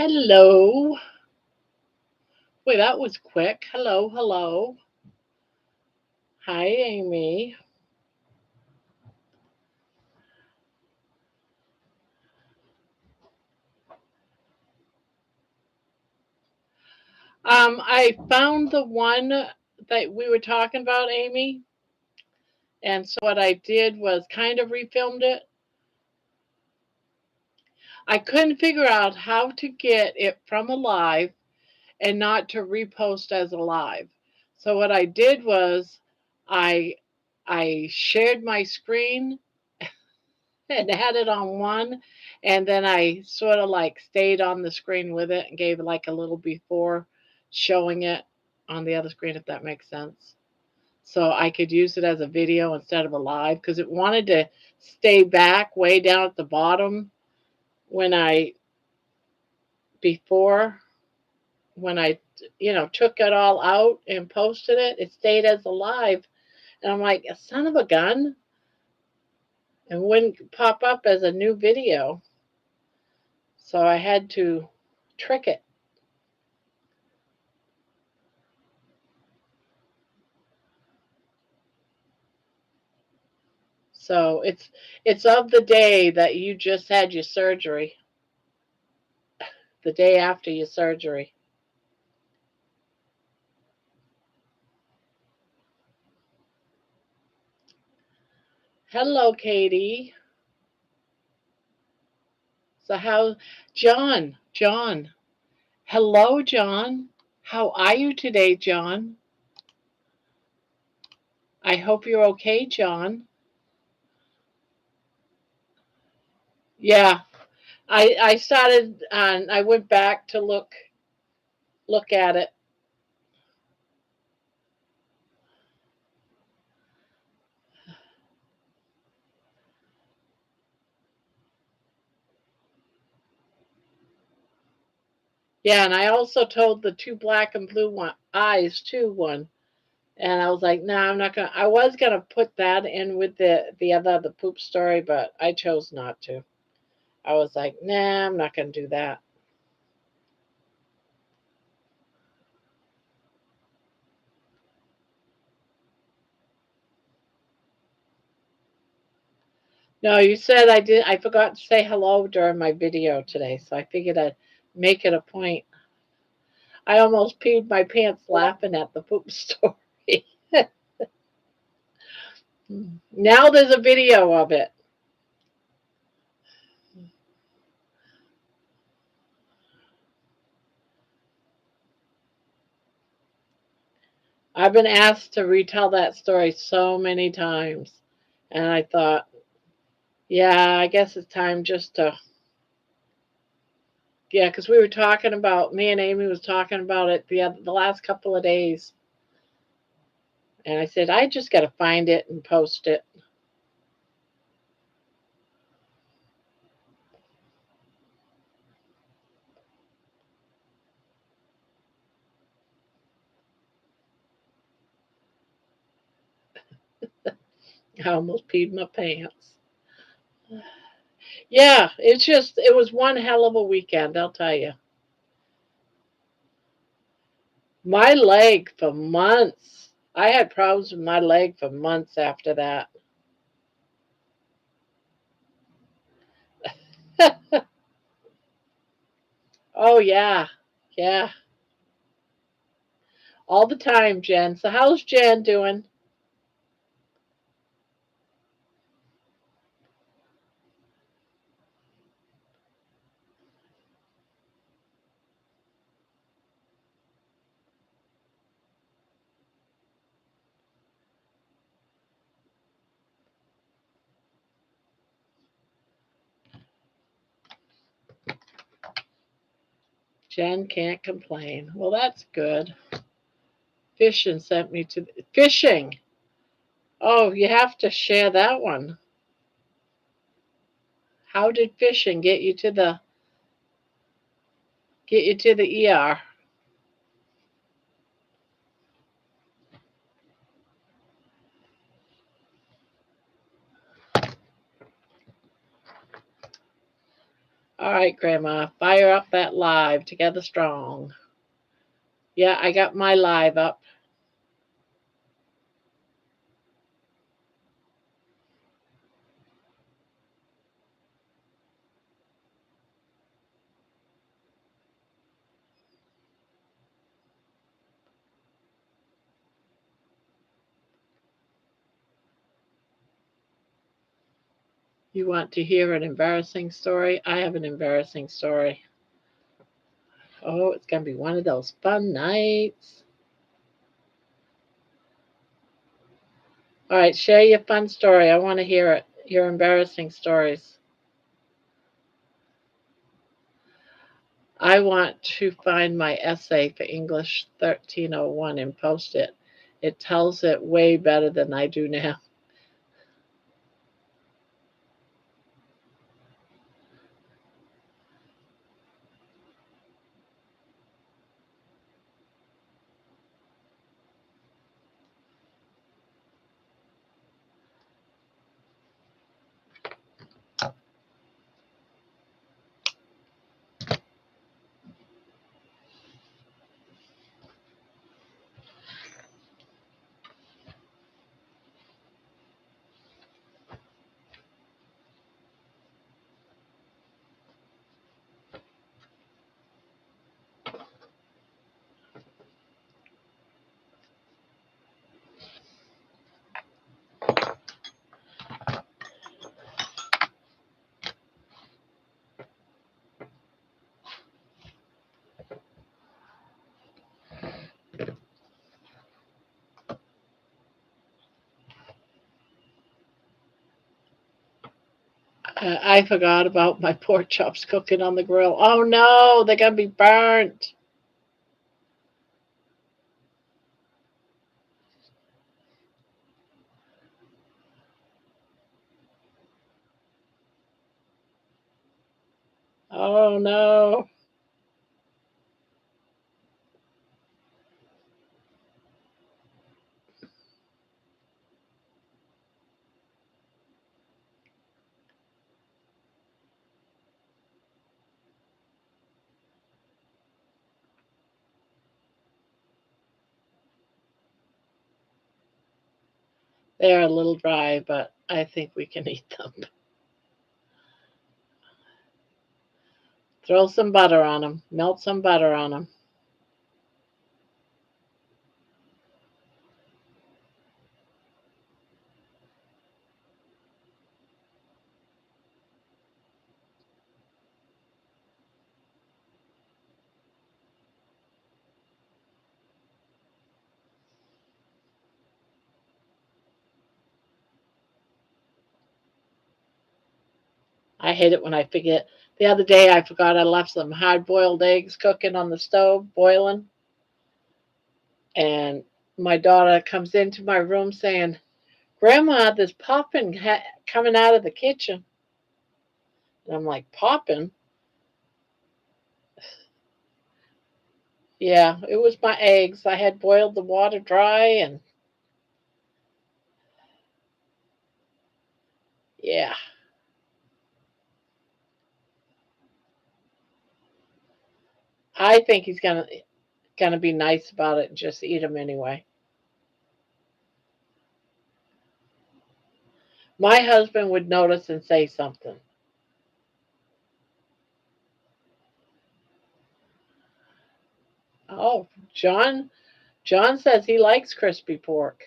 Hello. Wait, that was quick. Hello, hello. Hi, Amy. I found the one that we were talking about, Amy, and so what I did was kind of refilmed it. I couldn't figure out how to get it from a live and not to repost as a live. So what I did was I I shared my screen and had it on one, and then I sort of like stayed on the screen with it and gave like a little before showing it on the other screen, if that makes sense. So I could use it as a video instead of a live because it wanted to stay back way down at the bottom when I before when I took it all out and posted it. It stayed as a live, and I'm like, son of a gun, and wouldn't pop up as a new video. So I had to trick it. So it's of the day that you just had your surgery, the day after your surgery. Hello, Katie. So how John. Hello, John. How are you today, John? I hope you're okay, John. Yeah, I started I went back to look at it. Yeah, and I also told the two black and blue eyes too one. And I was like, no, I'm not gonna. I was gonna put that in with the poop story, but I chose not to. I was like, nah, I'm not gonna do that. No, you said I did. I forgot to say hello during my video today, so I figured I'd make it a point. I almost peed my pants laughing at the poop story. Now there's a video of it. I've been asked to retell that story so many times, and I thought, yeah, I guess it's time just to. Yeah, because we were talking about me and Amy was talking about it the last couple of days, and I said I just got to find it and post it. I almost peed my pants. Yeah, it was one hell of a weekend, I'll tell you. My leg for months. I had problems with my leg for months after that. Oh yeah, yeah, all the time, Jen. So how's Jen doing? Jen can't complain. Well, that's good. Fishing sent me to fishing. Oh, you have to share that one. How did fishing get you to the ER? All right, Grandma, fire up that live together strong. Yeah, I got my live up. You want to hear an embarrassing story? I have an embarrassing story. Oh, it's going to be one of those fun nights. All right, share your fun story. I want to hear it. Your embarrassing stories. I want to find my essay for English 1301 and post it. It tells it way better than I do now. I forgot about my pork chops cooking on the grill. Oh no, they're going to be burnt. Oh no. They're a little dry, but I think we can eat them. Throw some butter on them. Melt some butter on them. I hate it when I forget. The other day I forgot I left some hard boiled eggs cooking on the stove, boiling. And my daughter comes into my room saying, Grandma, there's popping coming out of the kitchen. And I'm like, popping? Yeah, it was my eggs. I had boiled the water dry and yeah, I think he's gonna be nice about it and just eat them anyway. My husband would notice and say something. Oh, John says he likes crispy pork.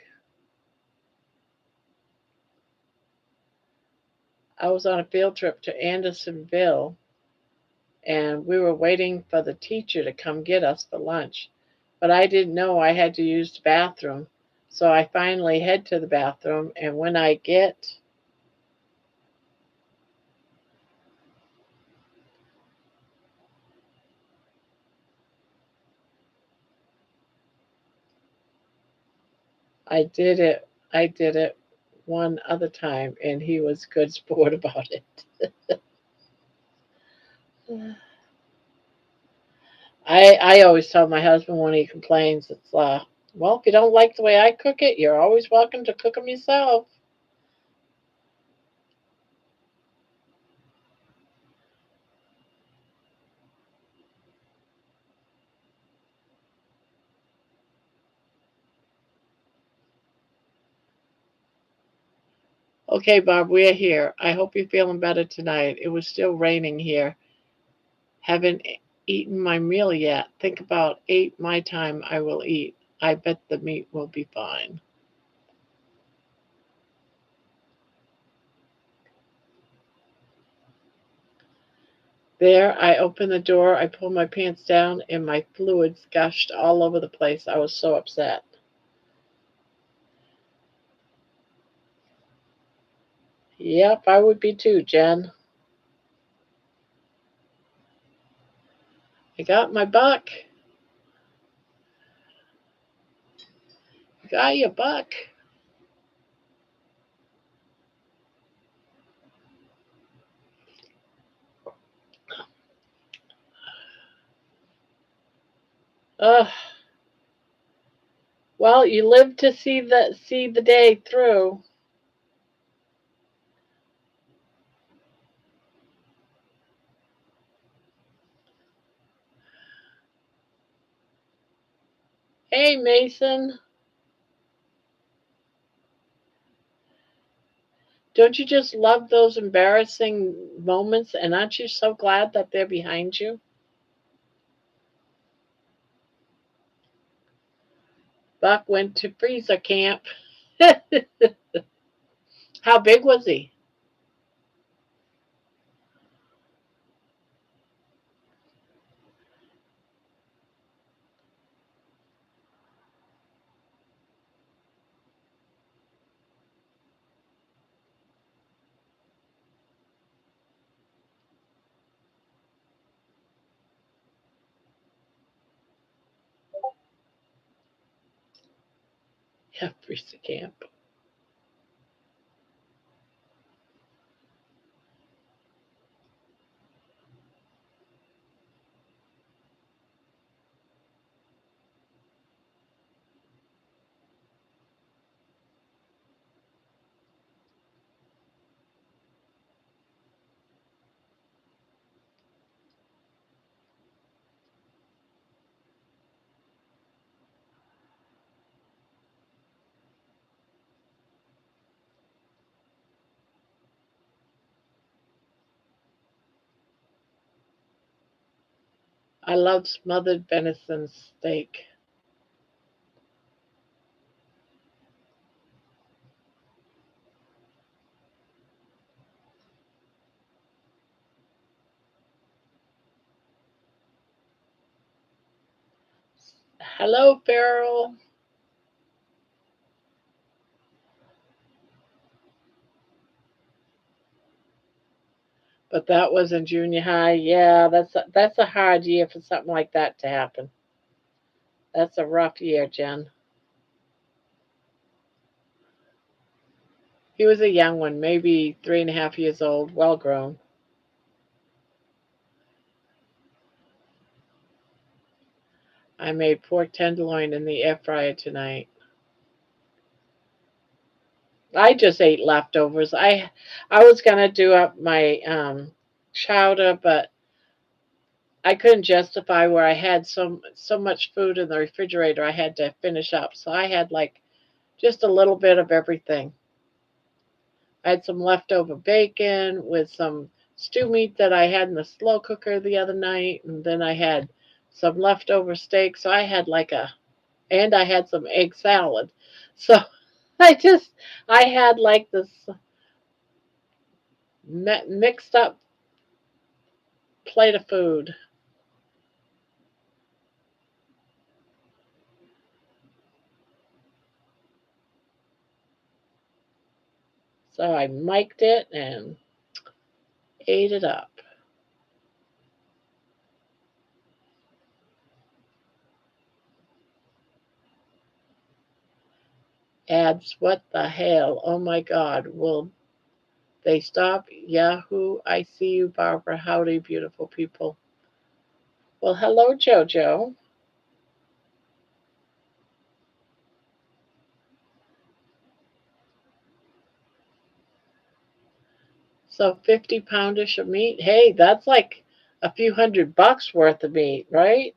I was on a field trip to Andersonville and we were waiting for the teacher to come get us for lunch. But I didn't know I had to use the bathroom. So I finally head to the bathroom and when I did it one other time and he was good sport about it. I always tell my husband when he complains, it's well, if you don't like the way I cook it, you're always welcome to cook them yourself. Okay, Bob, we're here. I hope you're feeling better tonight. It was still raining here. Haven't eaten my meal yet. Think about 8 my time I will eat. I bet the meat will be fine. There, I opened the door, I pulled my pants down, and my fluids gushed all over the place. I was so upset. Yep, I would be too, Jen. I got my buck. Got your buck. Ugh. Well, you live to see the day through. Hey, Mason. Don't you just love those embarrassing moments? And aren't you so glad that they're behind you? Buck went to freezer camp. How big was he? Yeah, freezer camp. I love smothered venison steak. Hello, Farrell. But that was in junior high. Yeah, that's a hard year for something like that to happen. That's a rough year, Jen. He was a young one, maybe 3.5 years old, well grown. I made pork tenderloin in the air fryer tonight. I just ate leftovers. I was gonna do up my chowder, but I couldn't justify where I had so much food in the refrigerator. I had to finish up, so I had like just a little bit of everything. I had some leftover bacon with some stew meat that I had in the slow cooker the other night, and then I had some leftover steak. So and I had some egg salad. So I just, I had like this mixed up plate of food. So I mic'd it and ate it up. Ads, what the hell? Oh my God. Will they stop? Yahoo! I see you, Barbara. Howdy, beautiful people. Well, hello, JoJo. So 50 poundish of meat. Hey, that's like a few $100 worth of meat, right?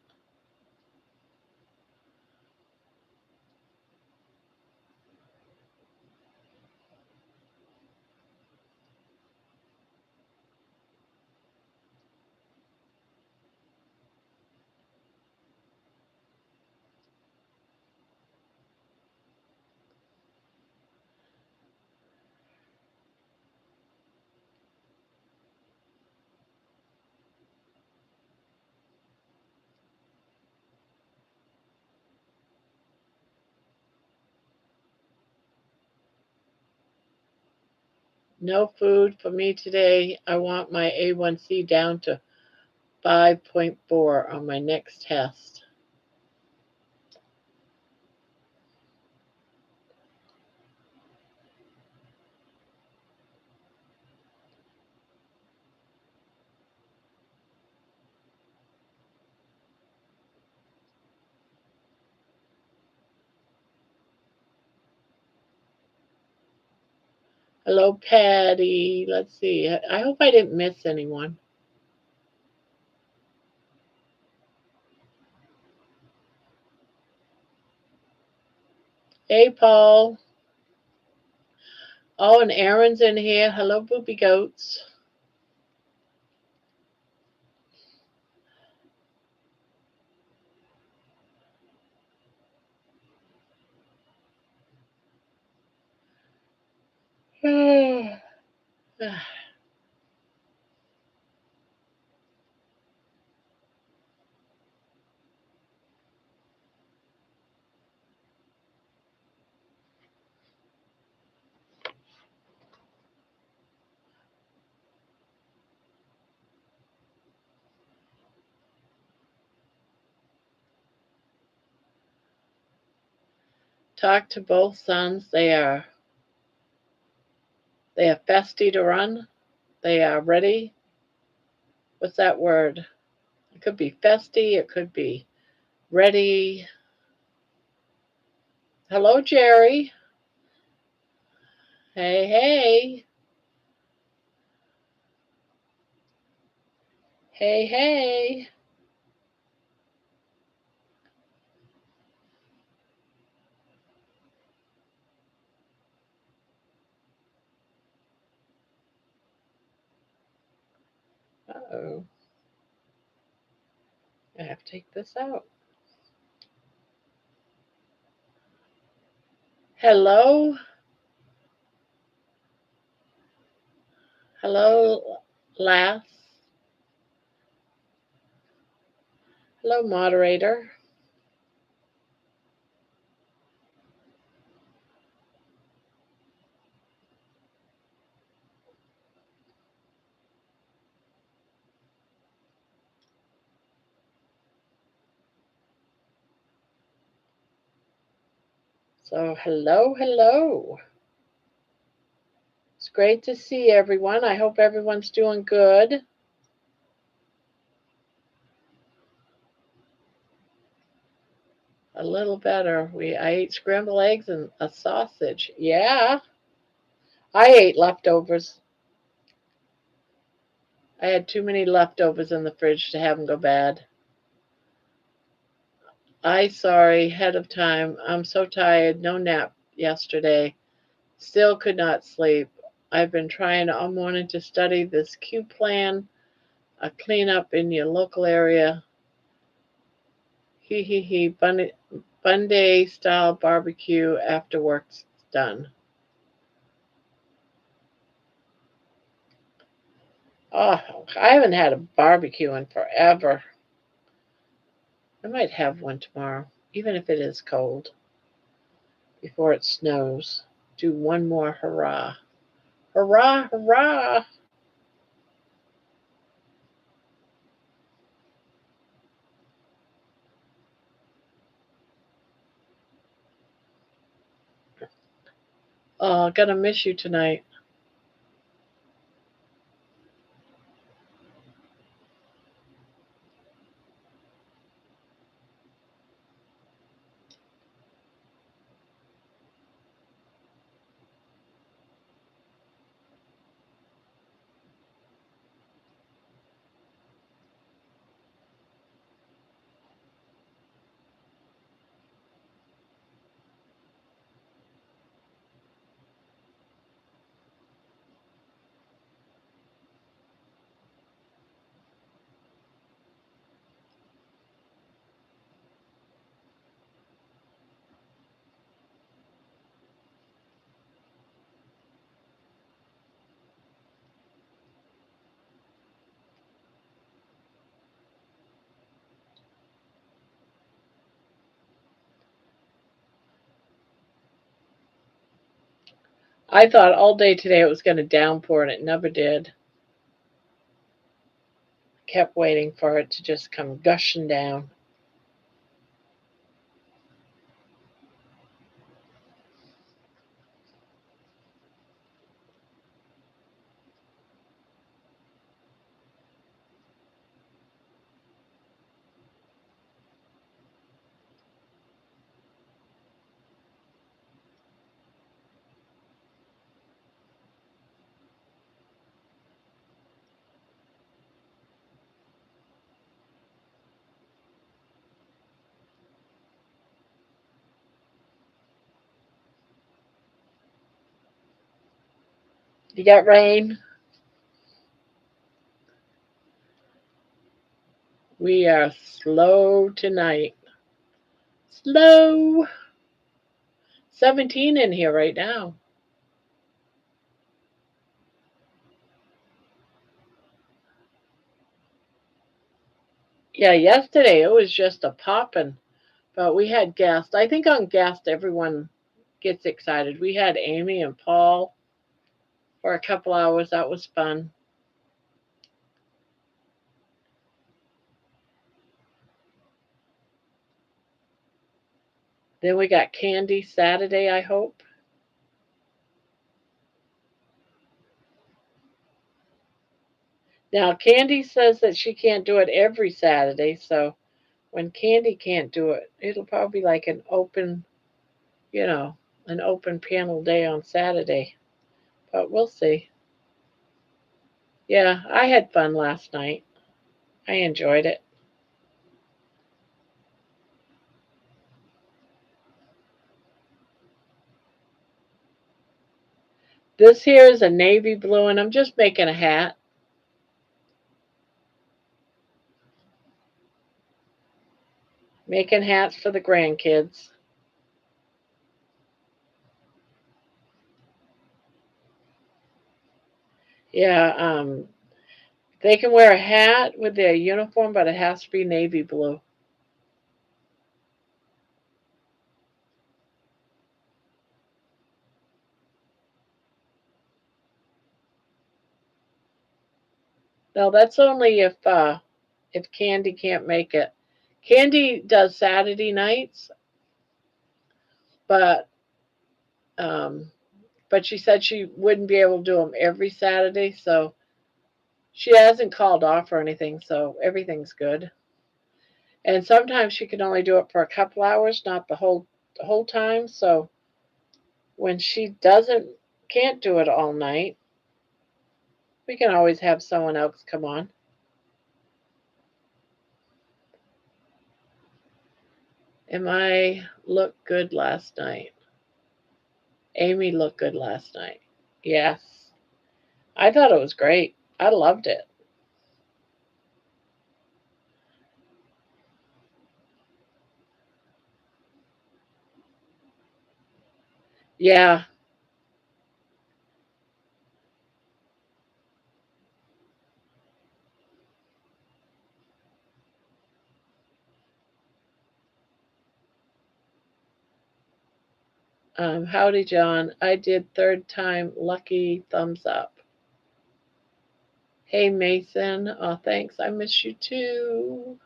No food for me today. I want my A1C down to 5.4 on my next test. Hello, Patty. Let's see. I hope I didn't miss anyone. Hey, Paul. Oh, and Aaron's in here. Hello, Booby Goats. Talk to both sons. They are festy to run. They are ready. What's that word? It could be festy. It could be ready. Hello, Jerry. Hey, hey. Hey, hey. Uh-oh. I have to take this out. Hello. Hello, Lass. Hello, moderator. So, hello, hello. It's great to see everyone. I hope everyone's doing good. A little better. I ate scrambled eggs and a sausage. Yeah, I ate leftovers. I had too many leftovers in the fridge to have them go bad. Sorry ahead of time. I'm so tired. No nap yesterday. Still could not sleep. I've been trying all morning to study this Q plan, a cleanup in your local area. He he he. Bunday style barbecue after work's done. Oh, I haven't had a barbecue in forever. I might have one tomorrow, even if it is cold, before it snows. Do one more hurrah. Hurrah, hurrah. Oh, gonna miss you tonight. I thought all day today it was going to downpour, and it never did. Kept waiting for it to just come gushing down. You got rain? We are slow tonight. Slow. 17 in here right now. Yeah, yesterday it was just a popping, but we had guests. I think on guests everyone gets excited. We had Amy and Paul for a couple hours. That was fun. Then we got Candy Saturday, I hope. Now, Candy says that she can't do it every Saturday, so when Candy can't do it, it'll probably be like you know, an open panel day on Saturday. But we'll see. Yeah, I had fun last night. I enjoyed it. This here is a navy blue, and I'm just making a hat. Making hats for the grandkids. Yeah, they can wear a hat with their uniform, but it has to be navy blue. No, that's only if Candy can't make it. Candy does Saturday nights, but um, but she said she wouldn't be able to do them every Saturday, so she hasn't called off or anything, so everything's good. And sometimes she can only do it for a couple hours, not the whole time. So when she doesn't can't do it all night, we can always have someone else come on. Am I look good last night? Amy looked good last night. Yes. I thought it was great. I loved it. Yeah. Howdy, John. I did third time. Lucky thumbs up. Hey, Mason. Oh, thanks. I miss you too.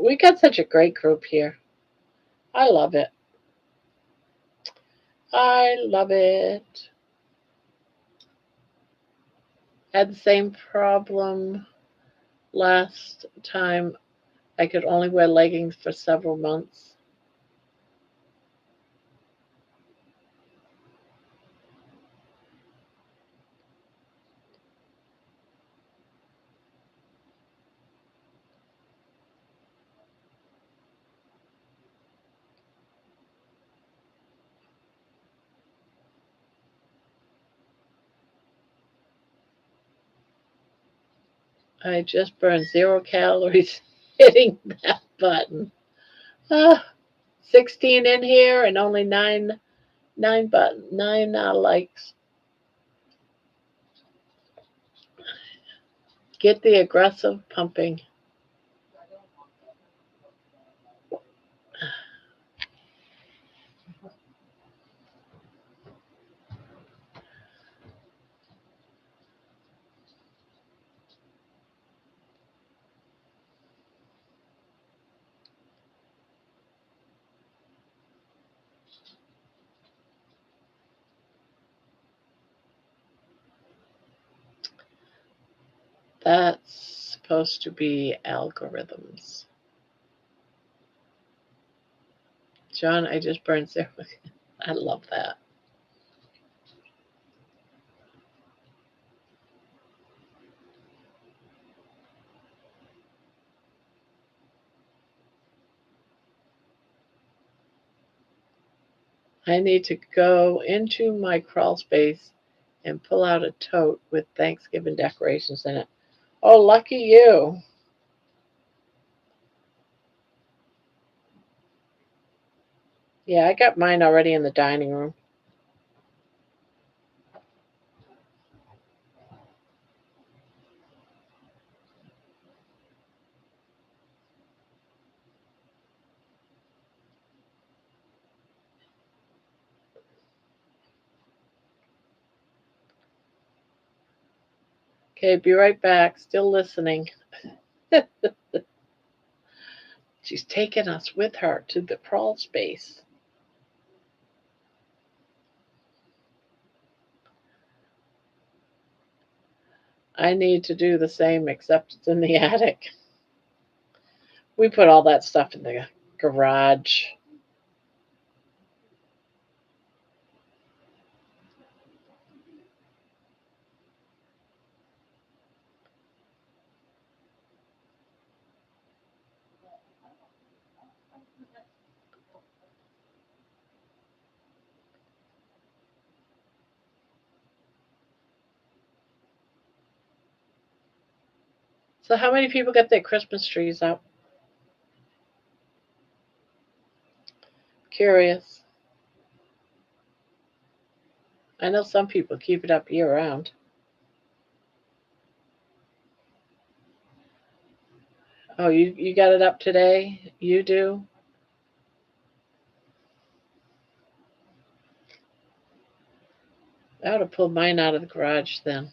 We got such a great group here. I love it. I love it. Had the same problem last time. I could only wear leggings for several months. I just burned 0 calories hitting that button. Ah, 16 in here and only nine likes. Get the aggressive pumping. That's supposed to be algorithms. John, I just burned zero. I love that. I need to go into my crawl space and pull out a tote with Thanksgiving decorations in it. Oh, lucky you. Yeah, I got mine already in the dining room. Okay, be right back. Still listening. She's taking us with her to the crawl space. I need to do the same, except it's in the attic. We put all that stuff in the garage. So, how many people got their Christmas trees up? Curious. I know some people keep it up year round. Oh, you got it up today? You do? I would have pulled mine out of the garage then.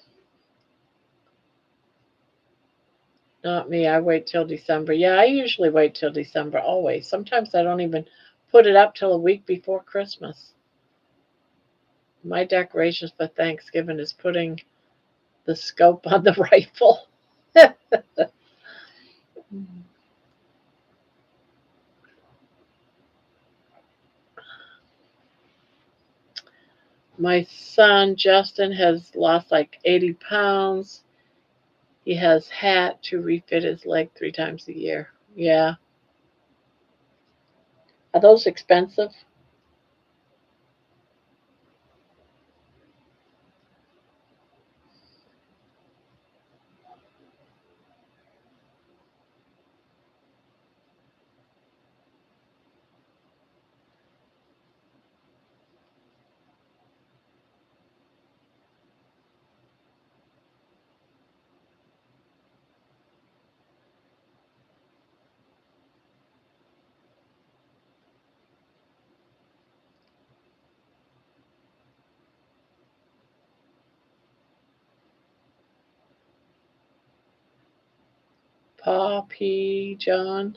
Not me. I wait till December. Yeah, I usually wait till December always. Sometimes I don't even put it up till a week before Christmas. My decorations for Thanksgiving is putting the scope on the rifle. My son Justin has lost like 80 pounds. He has hat to refit his leg 3 times a year. Yeah. Are those expensive? Poppy John.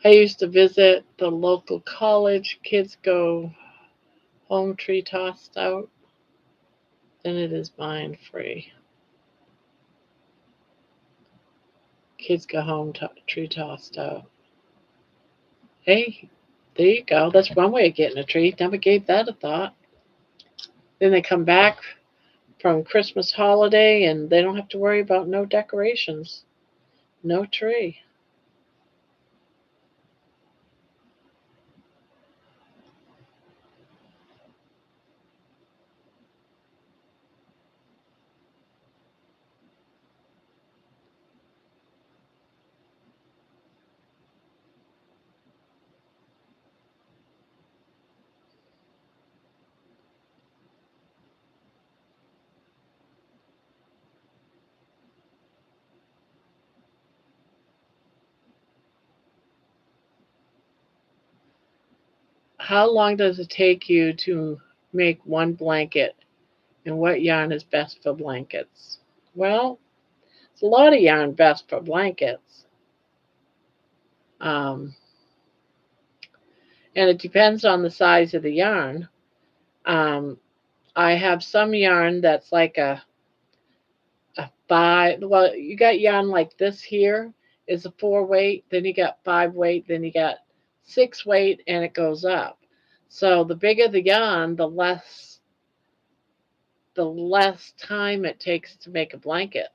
I used to visit the local college. Kids go home tree tossed out. Then it is mine free. Kids go home tree tossed out. Hey, there you go. That's one way of getting a tree. Never gave that a thought. Then they come back from Christmas holiday and they don't have to worry about no decorations, no tree. How long does it take you to make one blanket, and what yarn is best for blankets? Well, it's a lot of yarn best for blankets. Um, and it depends on the size of the yarn. Um, I have some yarn that's like a five. Well, you got yarn like this here is a 4 weight, then you got 5 weight, then you got 6 weight, and it goes up. So the bigger the yarn, the less time it takes to make a blanket.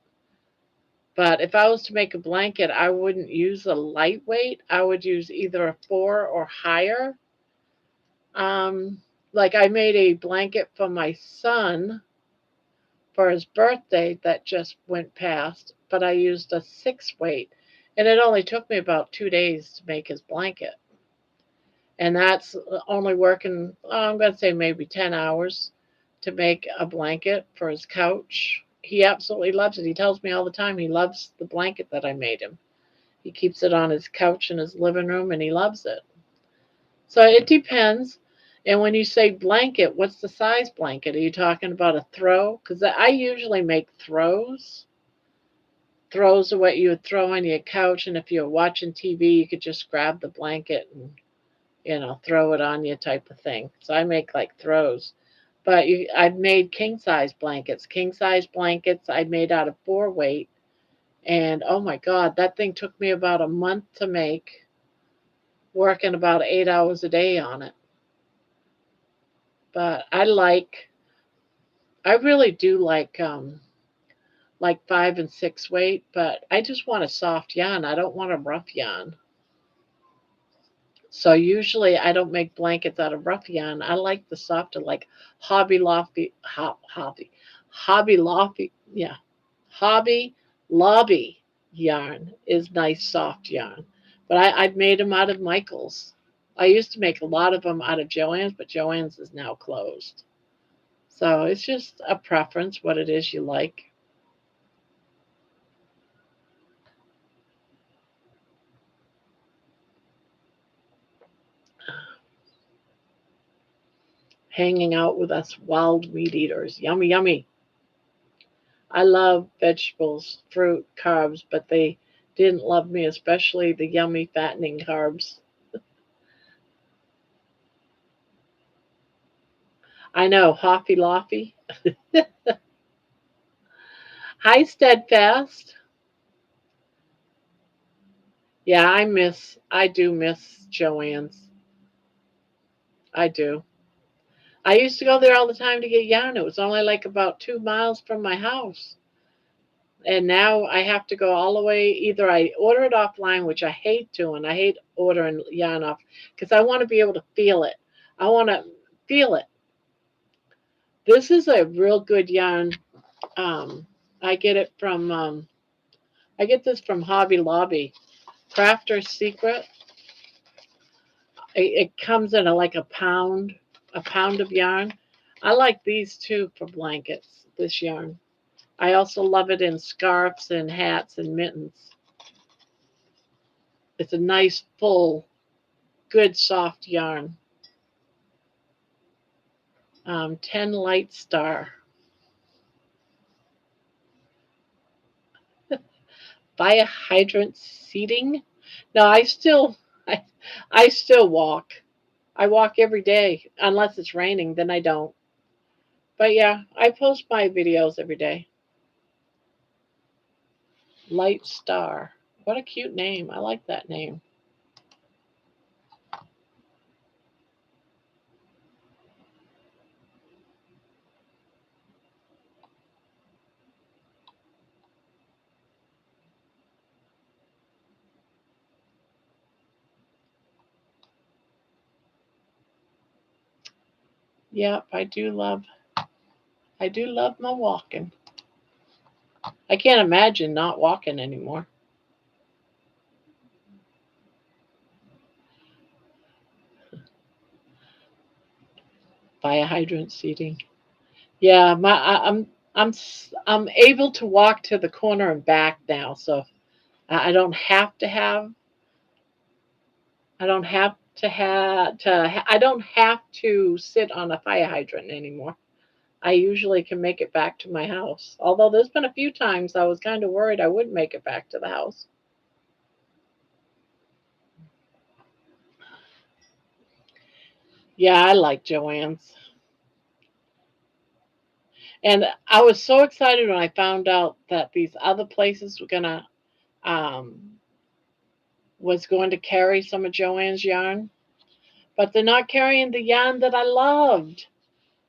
But if I was to make a blanket, I wouldn't use a lightweight. I would use either a 4 or higher. Um, like I made a blanket for my son for his birthday that just went past, but I used a 6 weight, and it only took me about 2 days to make his blanket. And that's only working, I'm going to say maybe 10 hours to make a blanket for his couch. He absolutely loves it. He tells me all the time he loves the blanket that I made him. He keeps it on his couch in his living room and he loves it. So it depends. And when you say blanket, what's the size blanket? Are you talking about a throw? Because I usually make throws. Throws are what you would throw on your couch, and if you're watching TV, you could just grab the blanket and throw it on you type of thing. So I make like throws. But I've made king size blankets. King size blankets I made out of 4 weight. And oh my God, that thing took me about a month to make, working about 8 hours a day on it. But I really do like 5 and 6 weight, but I just want a soft yarn. I don't want a rough yarn. So usually I don't make blankets out of rough yarn. I like the softer, like Hobby Lobby, yeah, Hobby Lobby yarn is nice soft yarn. But I've made them out of Michaels. I used to make a lot of them out of Joann's, but Joann's is now closed. So it's just a preference, what it is you like. Hanging out with us wild meat eaters. Yummy, yummy. I love vegetables, fruit, carbs, but they didn't love me, especially the yummy, fattening carbs. I know, Hoffy Loffy. Hi, Steadfast. Yeah, I do miss Joann's. I do. I used to go there all the time to get yarn. It was only like about 2 miles from my house. And now I have to go all the way. Either I order it offline, which I hate doing. I hate ordering yarn off because I want to be able to feel it. I want to feel it. This is a real good yarn. Um, I get it from I get this from Hobby Lobby. Crafter's Secret. It comes in like a pound of yarn. I like these too for blankets. This yarn. I also love it in scarves and hats and mittens. It's a nice, full, good, soft yarn. 10 Light Star. Fire hydrant seating. No, I, I still walk. I walk every day. Unless it's raining, then I don't. But yeah, I post my videos every day. Light Star. What a cute name. I like that name. Yep, I do love my walking. I can't imagine not walking anymore. Fire hydrant seating. Yeah, I'm able to walk to the corner and back now, so I don't have to have I don't have I don't have to sit on a fire hydrant anymore. I usually can make it back to my house. Although there's been a few times I was kind of worried I wouldn't make it back to the house. Yeah, I like Joanne's. And I was so excited when I found out that these other places were gonna um, was going to carry some of Joanne's yarn, but they're not carrying the yarn that I loved,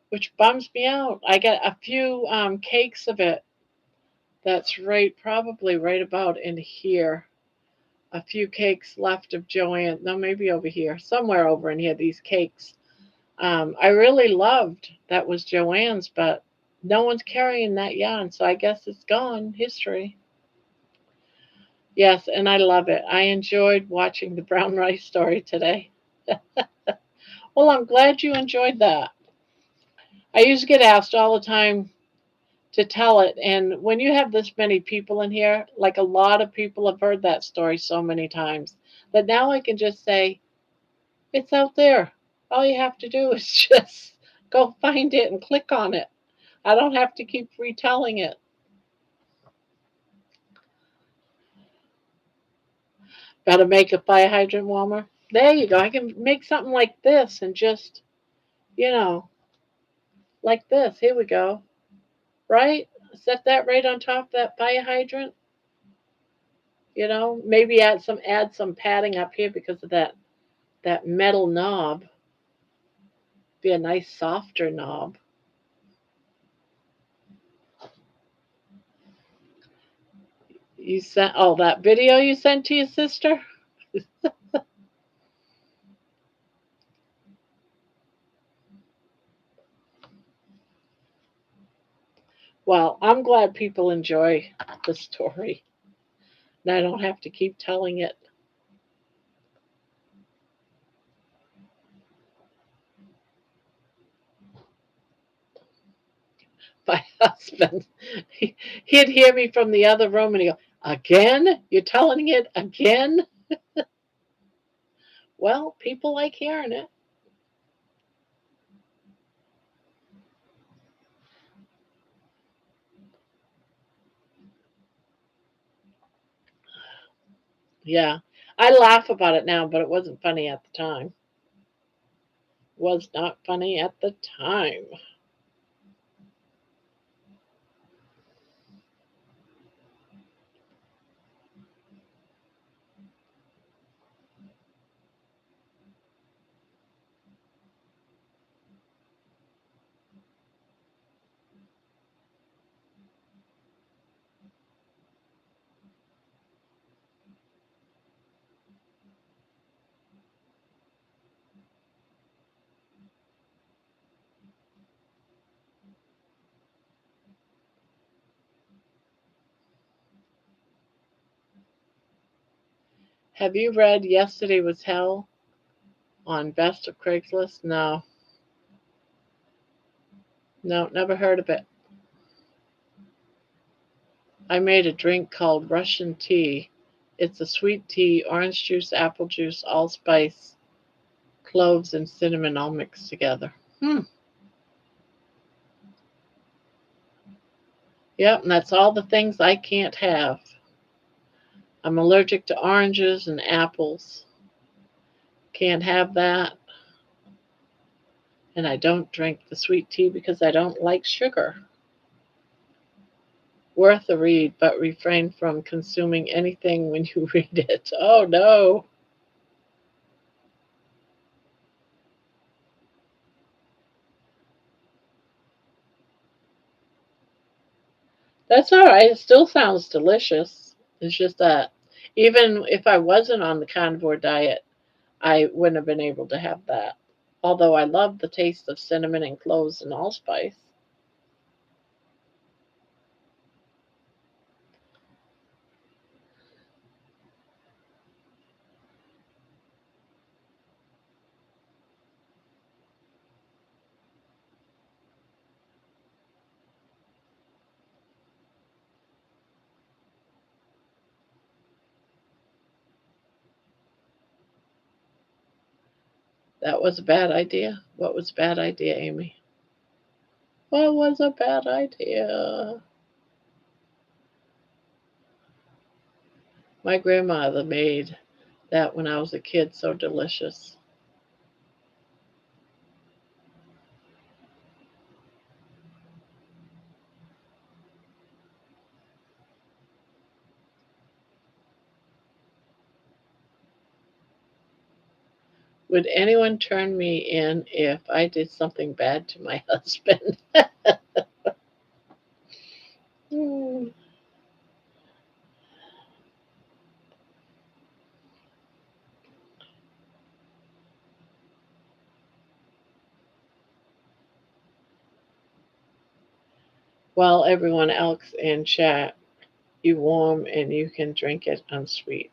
which bums me out. I got a few cakes of it. That's right, probably right about in here. A few cakes left of Joanne. No, maybe over here, somewhere over in here. These cakes I really loved. That was Joanne's, but no one's carrying that yarn, so I guess it's gone. History. Yes, and I love it. I enjoyed watching the brown rice story today. Well, I'm glad you enjoyed that. I used to get asked all the time to tell it, and when you have this many people in here, like a lot of people have heard that story so many times, that now I can just say, it's out there. All you have to do is just go find it and click on it. I don't have to keep retelling it. Got to make a fire hydrant warmer. There you go. I can make something like this and just, you know, like this. Here we go. Right? Set that right on top of that fire hydrant. Maybe add some padding up here because of that metal knob. Be a nice softer knob. You sent that video you sent to your sister? Well, I'm glad people enjoy the story. And I don't have to keep telling it. My husband, he'd hear me from the other room and he'd go, again? You're telling it again? Well, people like hearing it. Yeah. I laugh about it now, but it wasn't funny at the time. Was not funny at the time. Have you read Yesterday Was Hell on Best of Craigslist? No. No, never heard of it. I made a drink called Russian tea. It's a sweet tea, orange juice, apple juice, allspice, cloves, and cinnamon all mixed together. Yep, and that's all the things I can't have. I'm allergic to oranges and apples. Can't have that. And I don't drink the sweet tea because I don't like sugar. Worth a read, but refrain from consuming anything when you read it. Oh no. That's all right. It still sounds delicious. It's just that even if I wasn't on the carnivore diet, I wouldn't have been able to have that. Although I love the taste of cinnamon and cloves and allspice. That was a bad idea. What was a bad idea, Amy? What was a bad idea? My grandmother made that when I was a kid so delicious. Would anyone turn me in if I did something bad to my husband? Hmm. While everyone else in chat, you warm and you can drink it unsweet.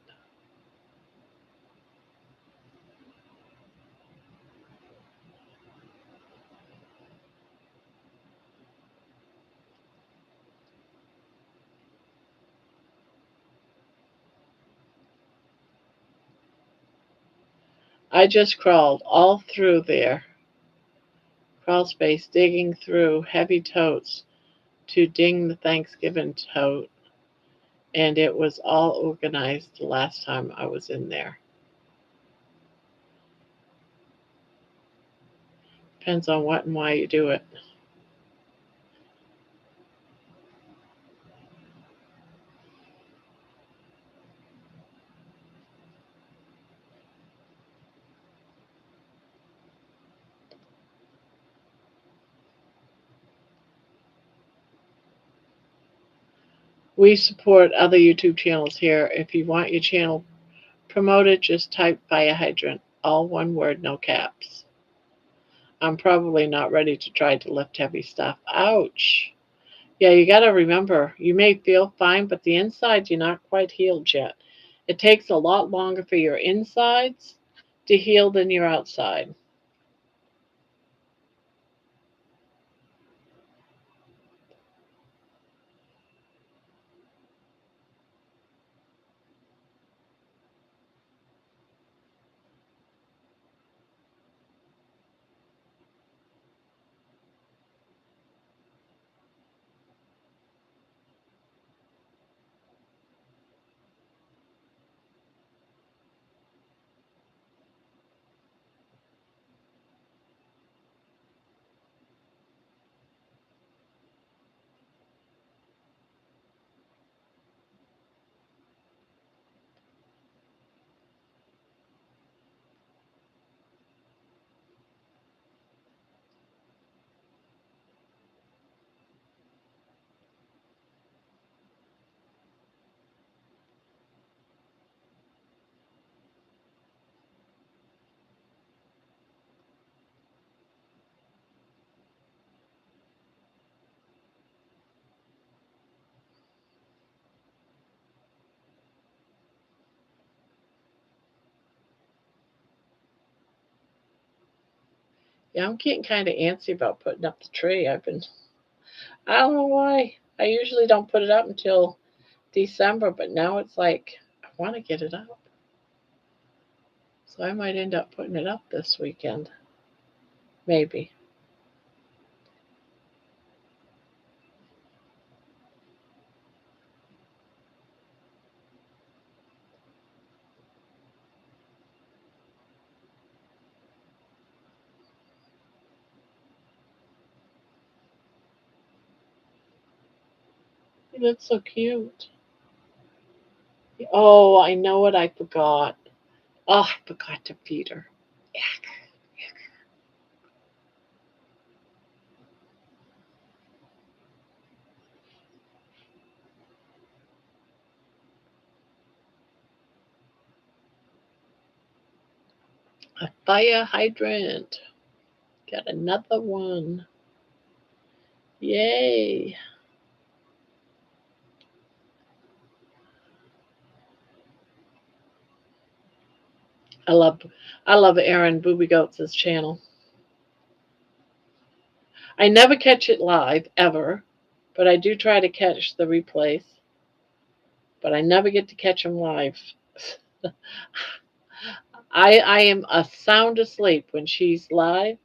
I just crawled all through there, crawl space, digging through heavy totes to ding the Thanksgiving tote, and it was all organized the last time I was in there. Depends on what and why you do it. We support other YouTube channels here. If you want your channel promoted, just type fire hydrant, all one word, no caps. I'm probably not ready to try to lift heavy stuff. Ouch. Yeah, you got to remember, you may feel fine, but the inside, you're not quite healed yet. It takes a lot longer for your insides to heal than your outside. Yeah, I'm getting kind of antsy about putting up the tree. I don't know why. I usually don't put it up until December, but now it's like I want to get it up. So I might end up putting it up this weekend. Maybe. That's so cute. Oh, I know what I forgot. Oh, I forgot to feed her. A fire hydrant. Got another one. Yay. I love I love Aaron Booby Goats' channel. I never catch it live ever, but I do try to catch the replays. But I never get to catch them live. I am a sound asleep when she's live.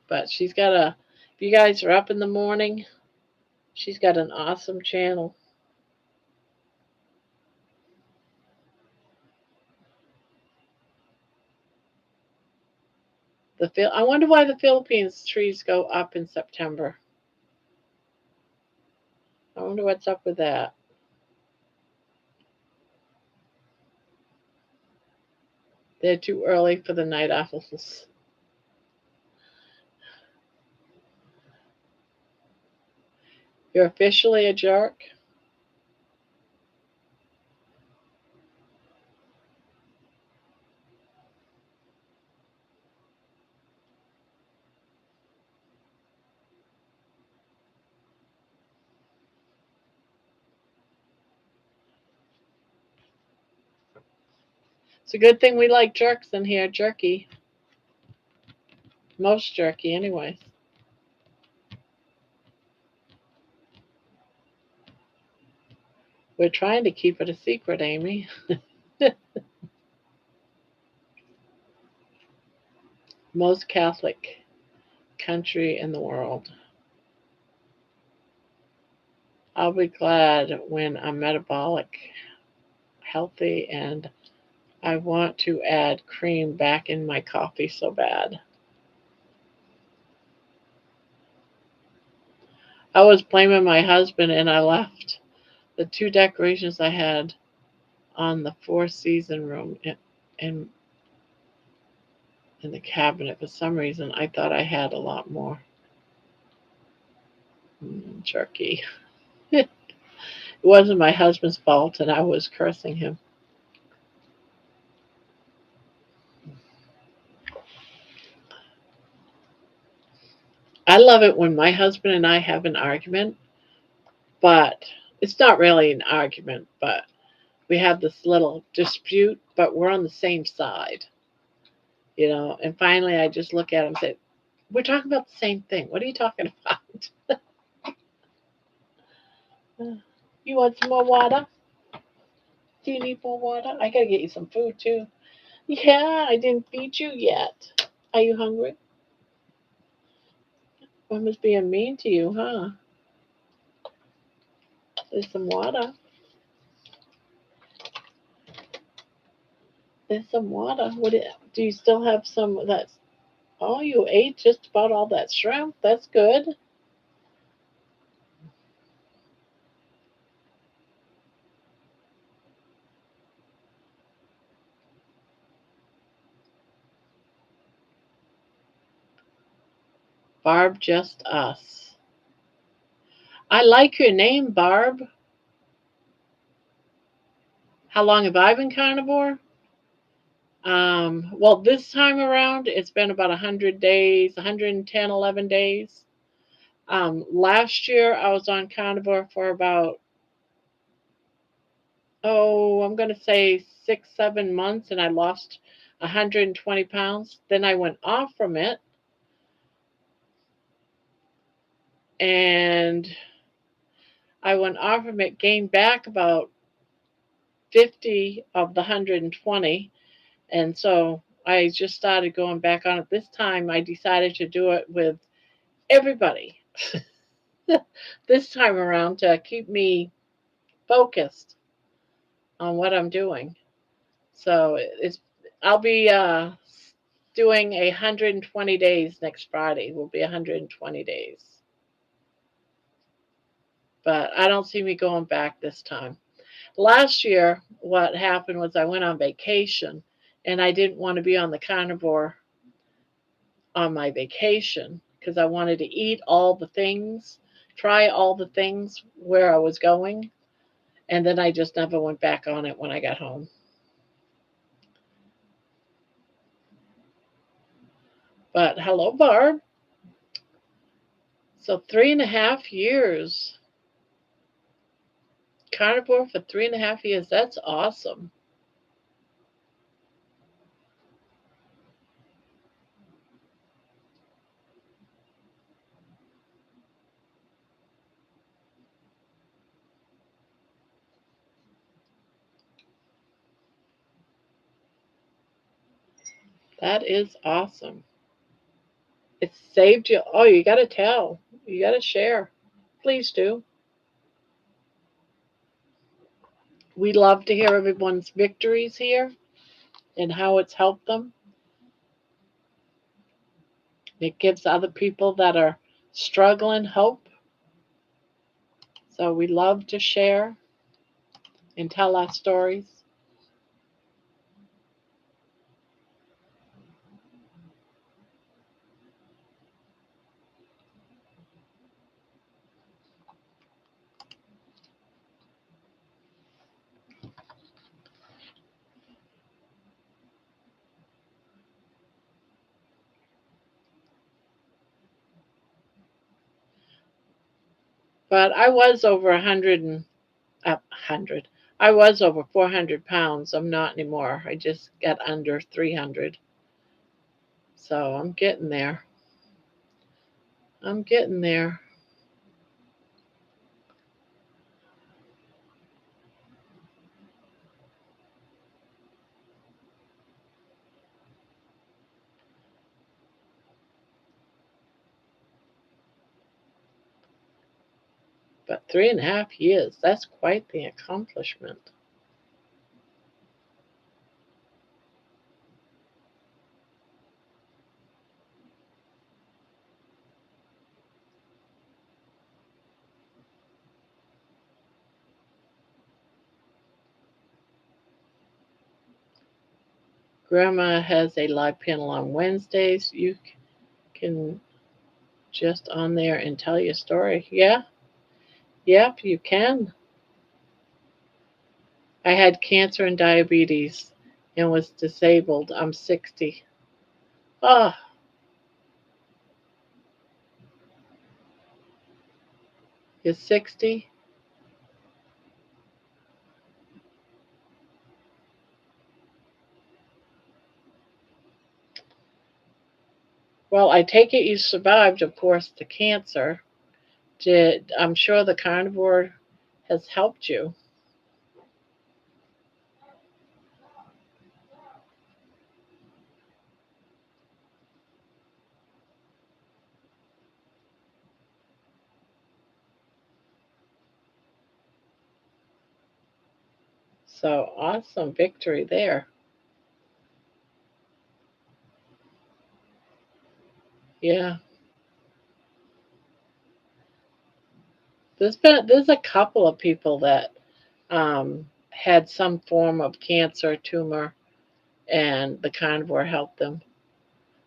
But she's got a. If you guys are up in the morning, she's got an awesome channel. I wonder why the Philippines trees go up in September. I wonder what's up with that. They're too early for the night owls. You're officially a jerk. It's a good thing we like jerks in here. Jerky. Most jerky, anyways. We're trying to keep it a secret, Amy. Most Catholic country in the world. I'll be glad when I'm metabolic, healthy, and I want to add cream back in my coffee so bad. I was blaming my husband and I left the two decorations I had on the Four Season room in, in the cabinet. For some reason, I thought I had a lot more jerky. It wasn't my husband's fault, and I was cursing him. I love it when my husband and I have an argument, but it's not really an argument, but we have this little dispute, but we're on the same side, And finally, I just look at him and say, "We're talking about the same thing. What are you talking about? You want some more water? Do you need more water? I gotta get you some food too." Yeah, I didn't feed you yet. Are you hungry? Mama's being mean to you, huh? There's some water. There's some water. Do you still have some of that? Oh, you ate just about all that shrimp. That's good. Barb, just us. I like your name, Barb. How long have I been carnivore? Well, this time around, it's been about 100 days, 110, 11 days. Last year, I was on carnivore for about, I'm going to say 6, 7 months, and I lost 120 pounds. Then I went off from it, and gained back about 50 of the 120. And so I just started going back on it. This time I decided to do it with everybody this time around to keep me focused on what I'm doing. So I'll be doing 120 days next Friday. Will be 120 days. But I don't see me going back this time. Last year, what happened was I went on vacation and I didn't want to be on the carnivore on my vacation because I wanted to eat all the things, try all the things where I was going, and then I just never went back on it when I got home. But hello, Barb. So 3.5 years. Carnivore for 3.5 years. That's awesome. That is awesome. It saved you. Oh, you got to tell. You got to share. Please do. We love to hear everyone's victories here and how it's helped them. It gives other people that are struggling hope. So we love to share and tell our stories. But I was over 100. I was over 400 pounds. I'm not anymore. I just got under 300. So I'm getting there. I'm getting there. But 3.5 years, that's quite the accomplishment. Gramma has a live panel on Wednesdays. You can just on there and tell your story. Yeah, yep, you can. I had cancer and diabetes and was disabled. I'm 60. Oh, you're 60? Well, I take it you survived, of course, the cancer. I'm sure the carnivore has helped you. So awesome victory there. Yeah. There's a couple of people that had some form of cancer tumor and the carnivore helped them.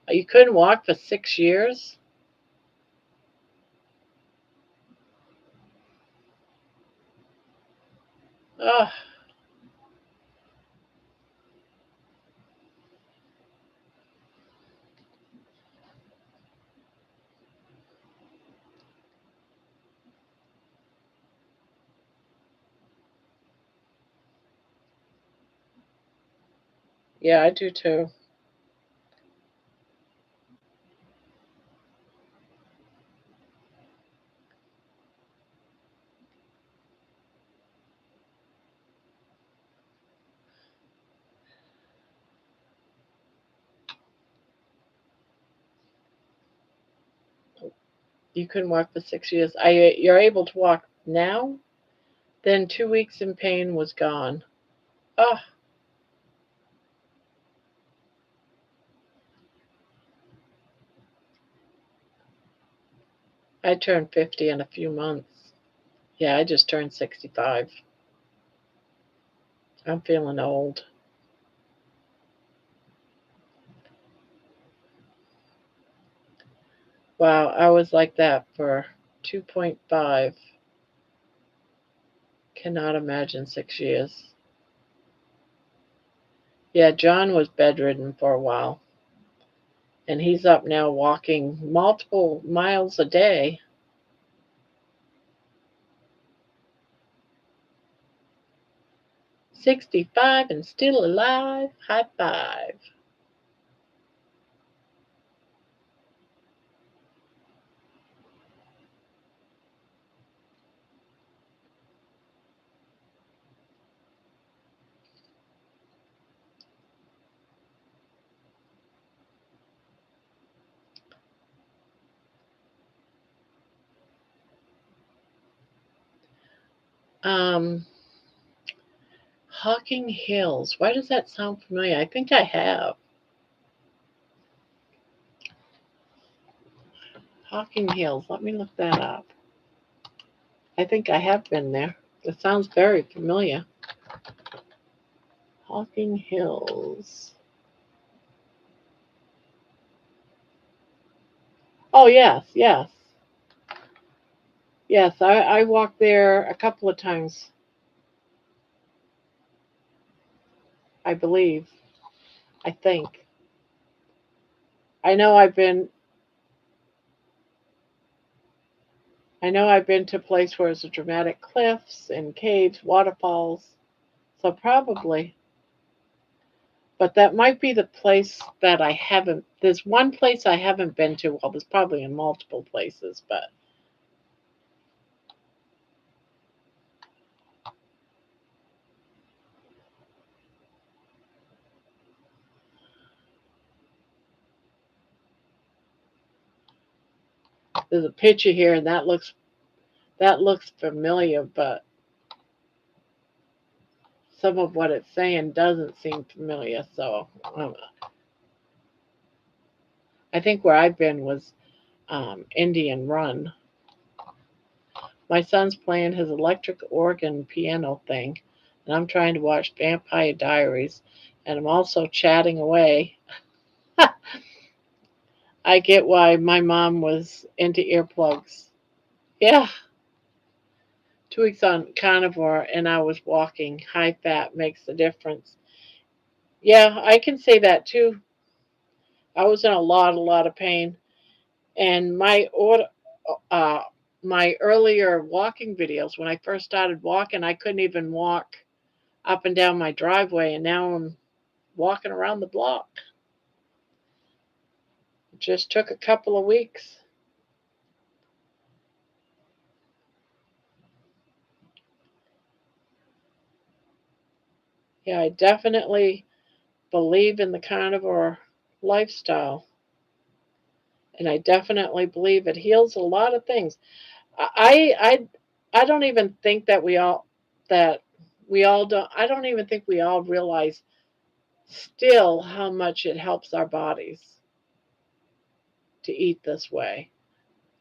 You couldn't walk for 6 years? Oh, yeah, I do too. You couldn't walk for 6 years. You're able to walk now? Then 2 weeks in pain was gone. Oh, I turned 50 in a few months. Yeah, I just turned 65. I'm feeling old. Wow, I was like that for 2.5. Cannot imagine 6 years. Yeah, John was bedridden for a while, and he's up now walking multiple miles a day. 65 and still alive. High five. Um, Hawking Hills. Why does that sound familiar? I think I have. Hawking Hills. Let me look that up. I think I have been there. It sounds very familiar. Hawking Hills. Oh, yes, yes. Yes, I walked there a couple of times, I believe. I think. I know I've been I know I've been to a place where there's dramatic cliffs and caves, waterfalls. So probably. But that might be the place that I haven't. There's one place I haven't been to. Well, there's probably in multiple places, but there's a picture here, and that looks familiar, but some of what it's saying doesn't seem familiar. So I think where I've been was Indian Run. My son's playing his electric organ piano thing, and I'm trying to watch Vampire Diaries, and I'm also chatting away. I get why my mom was into earplugs. Yeah, 2 weeks on carnivore, and I was walking. High fat makes a difference. Yeah, I can say that too. I was in a lot of pain, and uh, my earlier walking videos when I first started walking, I couldn't even walk up and down my driveway, and now I'm walking around the block. It just took a couple of weeks. Yeah, I definitely believe in the carnivore lifestyle, and I definitely believe it heals a lot of things. I I I don't even think that we all don't. I don't even think we all realize still how much it helps our bodies to eat this way.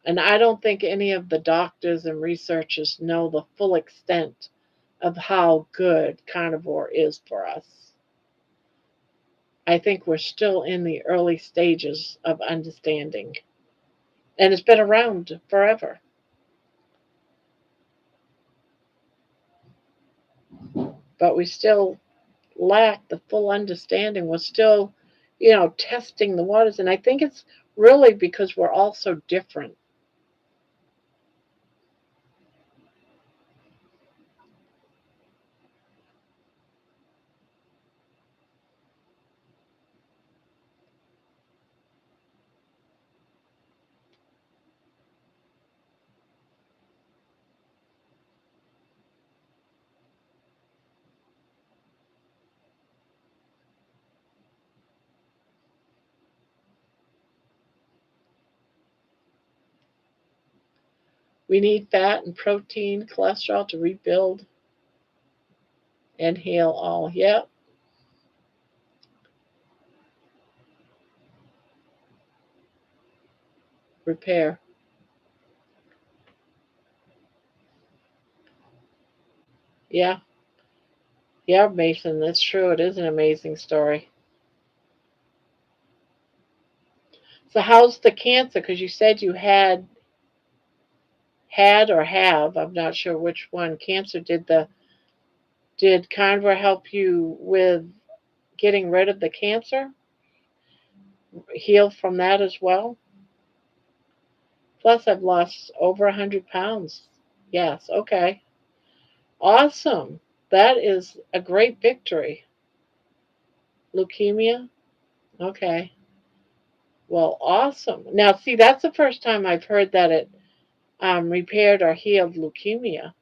And I don't think any of the doctors and researchers know the full extent of how good carnivore is for us. I think we're still in the early stages of understanding, and it's been around forever, but we still lack the full understanding. We're still, testing the waters, and I think it's really because we're all so different. We need fat and protein, cholesterol to rebuild and heal all. Yep, repair. Yeah. Yeah, Mason, that's true. It is an amazing story. So how's the cancer? Because you said you had or have, I'm not sure which one, cancer. Did Carnivore help you with getting rid of the cancer? Heal from that as well? Plus I've lost over 100 pounds. Yes, okay. Awesome. That is a great victory. Leukemia? Okay. Well, awesome. Now, see, that's the first time I've heard that it repaired or healed leukemia.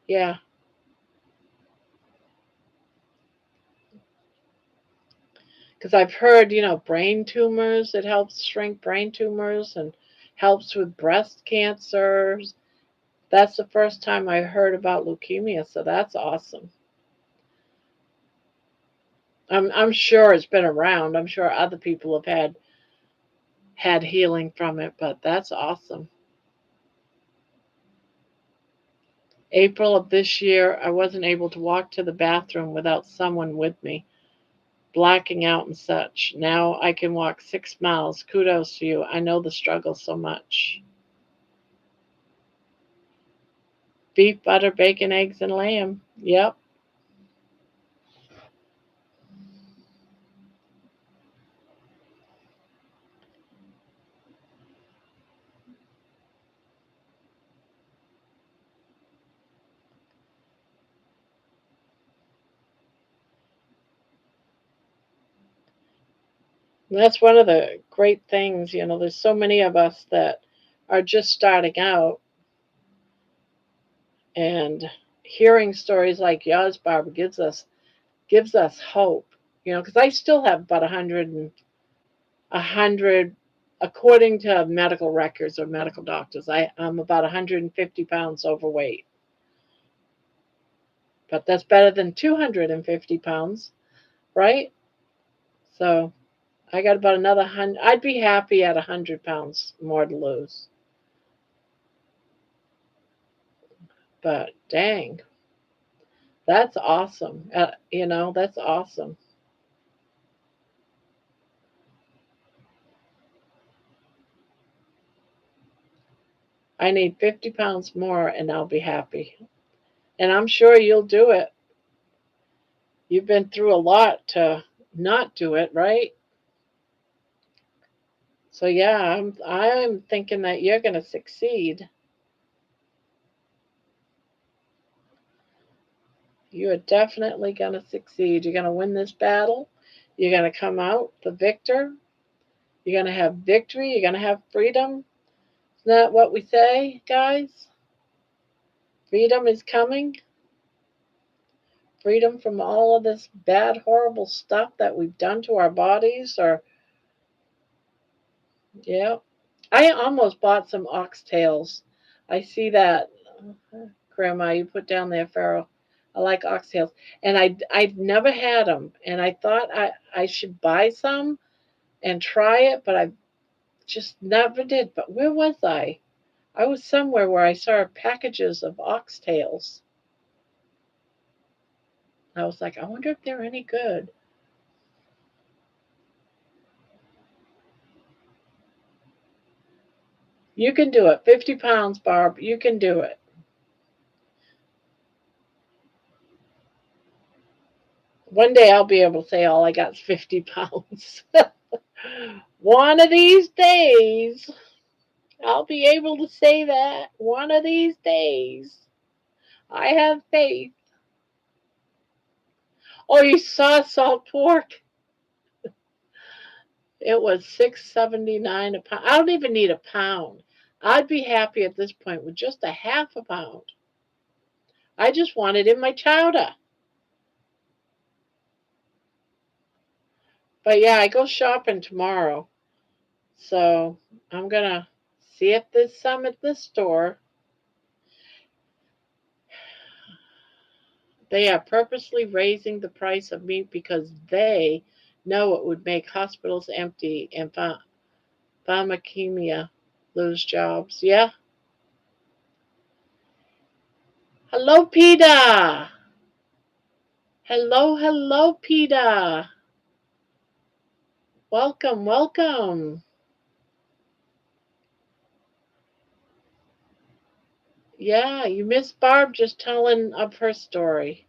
Yeah, because I've heard, brain tumors, it helps shrink brain tumors and helps with breast cancers. That's the first time I heard about leukemia, so that's awesome. I'm sure it's been around. I'm sure other people have had healing from it, but that's awesome. April of this year, I wasn't able to walk to the bathroom without someone with me, blacking out and such. Now I can walk 6 miles. Kudos to you. I know the struggle so much. Beef, butter, bacon, eggs, and lamb. Yep. That's one of the great things. There's so many of us that are just starting out, and hearing stories like yours, Barbara, gives us hope. Because I still have about a hundred, according to medical records or medical doctors. I'm about 150 pounds overweight, but that's better than 250 pounds, right? So I got about another 100. I'd be happy at 100 pounds more to lose. But dang, that's awesome. That's awesome. I need 50 pounds more and I'll be happy. And I'm sure you'll do it. You've been through a lot to not do it, right? So yeah, I'm thinking that you're going to succeed. You are definitely going to succeed. You're going to win this battle. You're going to come out the victor. You're going to have victory. You're going to have freedom. Isn't that what we say, guys? Freedom is coming. Freedom from all of this bad, horrible stuff that we've done to our bodies. Or, yeah. I almost bought some oxtails. I see that, Grandma, you put down there, Pharaoh. I like oxtails. And I'd never had them. And I thought I should buy some and try it, but I just never did. But where was I? I was somewhere where I saw packages of oxtails. I was like, I wonder if they're any good. You can do it. 50 pounds, Barb. You can do it. One day I'll be able to say all I got is 50 pounds. One of these days, I'll be able to say that. One of these days. I have faith. Oh, you saw salt pork? It was $6.79 a pound. I don't even need a pound. I'd be happy at this point with just a half a pound. I just want it in my chowder. But yeah, I go shopping tomorrow. So I'm going to see if there's some at this store. They are purposely raising the price of meat because they know it would make hospitals empty and pharmacia. lose jobs. Yeah. Hello, PETA. Hello, hello, PETA. Welcome, welcome. Yeah, you missed Barb just telling of her story.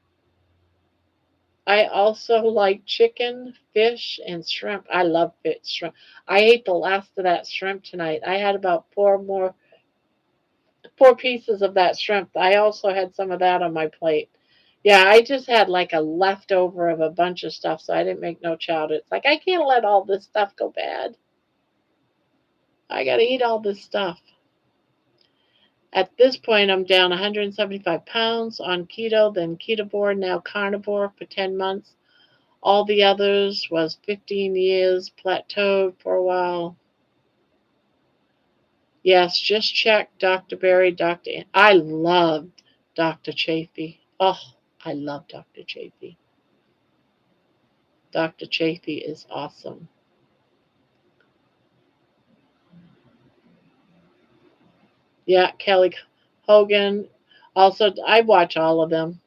I also like chicken, fish, and shrimp. I love fish, shrimp. I ate the last of that shrimp tonight. I had about four pieces of that shrimp. I also had some of that on my plate. Yeah, I just had like a leftover of a bunch of stuff, so I didn't make no chowder. It's like I can't let all this stuff go bad. I gotta eat all this stuff. At this point, I'm down 175 pounds on keto, then keto now carnivore for 10 months. All the others was 15 years, plateaued for a while. Yes, just check Dr. Barry, I loved Dr. Chafee. Oh, I love Dr. Chafee. Dr. Chafee is awesome. Yeah, Kelly Hogan. Also, I watch all of them.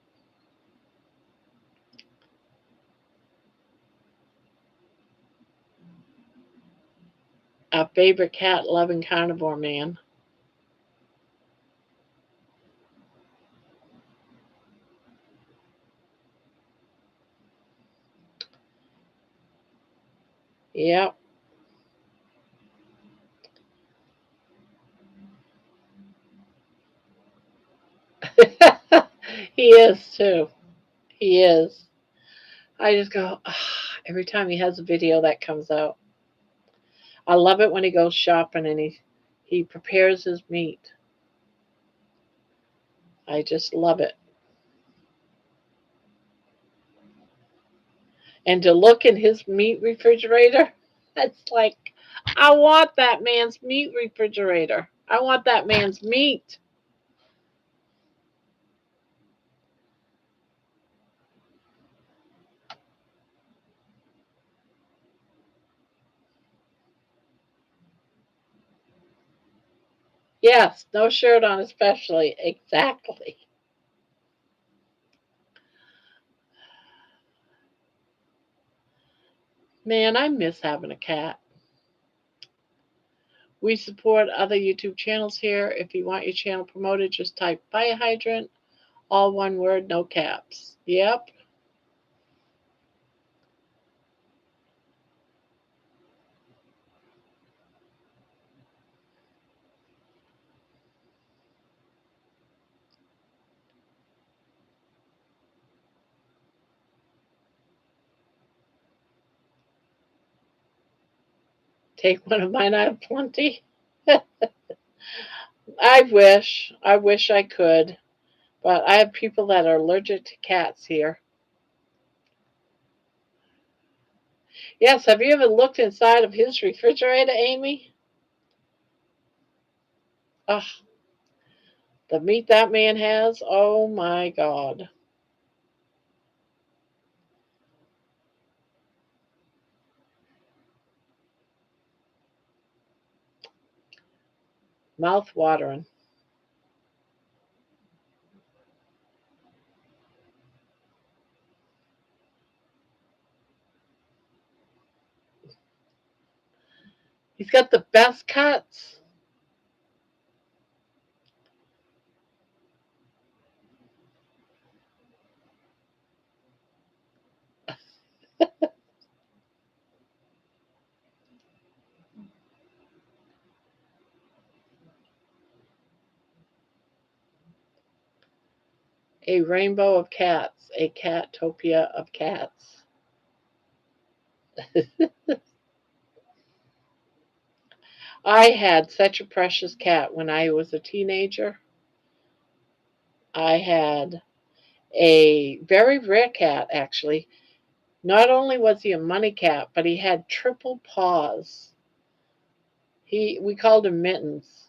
A favorite cat loving carnivore man. Yep. He is too. He is. I just go, every time he has a video that comes out. I love it when he goes shopping and he prepares his meat. I just love it. And to look in his meat refrigerator, it's like, I want that man's meat refrigerator. I want that man's meat. Yes, no shirt on, especially. Exactly. Man, I miss having a cat. We support other YouTube channels here. If you want your channel promoted, just type fire hydrant, all one word, no caps. Yep. Take one of mine, I have plenty. I wish I could, but I have people that are allergic to cats here. Yes, have you ever looked inside of his refrigerator, Amy? Oh, the meat that man has, oh my God. Mouth watering. He's got the best cuts. A rainbow of cats, a catopia of cats. I had such a precious cat when I was a teenager. I had a very rare cat, actually. Not only was he a money cat, but he had triple paws. We called him Mittens.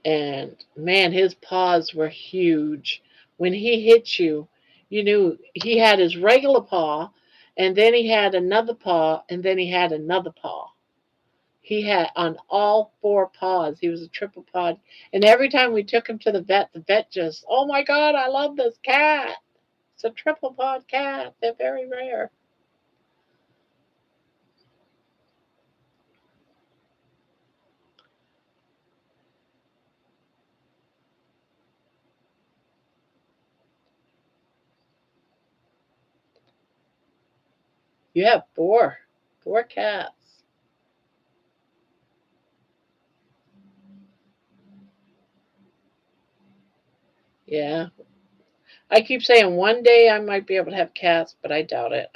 And man, his paws were huge. When he hit you, you knew he had his regular paw, and then he had another paw, and then he had another paw. He had on all four paws. He was a triple pod. And every time we took him to the vet just, oh my God, I love this cat. It's a triple pod cat. They're very rare. You have four cats. Yeah. I keep saying one day I might be able to have cats, but I doubt it.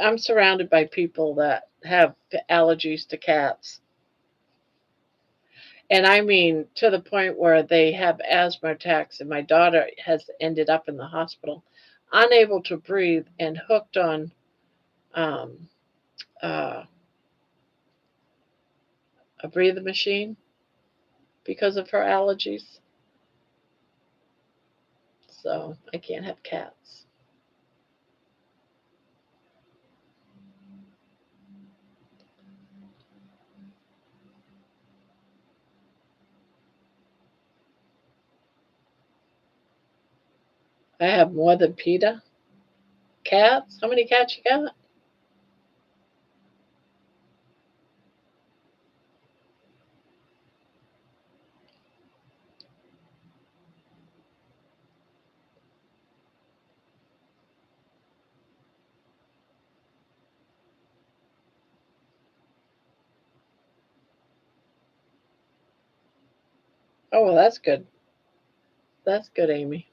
I'm surrounded by people that have allergies to cats. And I mean to the point where they have asthma attacks, and my daughter has ended up in the hospital, unable to breathe and hooked on um, uh, a breathing machine because of her allergies. So I can't have cats. I have more than PETA cats. How many cats you got? Oh, well, that's good. That's good, Amy.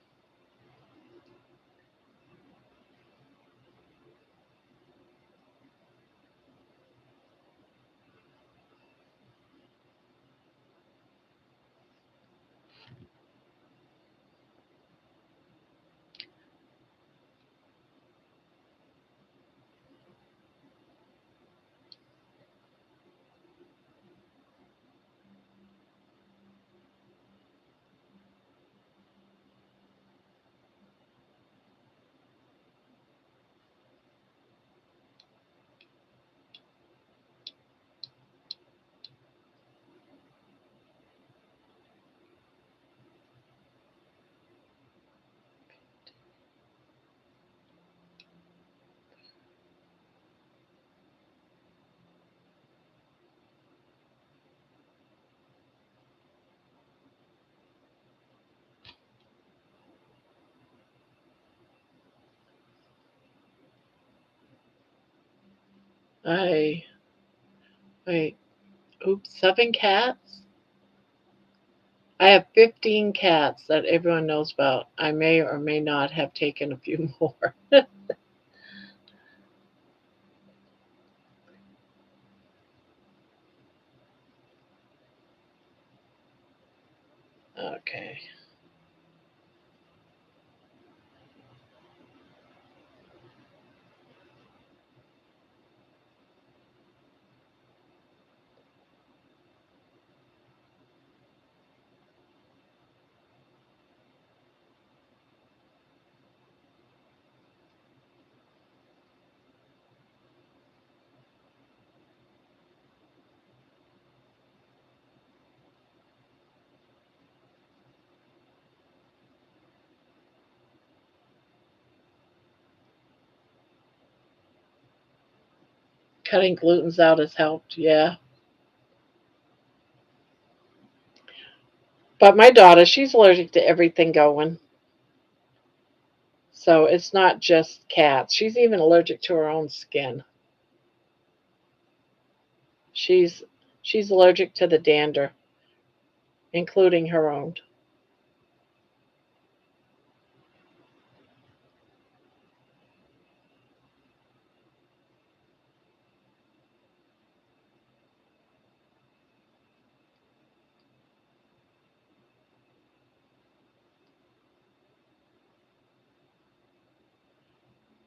I wait. Oops, 7 cats. I have 15 cats that everyone knows about. I may or may not have taken a few more. Okay. Cutting glutens out has helped, yeah. But my daughter, she's allergic to everything going. So it's not just cats. She's even allergic to her own skin. She's she's allergic to the dander, including her own.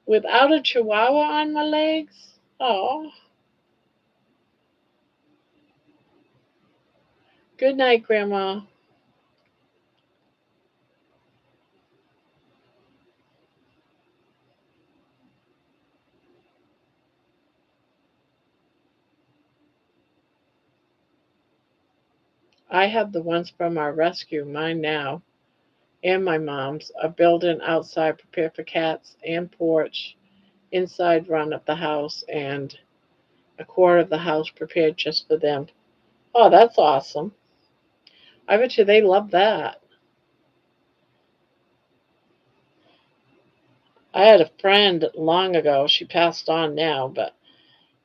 Without a chihuahua on my legs? Oh, good night, Grandma. I have the ones from our rescue. Mine now and my mom's are built in outside, prepared for cats and porch, inside run of the house, and a quarter of the house prepared just for them. Oh, that's awesome. I bet you they love that. I had a friend long ago, she passed on now, but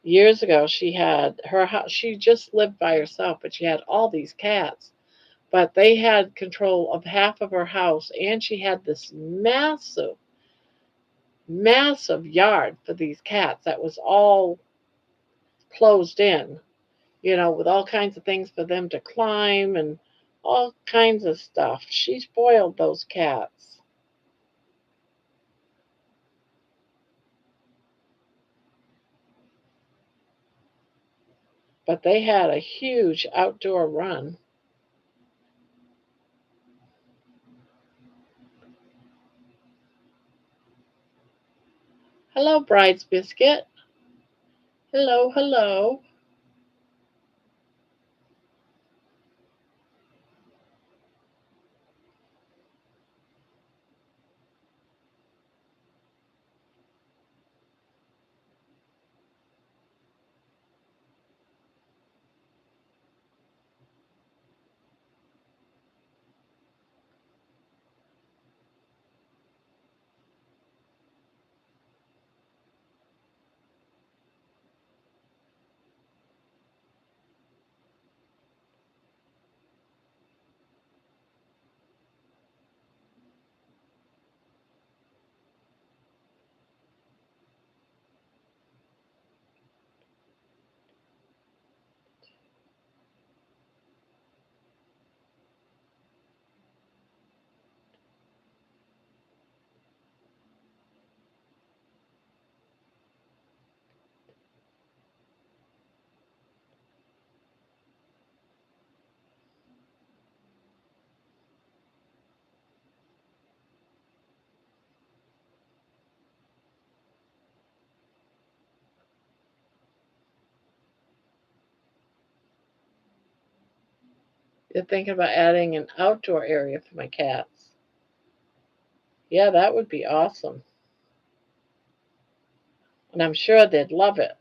years ago she had her house, she just lived by herself, but she had all these cats. But they had control of half of her house, and she had this massive, massive yard for these cats that was all closed in, with all kinds of things for them to climb and all kinds of stuff. She spoiled those cats. But they had a huge outdoor run. Hello, Bride's Biscuit. Hello, hello. You're thinking about adding an outdoor area for my cats. Yeah, that would be awesome. And I'm sure they'd love it.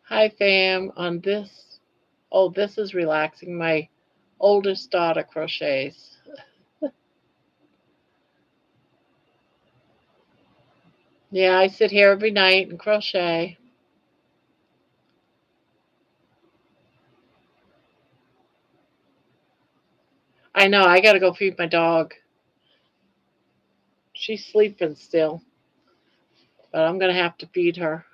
Hi, fam. This is relaxing. My oldest daughter crochets. Yeah, I sit here every night and crochet. I know, I gotta go feed my dog. She's sleeping still, but I'm gonna have to feed her.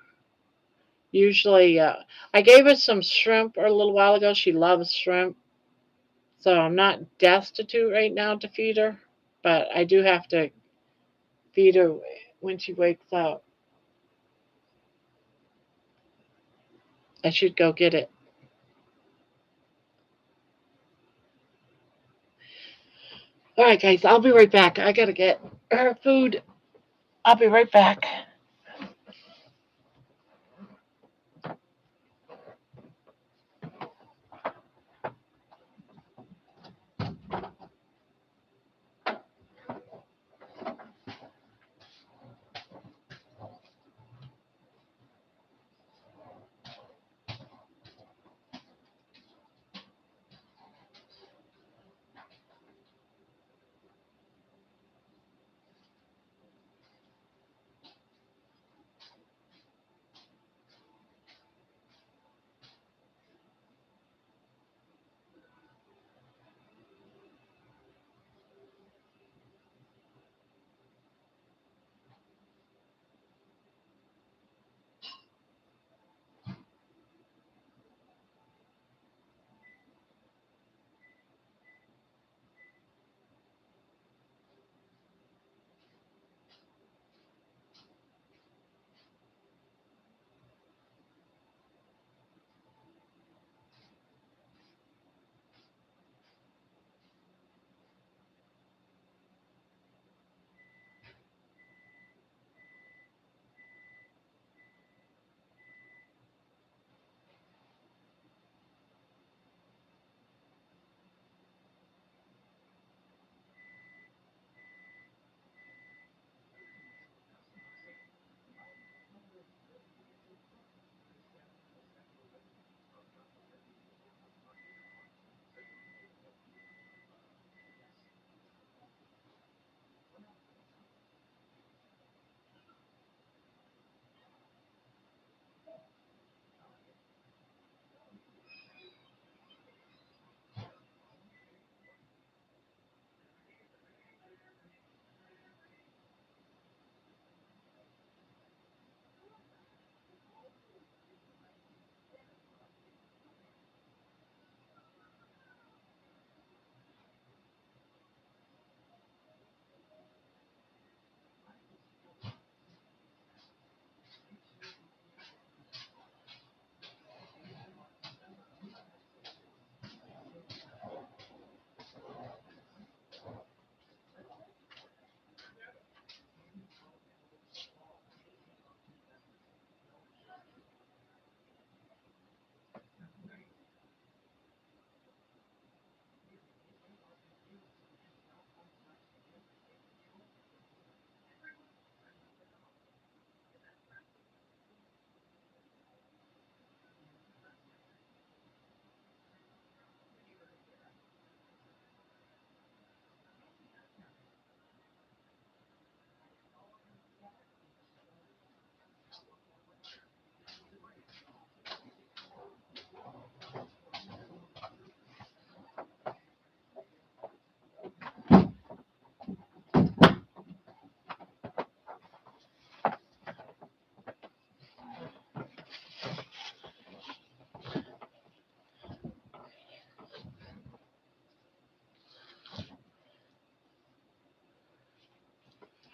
Usually, I gave her some shrimp a little while ago. She loves shrimp, so I'm not destitute right now to feed her, but I do have to feed her when she wakes up. I should go get it. All right, guys, I'll be right back. I gotta get her food. I'll be right back.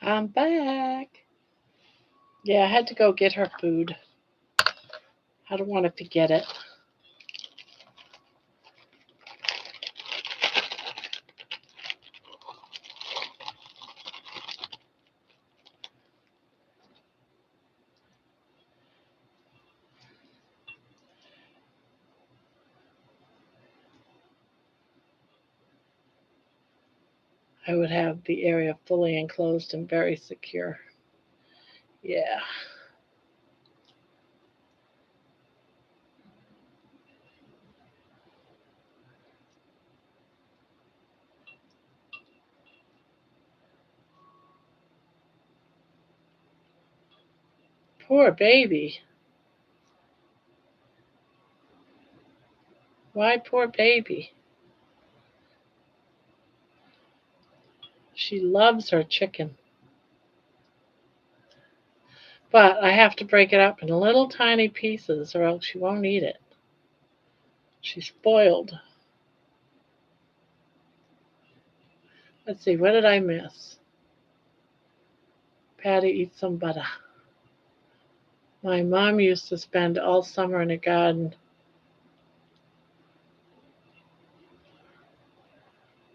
I'm back. Yeah, I had to go get her food. I don't want to forget it. I would have the area fully enclosed and very secure. Yeah. Poor baby. Why poor baby? She loves her chicken. But I have to break it up in little tiny pieces or else she won't eat it. She's spoiled. Let's see, what did I miss? Patty eats some butter. My mom used to spend all summer in the garden,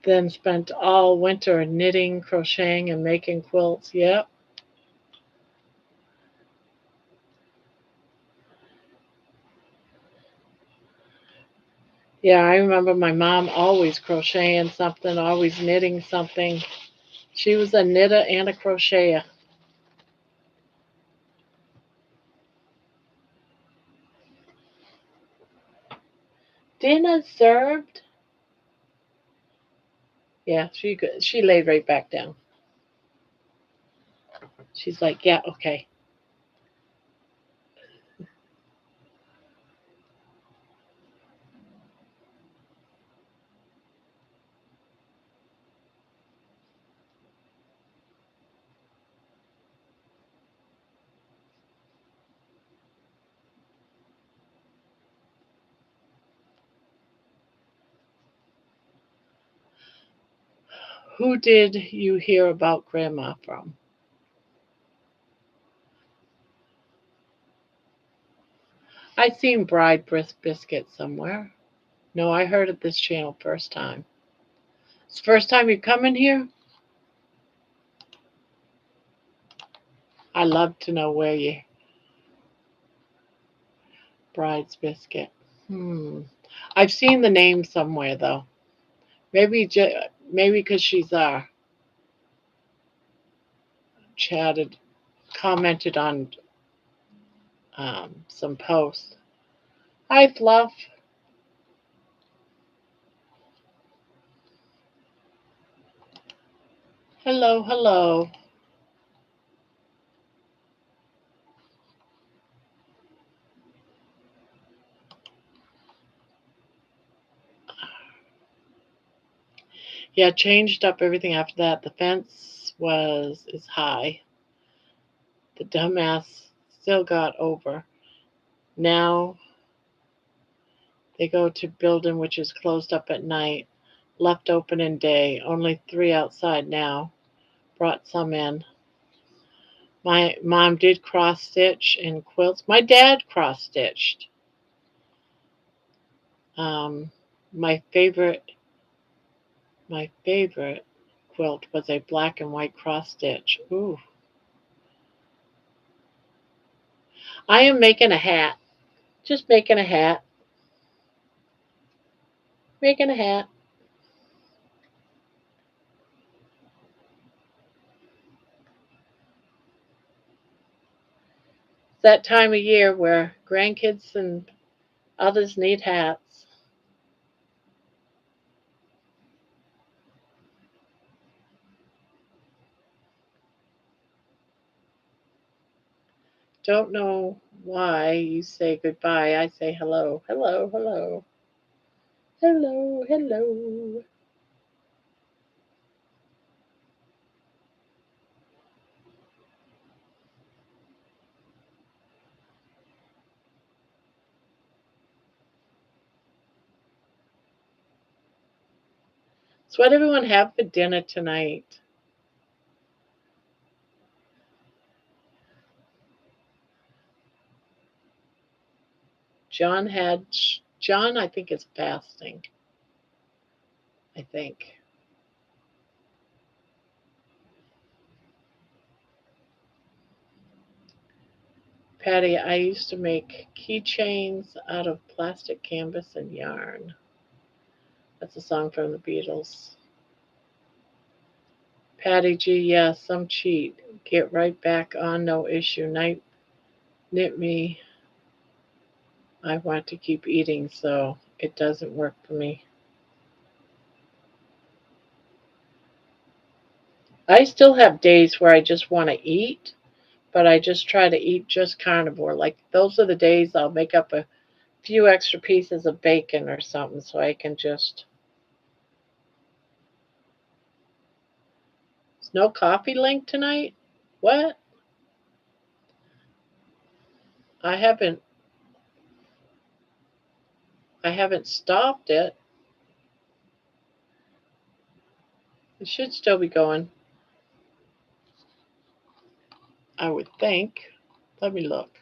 then spent all winter knitting, crocheting, and making quilts. Yep. Yeah, I remember my mom always crocheting something, always knitting something. She was a knitter and a crocheter. Dinner served. Yeah, she laid right back down. She's like, yeah, okay. Who did you hear about Grandma from? I seen Bride Biscuit somewhere. No, I heard of this channel first time. It's the first time you come in here? I love to know where you Bride's Biscuit. Hmm. I've seen the name somewhere though. Maybe maybe because she's chatted, commented on some posts. Hi, Fluff. Hello, hello. Yeah, changed up everything after that. The fence is high. The dumbass still got over. Now they go to building which is closed up at night, left open in day. Only 3 outside now. Brought some in. My mom did cross stitch and quilts. My dad cross stitched. Um, my favorite my favorite quilt was a black and white cross stitch. Ooh. I am making a hat. Just making a hat. Making a hat. It's that time of year where grandkids and others need hats. Don't know why you say goodbye. I say hello. Hello, hello. Hello, hello. So what everyone have for dinner tonight? John had, John, I think, is fasting. I think. Patty, I used to make keychains out of plastic canvas and yarn. That's a song from the Beatles. Patty G, yes, some cheat. Get right back on, no issue. Night knit me. I want to keep eating, so it doesn't work for me. I still have days where I just want to eat, but I just try to eat just carnivore. Like those are the days I'll make up a few extra pieces of bacon or something so I can just. There's no coffee link tonight? What? I haven't I haven't stopped it. It should still be going, I would think. Let me look.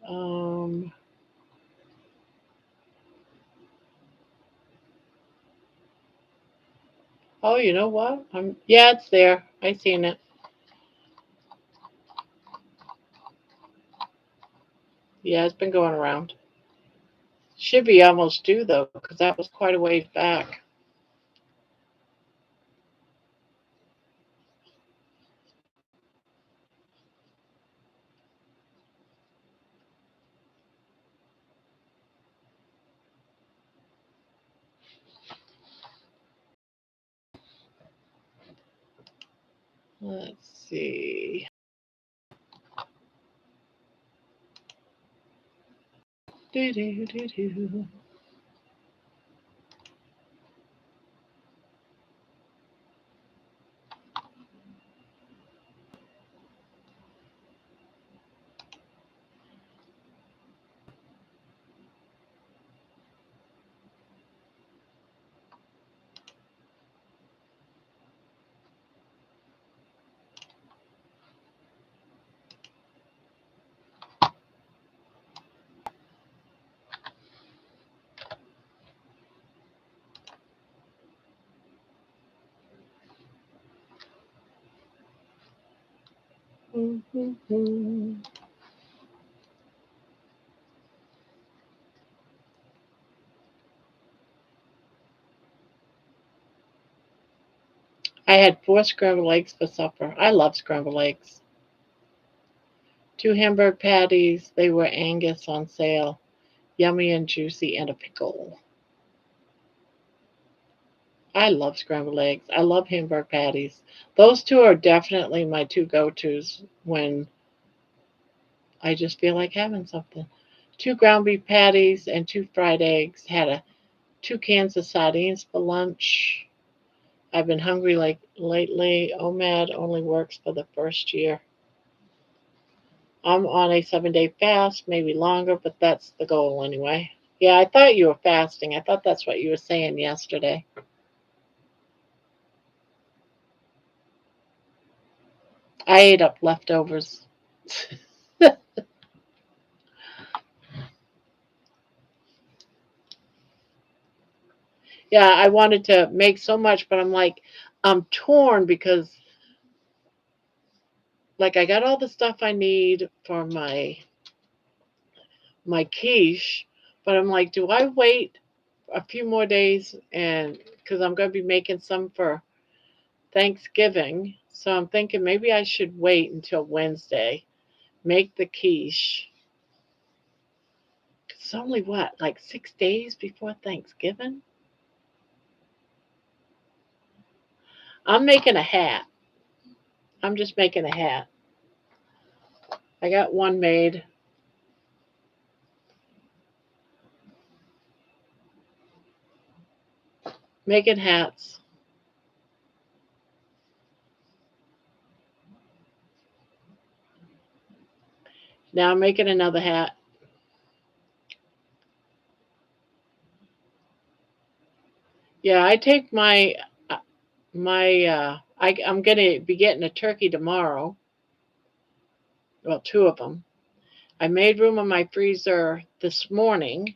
Um oh, you know what? Yeah, it's there. I seen it. Yeah, it's been going around. Should be almost due though, because that was quite a ways back. Let's see. Do-do-do-do. I had 4 scrambled eggs for supper. I love scrambled eggs. 2 hamburger patties. They were Angus on sale. Yummy and juicy, and a pickle. I love scrambled eggs. I love hamburger patties. Those two are definitely my two go tos when I just feel like having something. 2 ground beef patties and 2 fried eggs. Had 2 cans of sardines for lunch. I've been hungry like lately. OMAD only works for the first year. I'm on a 7-day fast, maybe longer, but that's the goal anyway. Yeah, I thought you were fasting. I thought that's what you were saying yesterday. I ate up leftovers. Yeah, I wanted to make so much, but I'm like, I'm torn because, like, I got all the stuff I need for my quiche, but I'm like, do I wait a few more days and because I'm going to be making some for Thanksgiving. So I'm thinking maybe I should wait until Wednesday, make the quiche. It's only what, like 6 days before Thanksgiving? I'm making a hat. I'm just making a hat. I got one made. Making hats. Now I'm making another hat. Yeah, I take I'm gonna be getting a turkey tomorrow. Well, two of them. I made room in my freezer this morning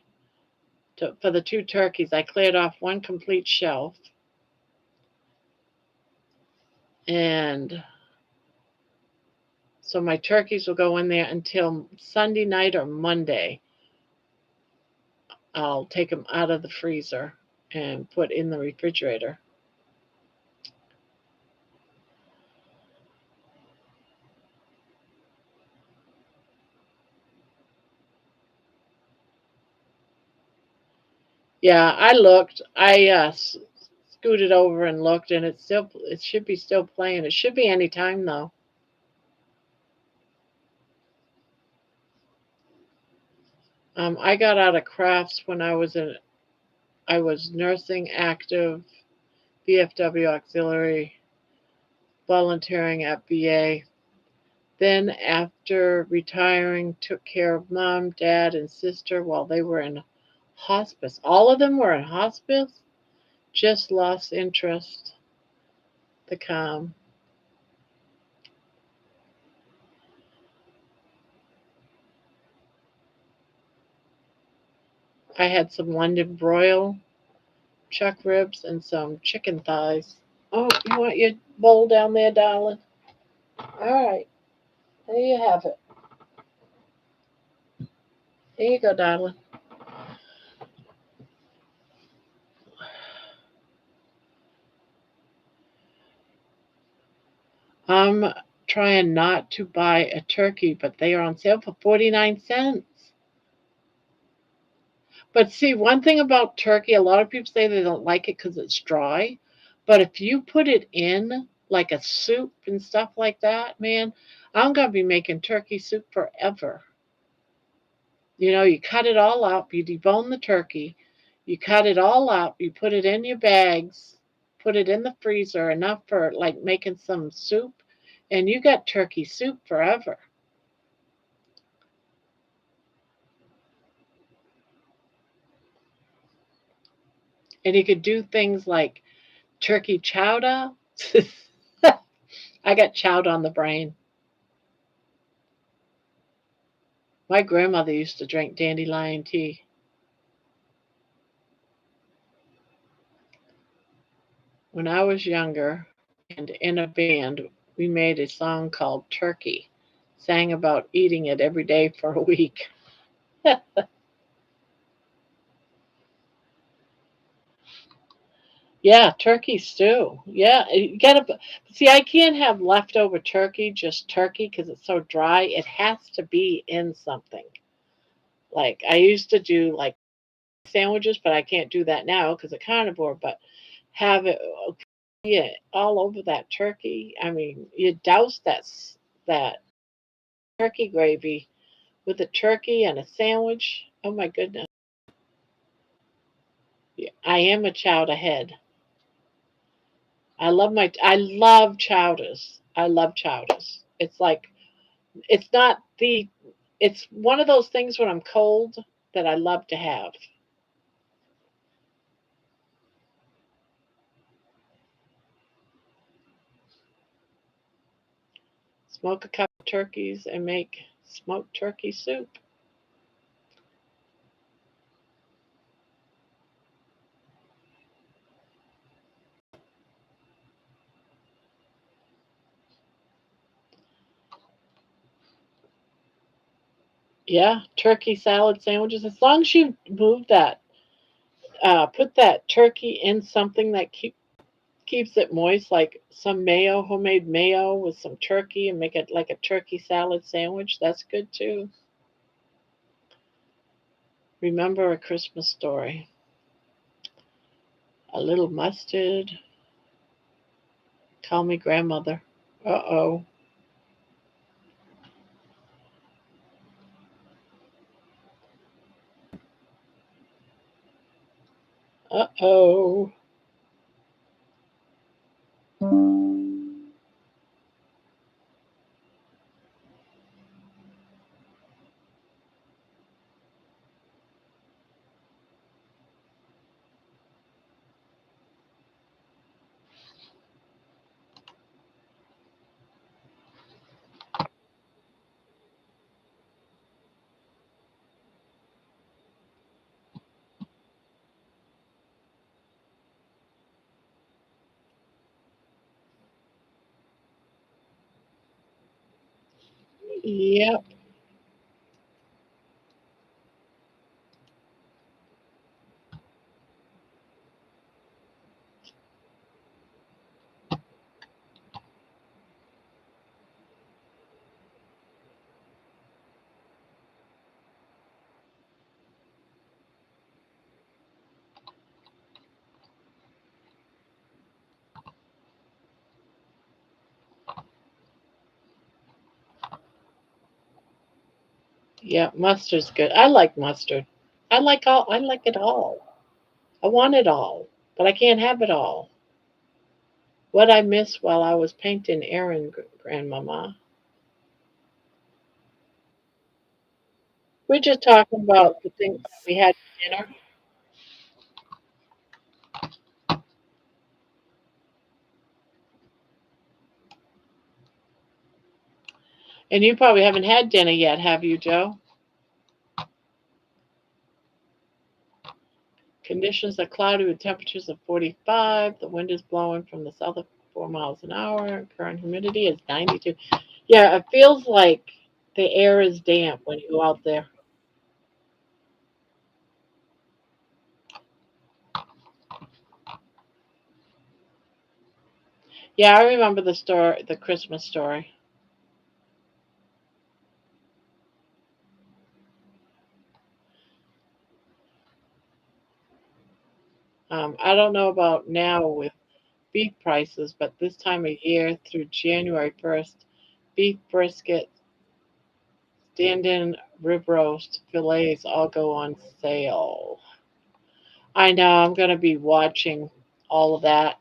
for the two turkeys. I cleared off one complete shelf, and so my turkeys will go in there until Sunday night or Monday. I'll take them out of the freezer and put in the refrigerator. Yeah, I looked. I scooted over and looked, and it should be still playing. It should be any time though. I got out of crafts when I was nursing active, VFW auxiliary, volunteering at VA. Then after retiring, took care of mom, dad, and sister while they were in hospice. All of them were in hospice. Just lost interest. The calm. I had some London broil, chuck ribs, and some chicken thighs. Oh, you want your bowl down there, darling? All right, there you have it. There you go, darling. I'm trying not to buy a turkey, but they are on sale for 49¢. But see, one thing about turkey, a lot of people say they don't like it because it's dry. But if you put it in like a soup and stuff like that, man, I'm going to be making turkey soup forever. You know, you cut it all up, you debone the turkey, you cut it all up, you put it in your bags, put it in the freezer, enough for like making some soup, and you got turkey soup forever. And you could do things like turkey chowder. I got chowder on the brain. My grandmother used to drink dandelion tea. When I was younger and in a band, we made a song called Turkey, sang about eating it every day for a week. Yeah, turkey stew. Yeah, you gotta see. I can't have leftover turkey, just turkey, because it's so dry. It has to be in something. Like I used to do like sandwiches, but I can't do that now because of carnivore. But have it, yeah, all over that turkey. I mean, you douse that turkey gravy with a turkey and a sandwich. Oh my goodness! Yeah, I am a chowder head. I love chowders. I love chowders. It's like it's not the it's one of those things when I'm cold that I love to have. Smoke a couple turkeys and make smoked turkey soup. Yeah, turkey salad sandwiches. As long as you move that, put that turkey in something that keeps it moist, like some mayo, homemade mayo with some turkey, and make it like a turkey salad sandwich. That's good too. Remember a Christmas story. A little mustard. Call me grandmother. Uh oh. Uh oh. Yep. Yeah, mustard's good. I like mustard. I like it all. I want it all, but I can't have it all. What I missed while I was painting Erin, Grandmama. We're just talking about the things that we had for dinner, and you probably haven't had dinner yet, have you, Joe? Conditions are cloudy with temperatures of 45. The wind is blowing from the south at 4 miles an hour. Current humidity is 92. Yeah, it feels like the air is damp when you go out there. Yeah, I remember the story, the Christmas story. I don't know about now with beef prices, but this time of year through January 1st, beef brisket, stand-in rib roast, fillets all go on sale. I know I'm going to be watching all of that.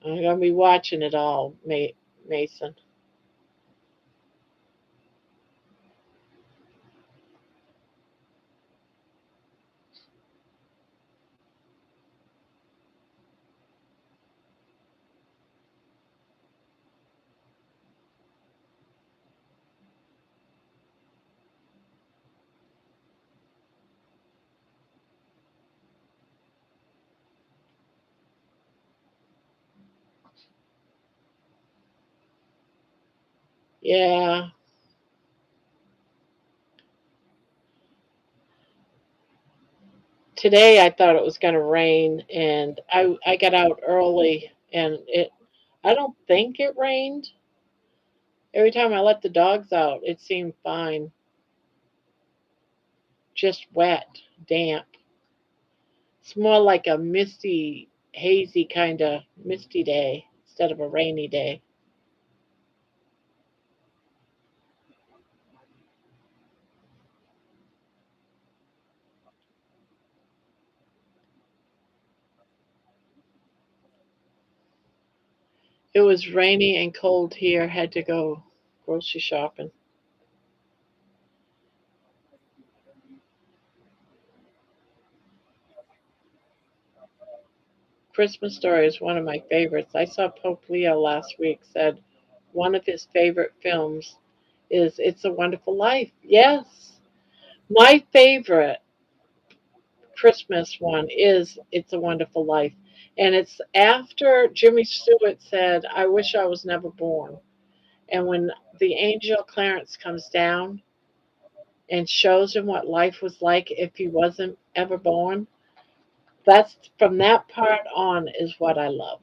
I'm going to be watching it all, Mason. Yeah. Today I thought it was going to rain, and I got out early, and I don't think it rained. Every time I let the dogs out, it seemed fine. Just wet, damp. It's more like a misty, hazy kind of misty day instead of a rainy day. It was rainy and cold here. Had to go grocery shopping. Christmas Story is one of my favorites. I saw Pope Leo last week said one of his favorite films is It's a Wonderful Life. Yes. My favorite Christmas one is It's a Wonderful Life. And it's after Jimmy Stewart said, I wish I was never born. And when the angel Clarence comes down and shows him what life was like if he wasn't ever born, that's from that part on is what I love.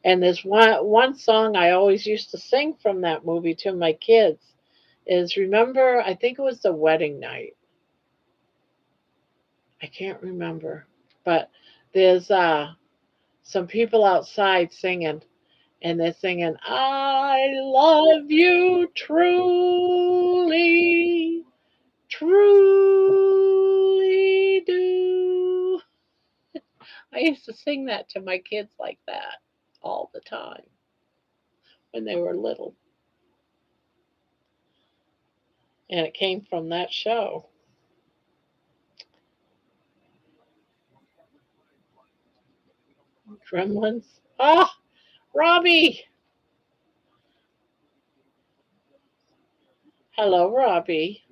And there's one song I always used to sing from that movie to my kids is remember I think it was the wedding night. I can't remember. But there's some people outside singing and they're singing I love you truly, truly do. I used to sing that to my kids like that all the time when they were little. And it came from that show. Gremlins. Ah, Robbie. Hello, Robbie.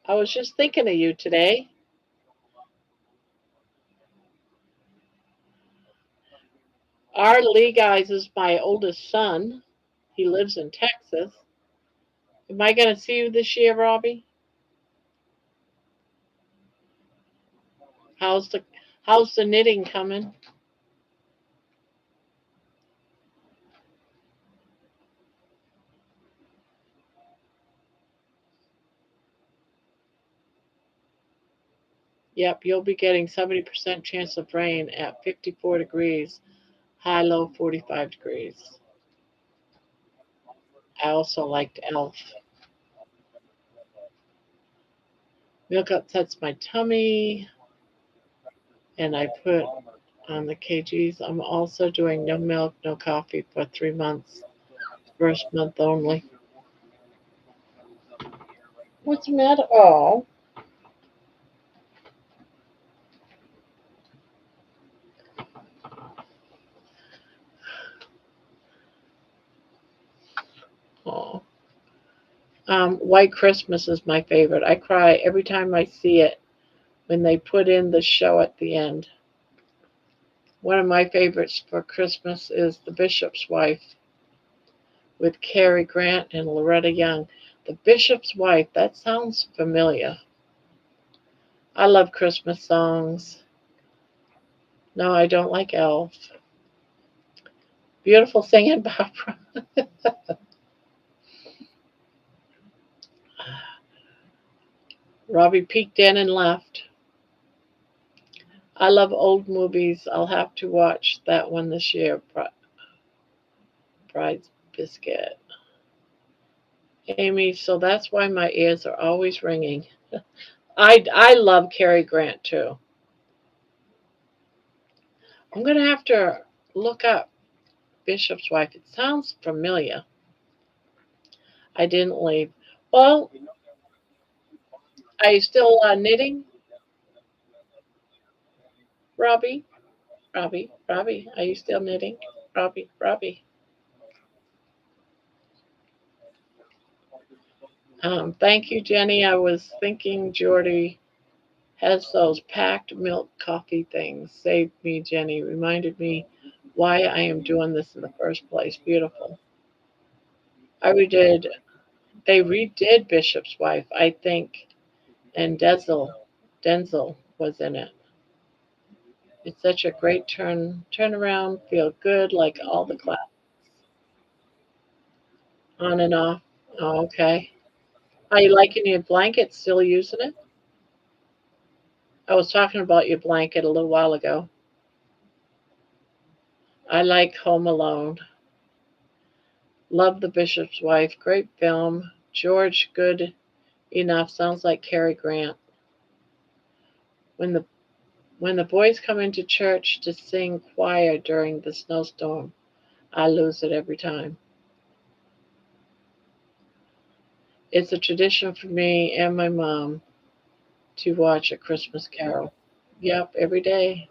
I was just thinking of you today. Our Lee guys is my oldest son. He lives in Texas. Am I going to see you this year, Robbie? How's the how's the knitting coming? Yep, you'll be getting 70% chance of rain at 54 degrees, high low 45 degrees. I also liked Elf. Milk upsets my tummy, and I put on the kgs. I'm also doing no milk, no coffee for 3 months. First month only. What's the matter? Oh, oh. White Christmas is my favorite. I cry every time I see it when they put in the show at the end. One of my favorites for Christmas is The Bishop's Wife with Cary Grant and Loretta Young. The Bishop's Wife, that sounds familiar. I love Christmas songs. No, I don't like Elf. Beautiful singing, Barbara. Robbie peeked in and left. I love old movies. I'll have to watch that one this year. Bride's Biscuit. Amy, so that's why my ears are always ringing. I love Cary Grant too. I'm gonna have to look up Bishop's Wife. It sounds familiar. I didn't leave. Well, are you still knitting, Robbie? Robbie, are you still knitting? Robbie. Thank you, Jenny. I was thinking Jordy has those packed milk coffee things. Saved me, Jenny. Reminded me why I am doing this in the first place. Beautiful. I redid. They redid Bishop's Wife, I think, and Denzel was in it. It's such a great turnaround. Feel good, like all the class on and off. Oh, okay. Are you liking your blanket? Still using it? I was talking about your blanket a little while ago. I like Home Alone. Love The Bishop's Wife. Great film. George, good enough. Sounds like Cary Grant. When the when the boys come into church to sing choir during the snowstorm, I lose it every time. It's a tradition for me and my mom to watch A Christmas Carol. Yep, every day.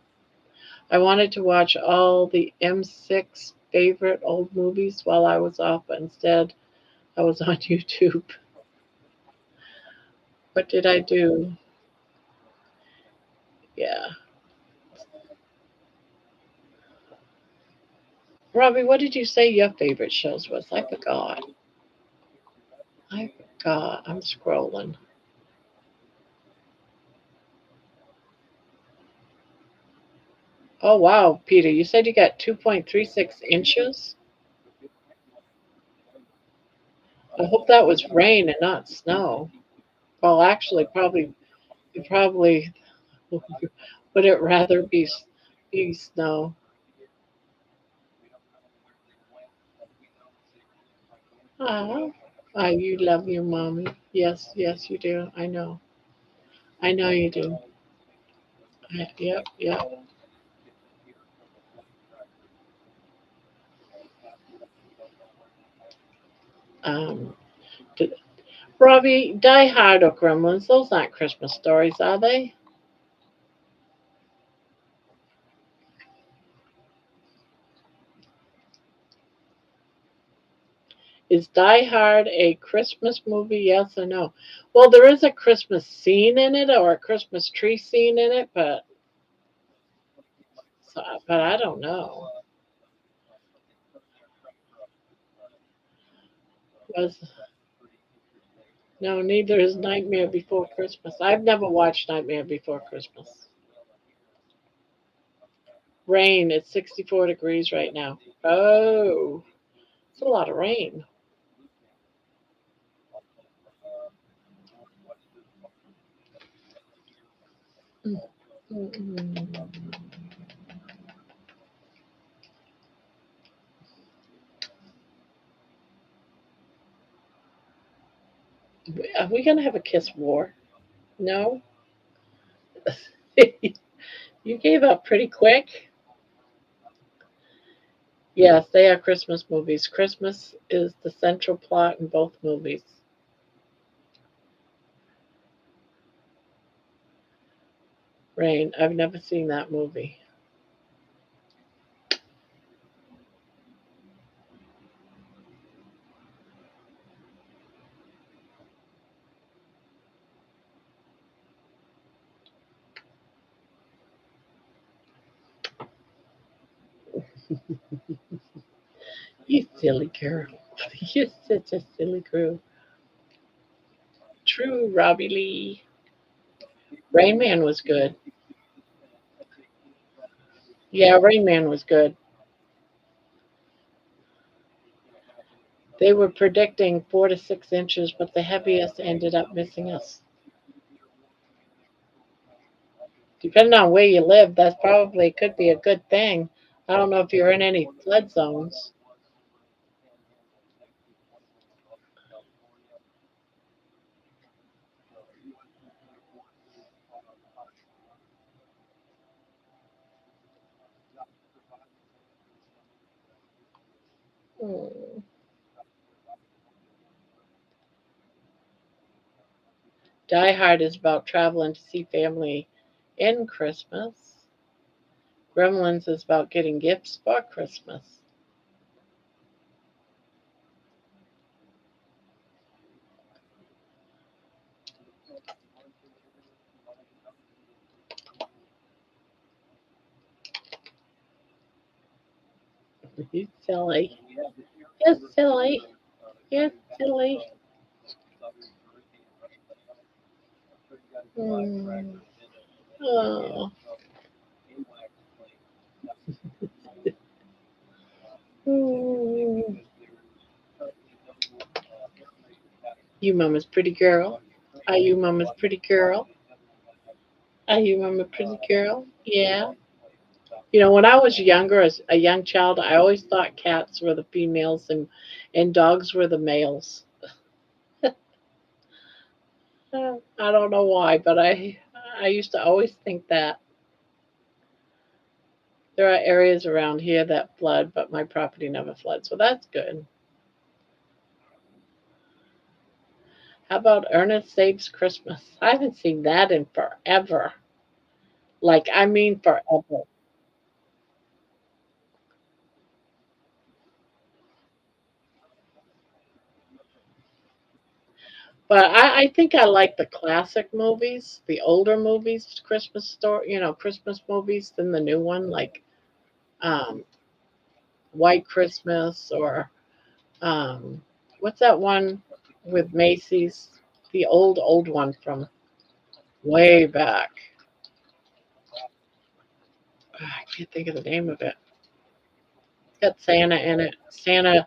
I wanted to watch all the M6 favorite old movies while I was off, but instead I was on YouTube. What did I do? Yeah. Robbie, what did you say your favorite shows was? I forgot. I forgot. I'm scrolling. Oh, wow, Peter, you said you got 2.36 inches? I hope that was rain and not snow. Well, actually, you probably would it rather be snow. Oh, you love your mommy. Yes, you do. I know. I know you do. Yep. Um, d- Robbie, Die Hard or Gremlins, those aren't Christmas stories, are they? Is Die Hard a Christmas movie? Yes or no? Well, there is a Christmas scene in it or a Christmas tree scene in it, but I don't know. Was No, neither is Nightmare Before Christmas. I've never watched Nightmare Before Christmas. Rain. It's 64 degrees right now. Oh, it's a lot of rain. Mm-mm. Are we gonna have a kiss war? No. You gave up pretty quick. Yes, they are Christmas movies. Christmas is the central plot in both movies. Rain. I've never seen that movie. You silly girl. You're such a silly girl. True, Robbie Lee. Rain Man was good. Yeah, Rain Man was good. They were predicting 4 to 6 inches, but the heaviest ended up missing us. Depending on where you live, that's probably could be a good thing. I don't know if you're in any flood zones. Hmm. Die Hard is about traveling to see family in Christmas. Gremlins is about getting gifts for Christmas. You silly. You're silly. You're silly. Hmm. Oh. Hmm. You mama's pretty girl. Are you mama's pretty girl? Are you mama pretty girl? Yeah. You know, when I was younger, as a young child, I always thought cats were the females and dogs were the males. I don't know why, but I used to always think that. There are areas around here that flood, but my property never floods, so that's good. How about Ernest Saves Christmas? I haven't seen that in forever. Like, I mean forever. But I think I like the classic movies, the older movies, Christmas story, Christmas movies than the new one, like um, White Christmas or what's that one with Macy's? The old one from way back. I can't think of the name of it. It's got Santa in it. Santa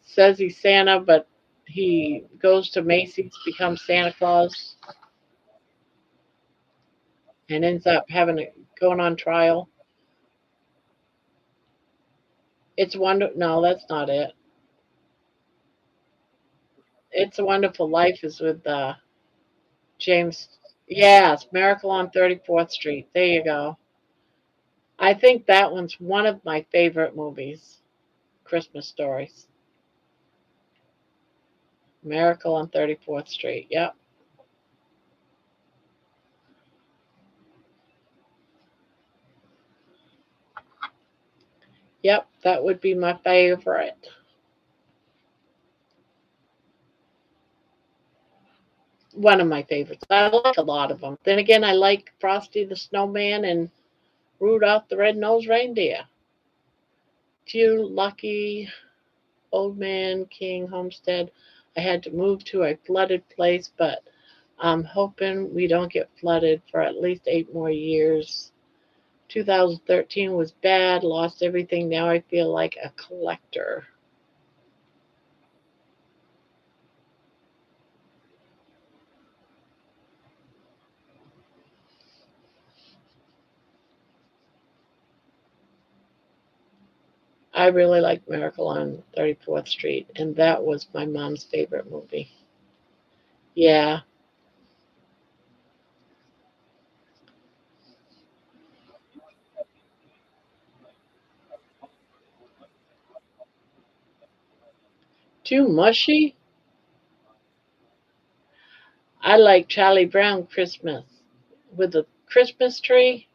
says he's Santa, but he goes to Macy's, becomes Santa Claus, and ends up going on trial. It's wonder. No, that's not it. It's a Wonderful Life is with James. Yes, Miracle on 34th Street. There you go. I think that one's one of my favorite movies. Christmas stories. Miracle on 34th Street. Yep. Yep. That would be my favorite. One of my favorites. I like a lot of them. Then again, I like Frosty the Snowman and Rudolph the Red-Nosed Reindeer. Few lucky old man king homestead. I had to move to a flooded place, but I'm hoping we don't get flooded for at least 8 more years. 2013 was bad, lost everything. Now I feel like a collector. I really like Miracle on 34th Street, and that was my mom's favorite movie. Yeah, too mushy. I like Charlie Brown Christmas with the Christmas tree.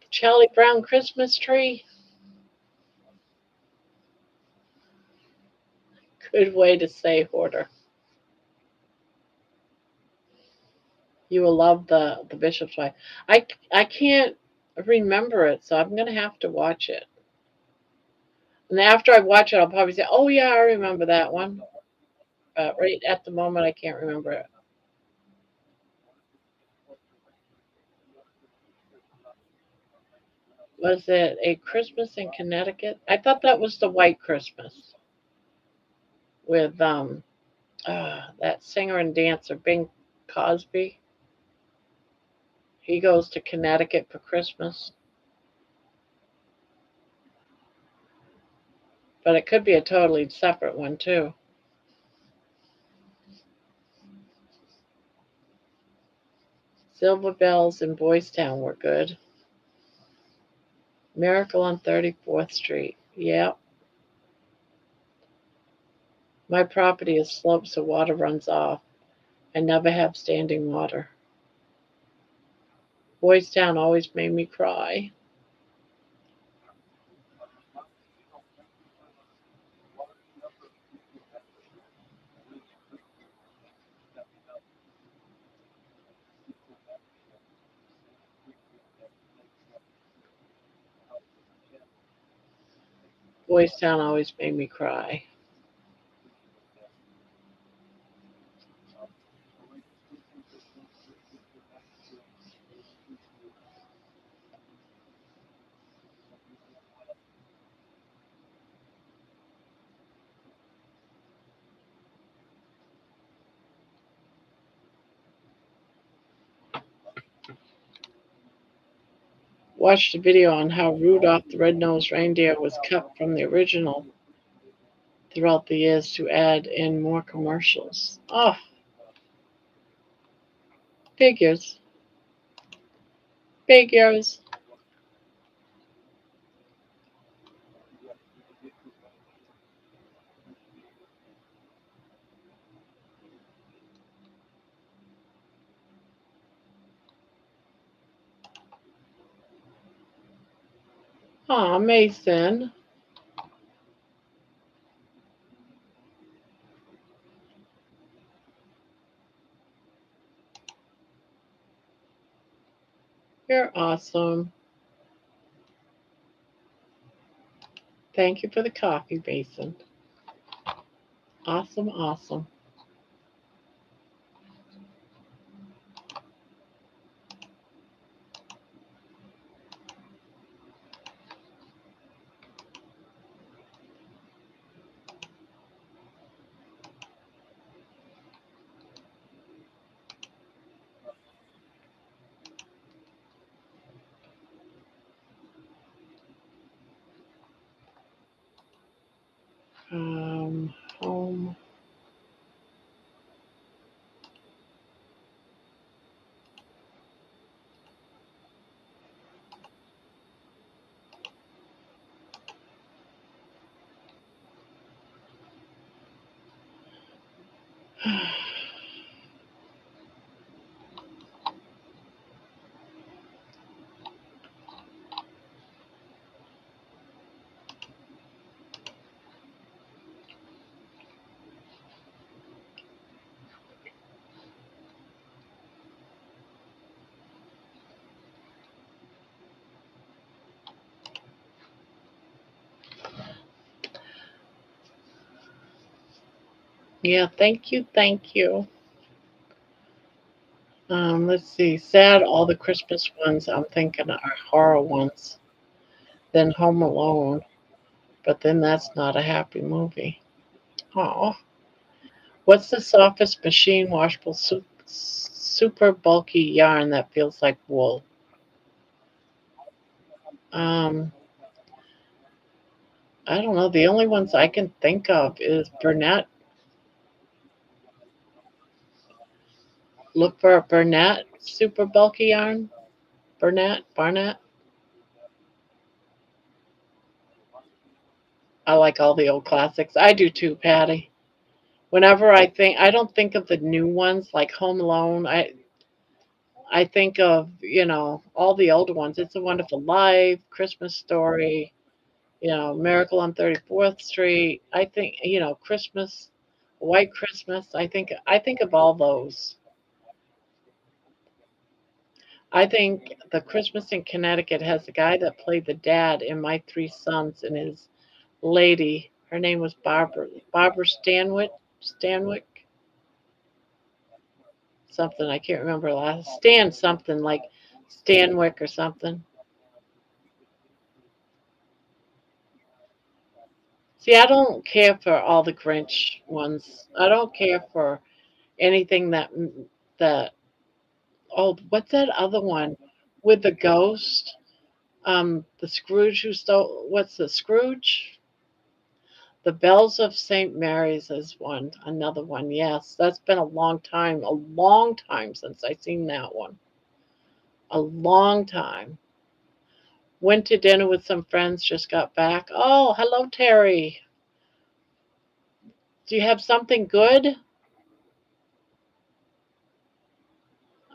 Charlie Brown Christmas tree. Good way to say hoarder. You will love the Bishop's Wife. I can't remember it, so I'm gonna have to watch it. And after I watch it, I'll probably say, "Oh yeah, I remember that one." But right at the moment, I can't remember it. Was it A Christmas in Connecticut? I thought that was the White Christmas with that singer and dancer Bing Cosby. He goes to Connecticut for Christmas, but it could be a totally separate one too. Silver Bells in Boys Town were good. Miracle on 34th Street. Yep. My property is sloped so water runs off. I never have standing water. Boys Town always made me cry. Boys Town always made me cry. Watched a video on how Rudolph the Red-Nosed Reindeer was cut from the original throughout the years to add in more commercials. Oh, figures. Figures. Aw, Mason. You're awesome. Thank you for the coffee, Mason. Awesome, awesome. Home. Yeah, thank you, thank you. Let's see. Sad, all the Christmas ones I'm thinking are horror ones. Then Home Alone, but then that's not a happy movie. Oh, what's the softest machine washable super bulky yarn that feels like wool? Um, I don't know. The only ones I can think of is Burnett. Look for a Burnett super bulky yarn. Barnett. I like all the old classics. I do too, Patty. Whenever I don't think of the new ones like Home Alone. I think of, all the older ones. It's a Wonderful Life, Christmas Story, Miracle on 34th Street. I think, Christmas, White Christmas. I think of all those. I think the Christmas in Connecticut has the guy that played the dad in My Three Sons and his lady. Her name was Barbara Stanwyck, something. I can't remember last. Stan something like Stanwyck or something. See, I don't care for all the Grinch ones. I don't care for anything that. Oh, what's that other one with the ghost? The Scrooge who stole. What's the Scrooge? The Bells of St. Mary's is one. Another one. Yes, that's been a long time since I seen that one. A long time. Went to dinner with some friends. Just got back. Oh, hello, Terry. Do you have something good?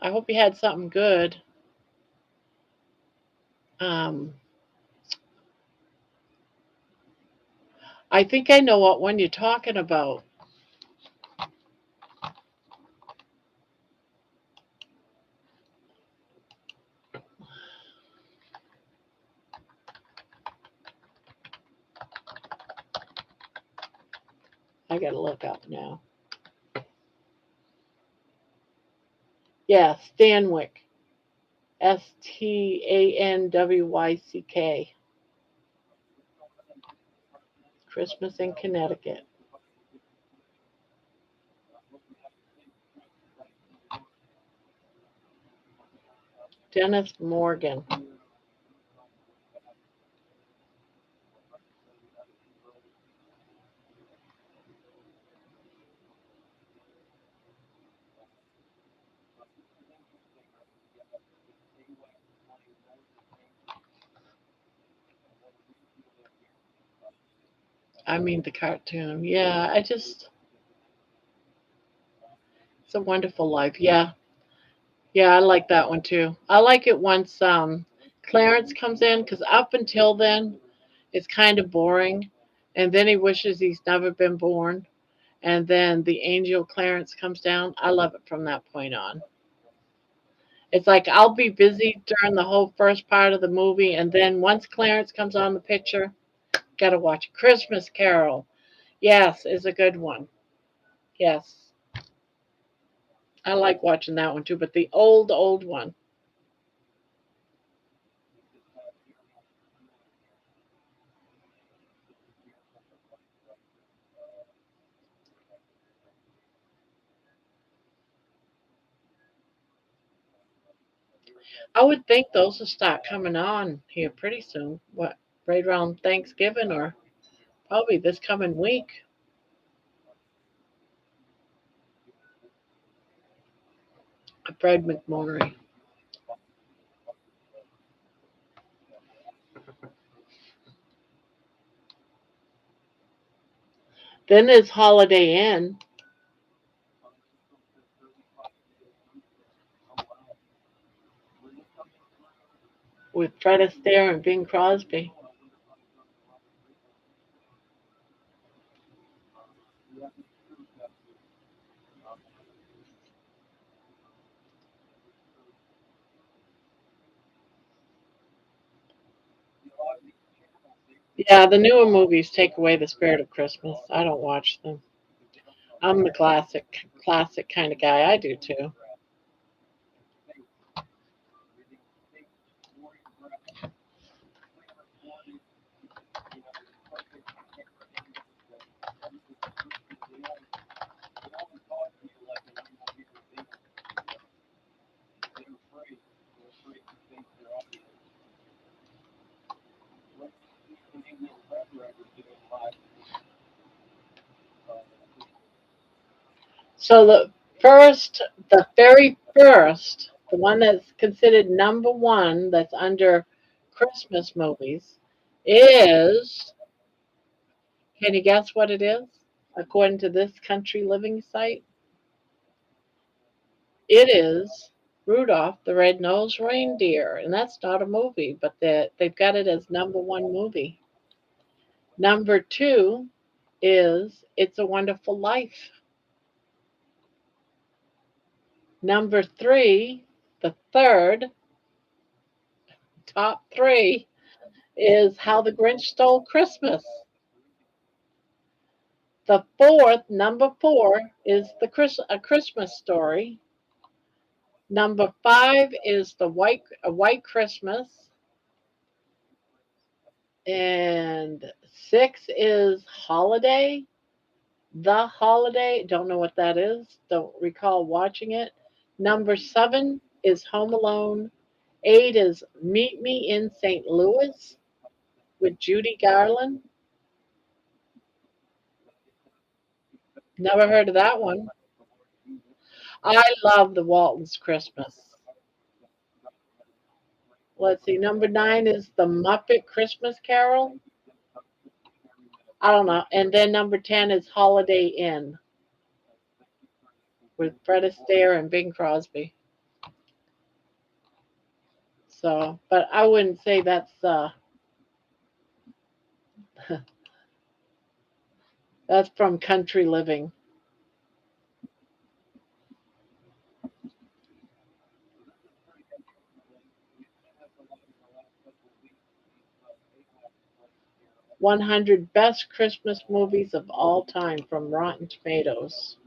I hope you had something good. Um, I think I know what one you're talking about. I gotta look up now. Yeah, Stanwyck. Stanwyck. Christmas in Connecticut. Dennis Morgan. I mean the cartoon. Yeah, it's a wonderful life. Yeah. Yeah, I like that one too. I like it once Clarence comes in because up until then it's kind of boring, and then he wishes he's never been born, and then the angel Clarence comes down. I love it from that point on. It's like I'll be busy during the whole first part of the movie, and then once Clarence comes on the picture, gotta watch Christmas Carol. Yes, is a good one. Yes, I like watching that one too, but the old one. I would think those will start coming on here pretty soon. What, right around Thanksgiving or probably this coming week? Fred McMurray. Then there's Holiday Inn with Fred Astaire and Bing Crosby. Yeah, the newer movies take away the spirit of Christmas. I don't watch them. I'm the classic kind of guy. I do too. So the very first, the one that's considered number one, that's under Christmas movies, is. Can you guess what it is? According to this country living site, it is Rudolph the Red-Nosed Reindeer, and that's not a movie, but they've got it as number one movie. Number two is It's a Wonderful Life. Number three, the third, top three, is How the Grinch Stole Christmas. The fourth, number four, is A Christmas Story. Number five is A White Christmas, and six is Holiday. The Holiday. Don't know what that is. Don't recall watching it. Number seven is Home Alone. Eight is Meet Me in St. Louis with Judy Garland. Never heard of that one. I love the Waltons Christmas. Let's see. Number nine is The Muppet Christmas Carol. I don't know. And then number 10 is Holiday Inn with Fred Astaire and Bing Crosby. So, but I wouldn't say that's from country living. 100 best Christmas movies of all time from Rotten Tomatoes.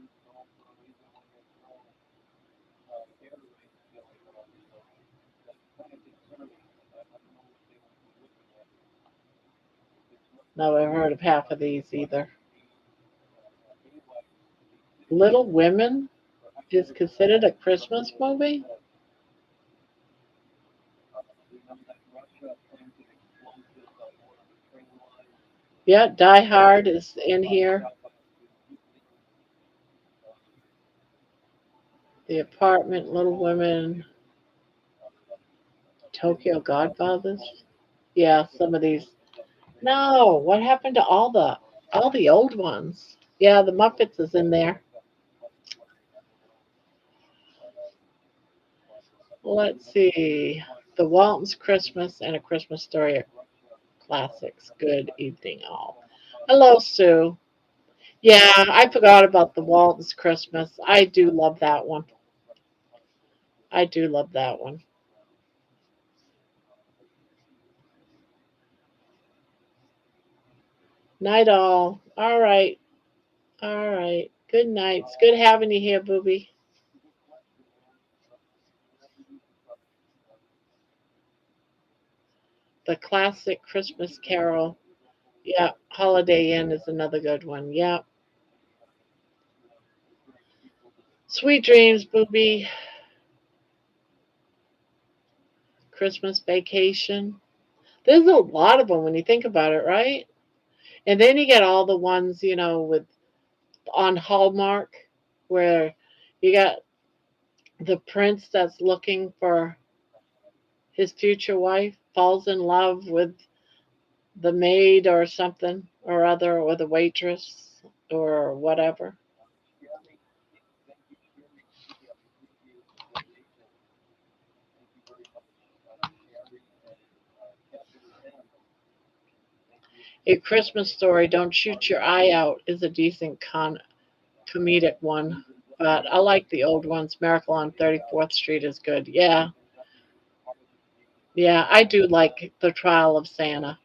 Never heard of half of these either. Little Women is considered a Christmas movie? Yeah, Die Hard is in here. The Apartment, Little Women, Tokyo Godfathers. Yeah, some of these. No, what happened to all the old ones? Yeah, the Muppets is in there. Let's see. The Waltons Christmas and A Christmas Story are classics. Good evening, all. Hello, Sue. Yeah, I forgot about the Waltons Christmas. I do love that one. I do love that one. Night all. All right. All right. Good night. It's good having you here, Booby. The classic Christmas Carol. Yeah. Holiday Inn is another good one. Yeah. Sweet dreams, Booby. Christmas Vacation. There's a lot of them when you think about it, right? And then you get all the ones, with on Hallmark, where you got the prince that's looking for his future wife, falls in love with the maid or something or other, or the waitress or whatever. A Christmas Story, Don't Shoot Your Eye Out, is a decent comedic one. But I like the old ones. Miracle on 34th Street is good. Yeah, yeah, I do like The Trial of Santa.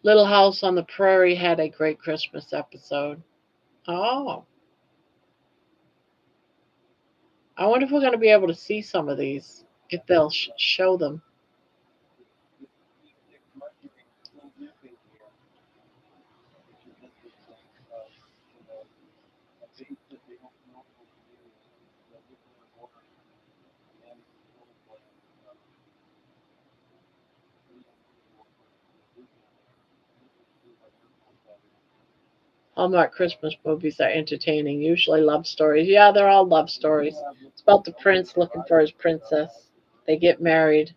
Little House on the Prairie had a great Christmas episode. Oh, I wonder if we're going to be able to see some of these, if they'll show them. Hallmark Christmas movies are entertaining, usually love stories. Yeah, they're all love stories. It's about the prince looking for his princess. They get married.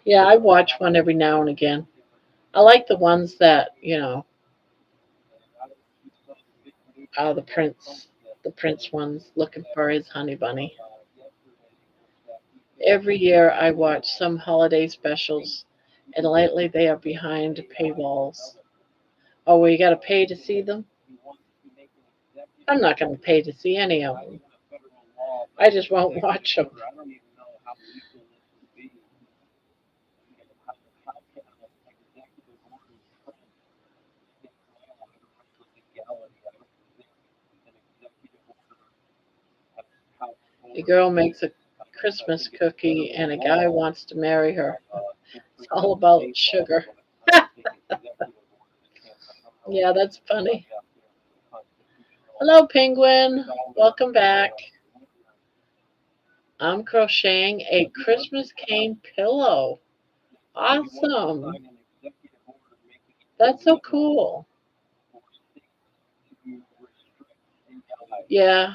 Yeah, I watch one every now and again. I like the ones that, the prince ones looking for his honey bunny. Every year I watch some holiday specials, and lately they are behind paywalls. Oh, well, you got to pay to see them? I'm not going to pay to see any of them. I just won't watch them. A girl makes a Christmas cookie, and a guy wants to marry her. It's all about sugar. Yeah, that's funny. Hello, Penguin. Welcome back. I'm crocheting a Christmas cane pillow. Awesome. That's so cool. Yeah,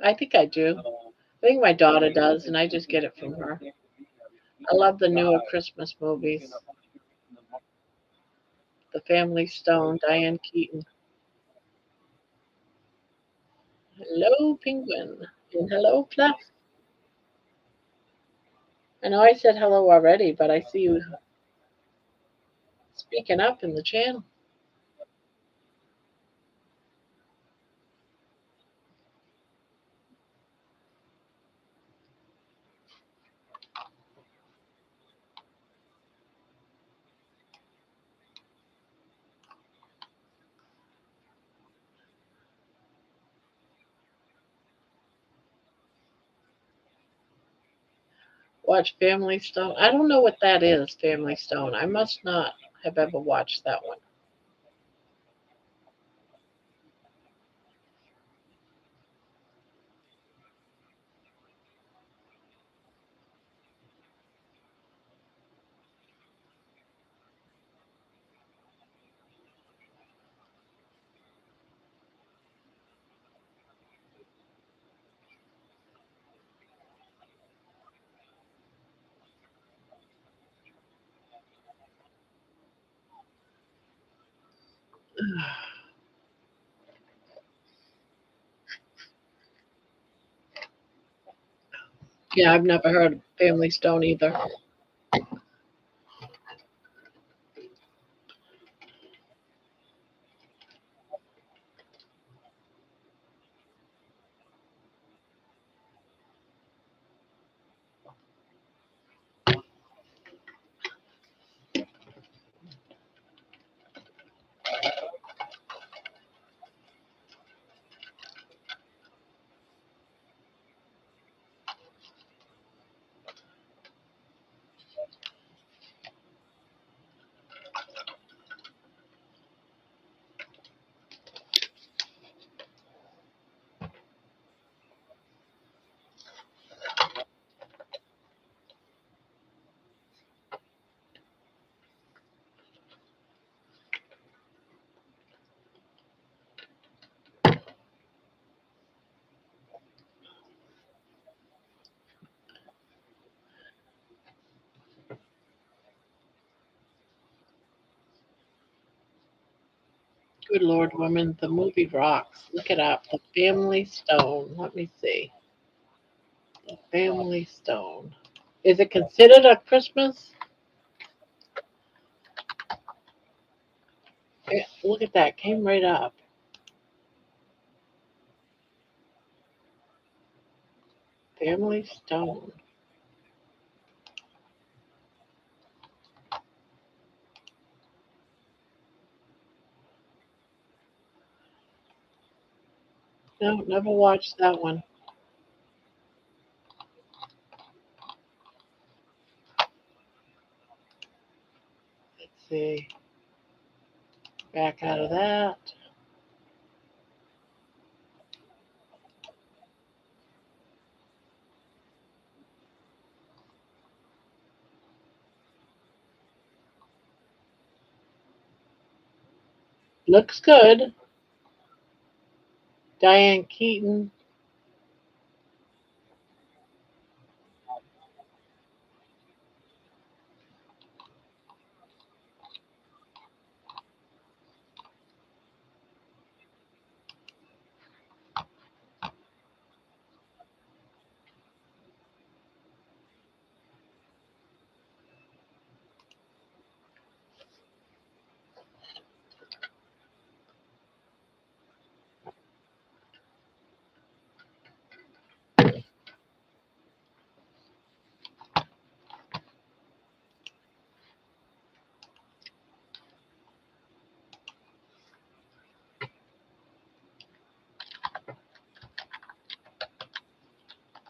I think I do. I think my daughter does, and I just get it from her. I love the newer Christmas movies. The Family Stone, Diane Keaton. Hello, Penguin. And hello, Fluff. I know I said hello already, but I see you speaking up in the channel. Watch Family Stone. I don't know what that is, Family Stone. I must not have ever watched that one. Yeah, I've never heard of Family Stone either. Good Lord, woman, the movie rocks. Look it up. The Family Stone. Let me see. The Family Stone. Is it considered a Christmas? Look at that. Came right up. Family Stone. No, never watched that one. Let's see. Back out of that. Looks good. Diane Keaton.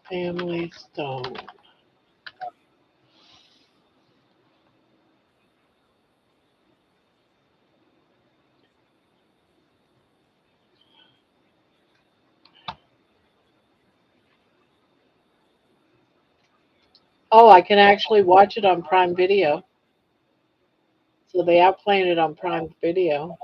Family Stone. Oh, I can actually watch it on Prime Video. So they are playing it on Prime Video.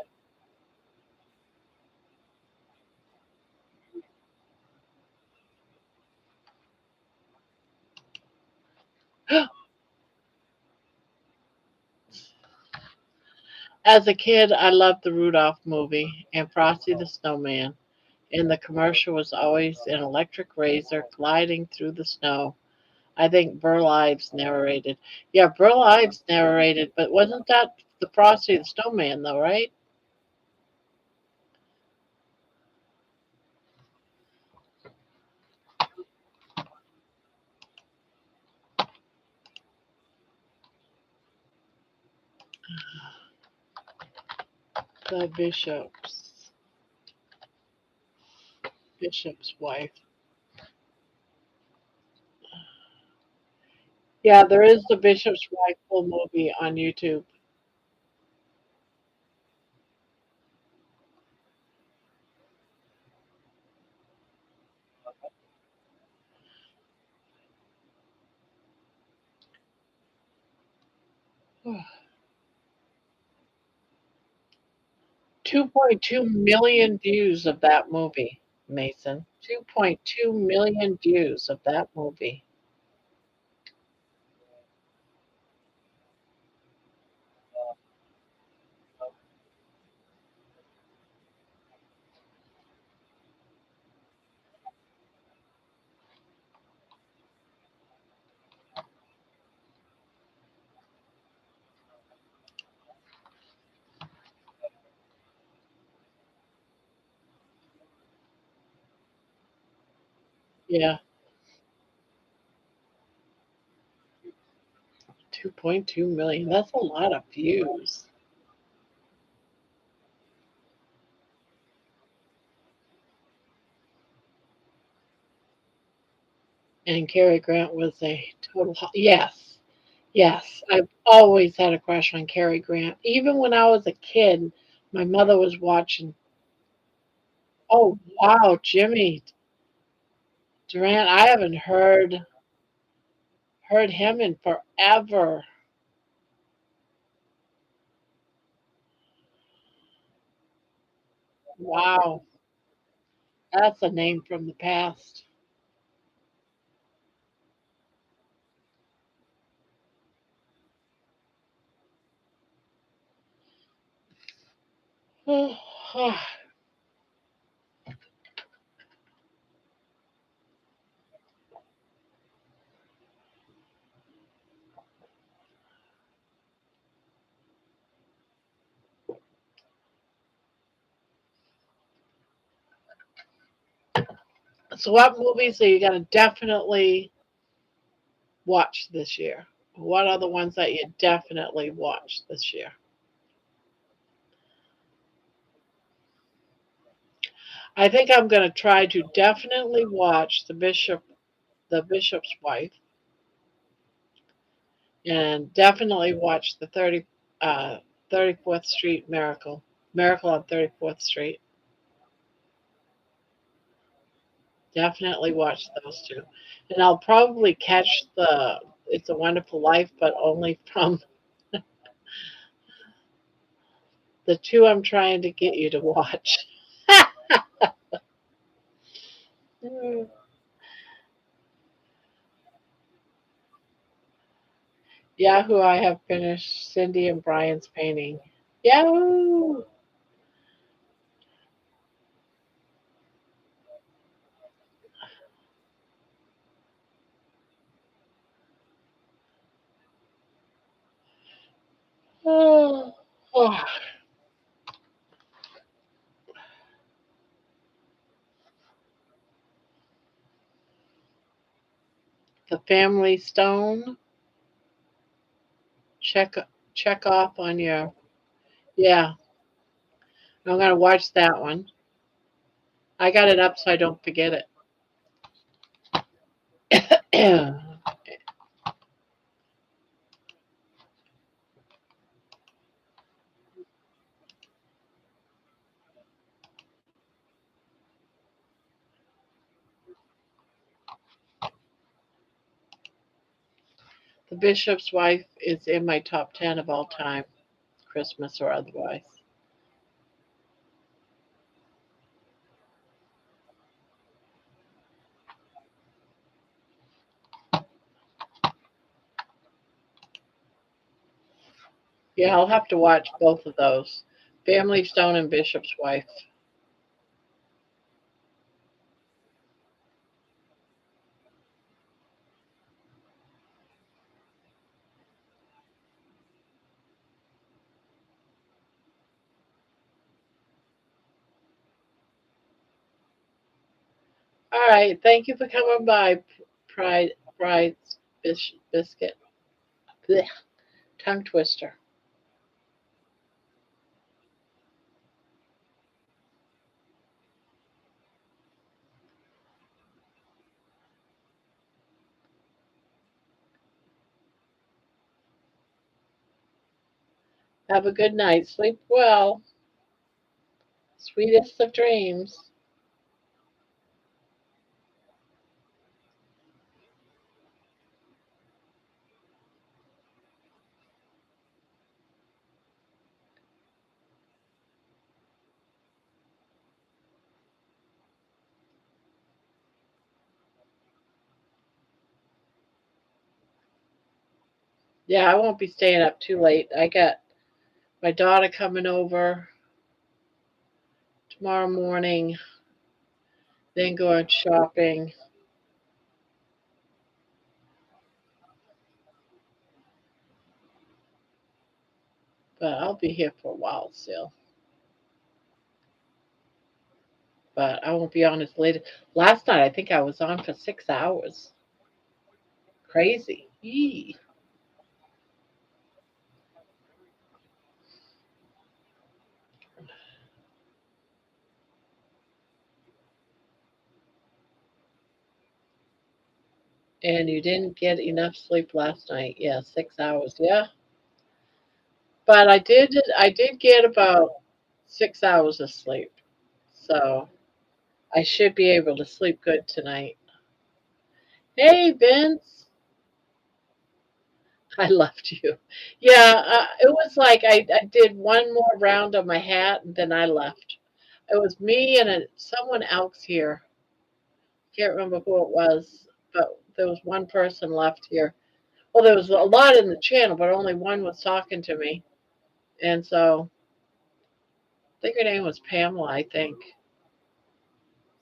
As a kid, I loved the Rudolph movie and Frosty the Snowman. And the commercial was always an electric razor gliding through the snow. I think Burl Ives narrated. Yeah, Burl Ives narrated, but wasn't that the Frosty the Snowman, though, right? The bishop's wife. Yeah, there is the Bishop's Wife full movie on YouTube. 2.2 million views of that movie, Mason. 2.2 million views of that movie. Yeah, 2.2 million. That's a lot of views. And Cary Grant was a total. Yes, yes. I've always had a crush on Cary Grant. Even when I was a kid, my mother was watching. Oh wow, Jimmy Durant. I haven't heard him in forever. Wow, that's a name from the past. So, what movies are you going to definitely watch this year? What are the ones that you definitely watch this year? I think I'm going to try to definitely watch the Bishop's Wife, and definitely watch the 34th Street Miracle on 34th Street. Definitely watch those two, and I'll probably catch the It's a Wonderful Life, but only from the two I'm trying to get you to watch. Yahoo! I have finished Cindy and Brian's painting. Yahoo! Oh, oh. The Family Stone. Check check off on your Yeah. I'm gonna watch that one. I got it up so I don't forget it. The Bishop's Wife is in my top 10 of all time, Christmas or otherwise. Yeah, I'll have to watch both of those. Family Stone and Bishop's Wife. All right. Thank you for coming by, Bride's Biscuit. Blech, tongue twister. Have a good night. Sleep well. Sweetest of dreams. Yeah, I won't be staying up too late. I got my daughter coming over tomorrow morning, then going shopping. But I'll be here for a while still. But I won't be on as late. Last night, I think I was on for 6 hours. Crazy. Yee. And you didn't get enough sleep last night. Yeah, 6 hours. Yeah. But I did get about 6 hours of sleep. So I should be able to sleep good tonight. Hey, Vince. I loved you. Yeah, it was like I did one more round of my hat and then I left. It was me and someone else here. Can't remember who it was, but there was one person left here. Well, there was a lot in the channel, but only one was talking to me. And so I think her name was Pamela, I think.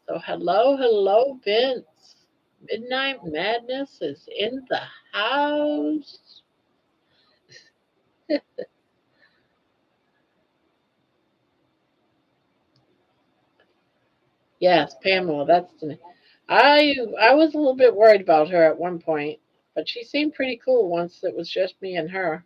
So hello, hello, Vince. Midnight Madness is in the house. Yes, Pamela. That's the. I was a little bit worried about her at one point, but she seemed pretty cool once it was just me and her.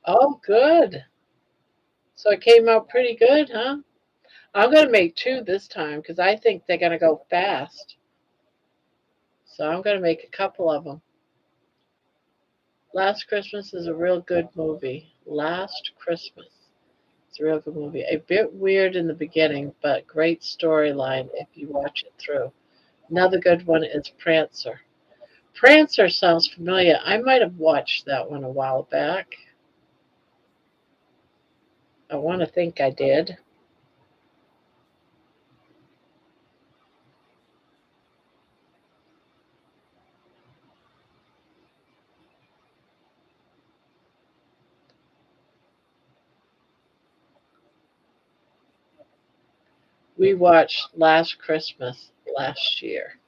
Oh, good. So it came out pretty good, huh? I'm gonna make two this time because I think they're gonna go fast. So I'm gonna make a couple of them. Last Christmas is a real good movie. Last Christmas. It's a real good movie. A bit weird in the beginning, but great storyline if you watch it through. Another good one is Prancer. Prancer sounds familiar. I might have watched that one a while back. I want to think I did. We watched Last Christmas last year.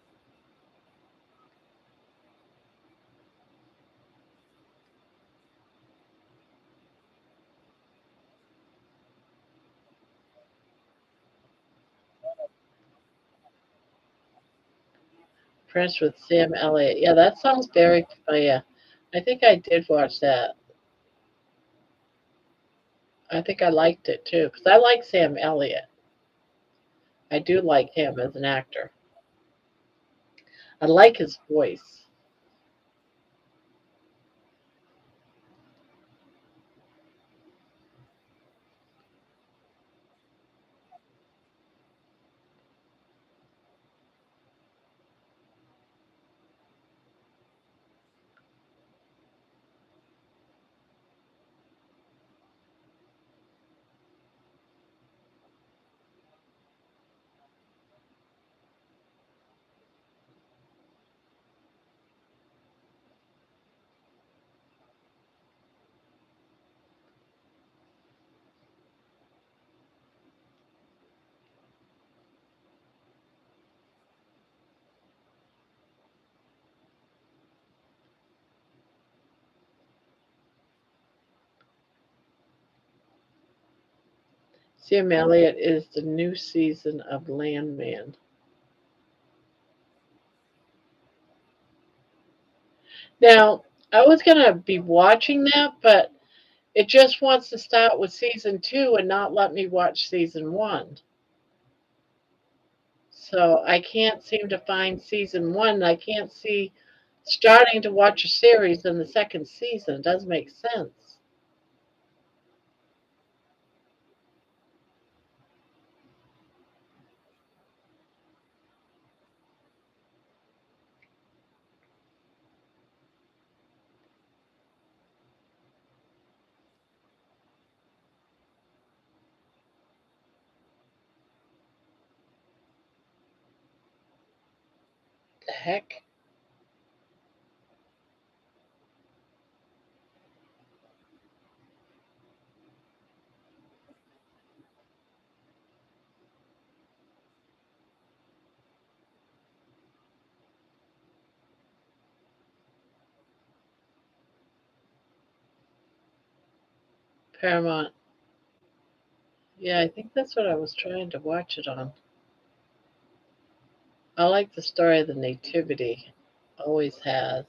Prince with Sam Elliott. Yeah, that sounds very familiar. I think I did watch that. I think I liked it too because I like Sam Elliott. I do like him as an actor. I like his voice. Sam Elliott is the new season of Landman. Now, I was going to be watching that, but it just wants to start with season two and not let me watch season one. So I can't seem to find season one. I can't see starting to watch a series in the second season. It doesn't make sense. The heck? Paramount. Yeah, I think that's what I was trying to watch it on. I like the story of the Nativity. Always has.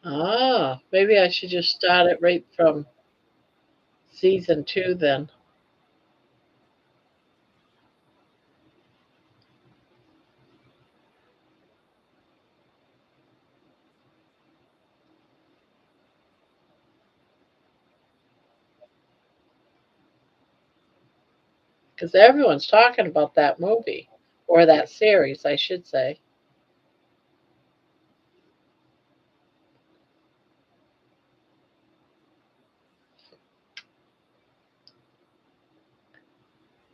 Ah, maybe I should just start it right from season 2 then, because everyone's talking about that movie, or that series, I should say.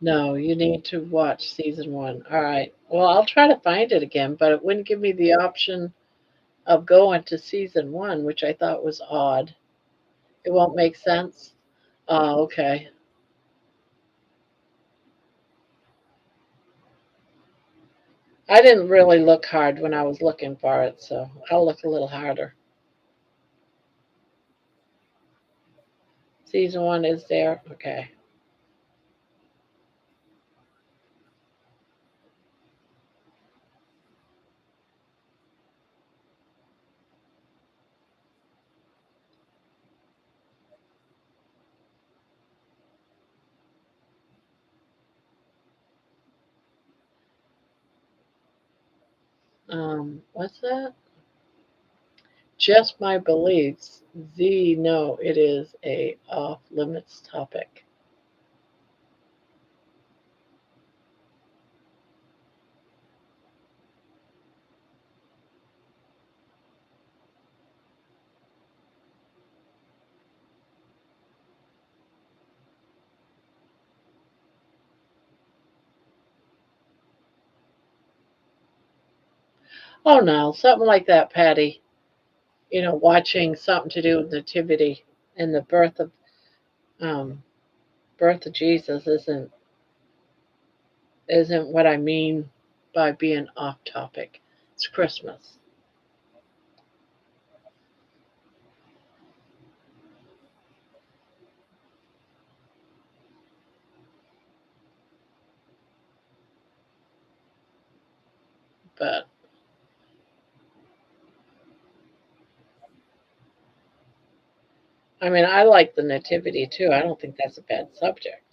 No, you need to watch season 1. All right. Well, I'll try to find it again, but it wouldn't give me the option of going to season 1, which I thought was odd. It won't make sense? Oh, okay. I didn't really look hard when I was looking for it, so I'll look a little harder. Season 1 is there? Okay. What's that? Just my beliefs. Z, no, it is a off limits topic. Oh no, something like that, Patty. Watching something to do with nativity and the um, birth of Jesus isn't what I mean by being off topic. It's Christmas, but I mean I like the nativity too. I don't think that's a bad subject.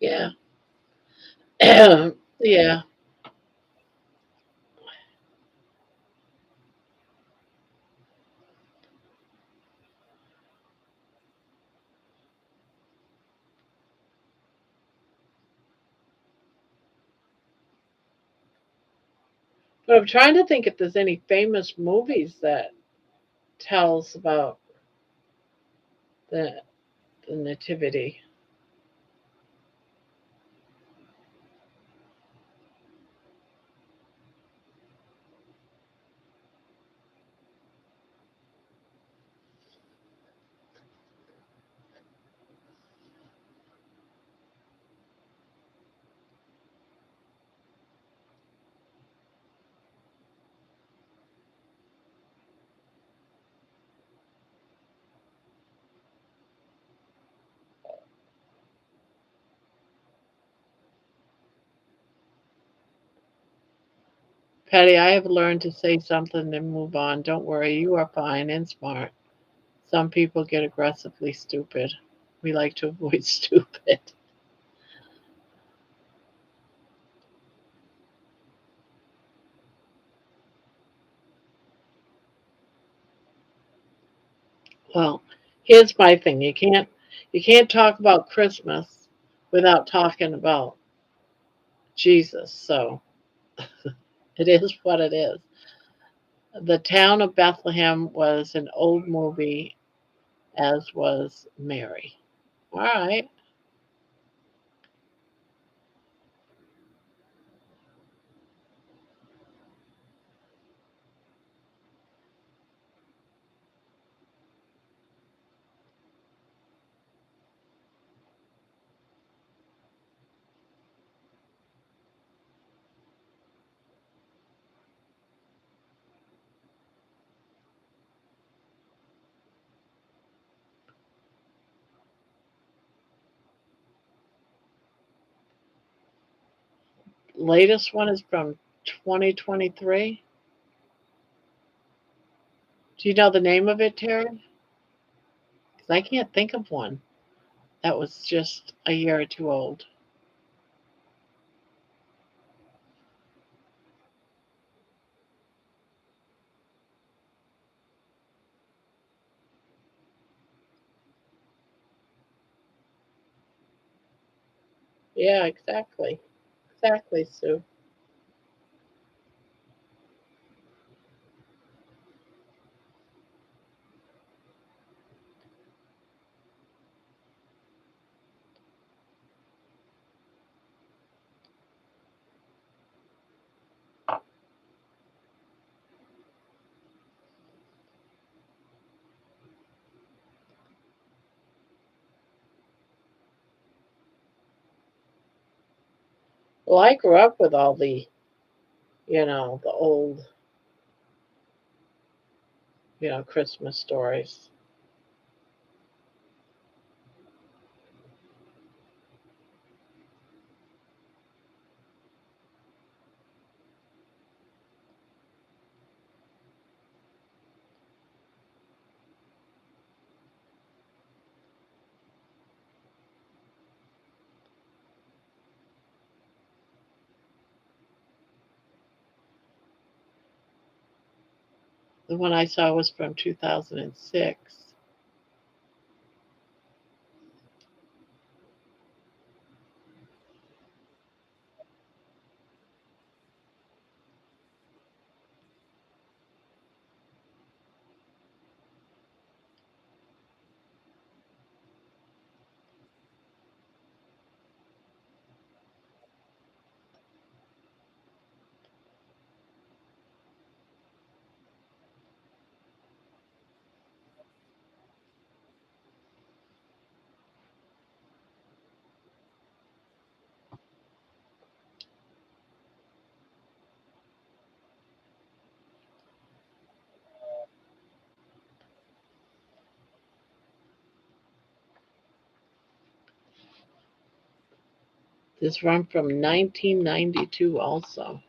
Yeah, yeah. But I'm trying to think if there's any famous movies that tells about the the nativity. Patty, I have learned to say something and move on. Don't worry, you are fine and smart. Some people get aggressively stupid. We like to avoid stupid. Well, here's my thing. You can't talk about Christmas without talking about Jesus. So it is what it is. The town of Bethlehem was an old movie, as was Mary. All right. latest one is from 2023. Do you know the name of it, Terry? Because I can't think of one that was just a year or two old. Yeah, exactly. Exactly, Sue. Well, I grew up with all the old, Christmas stories. The one I saw was from 2006. This one from 1992 also.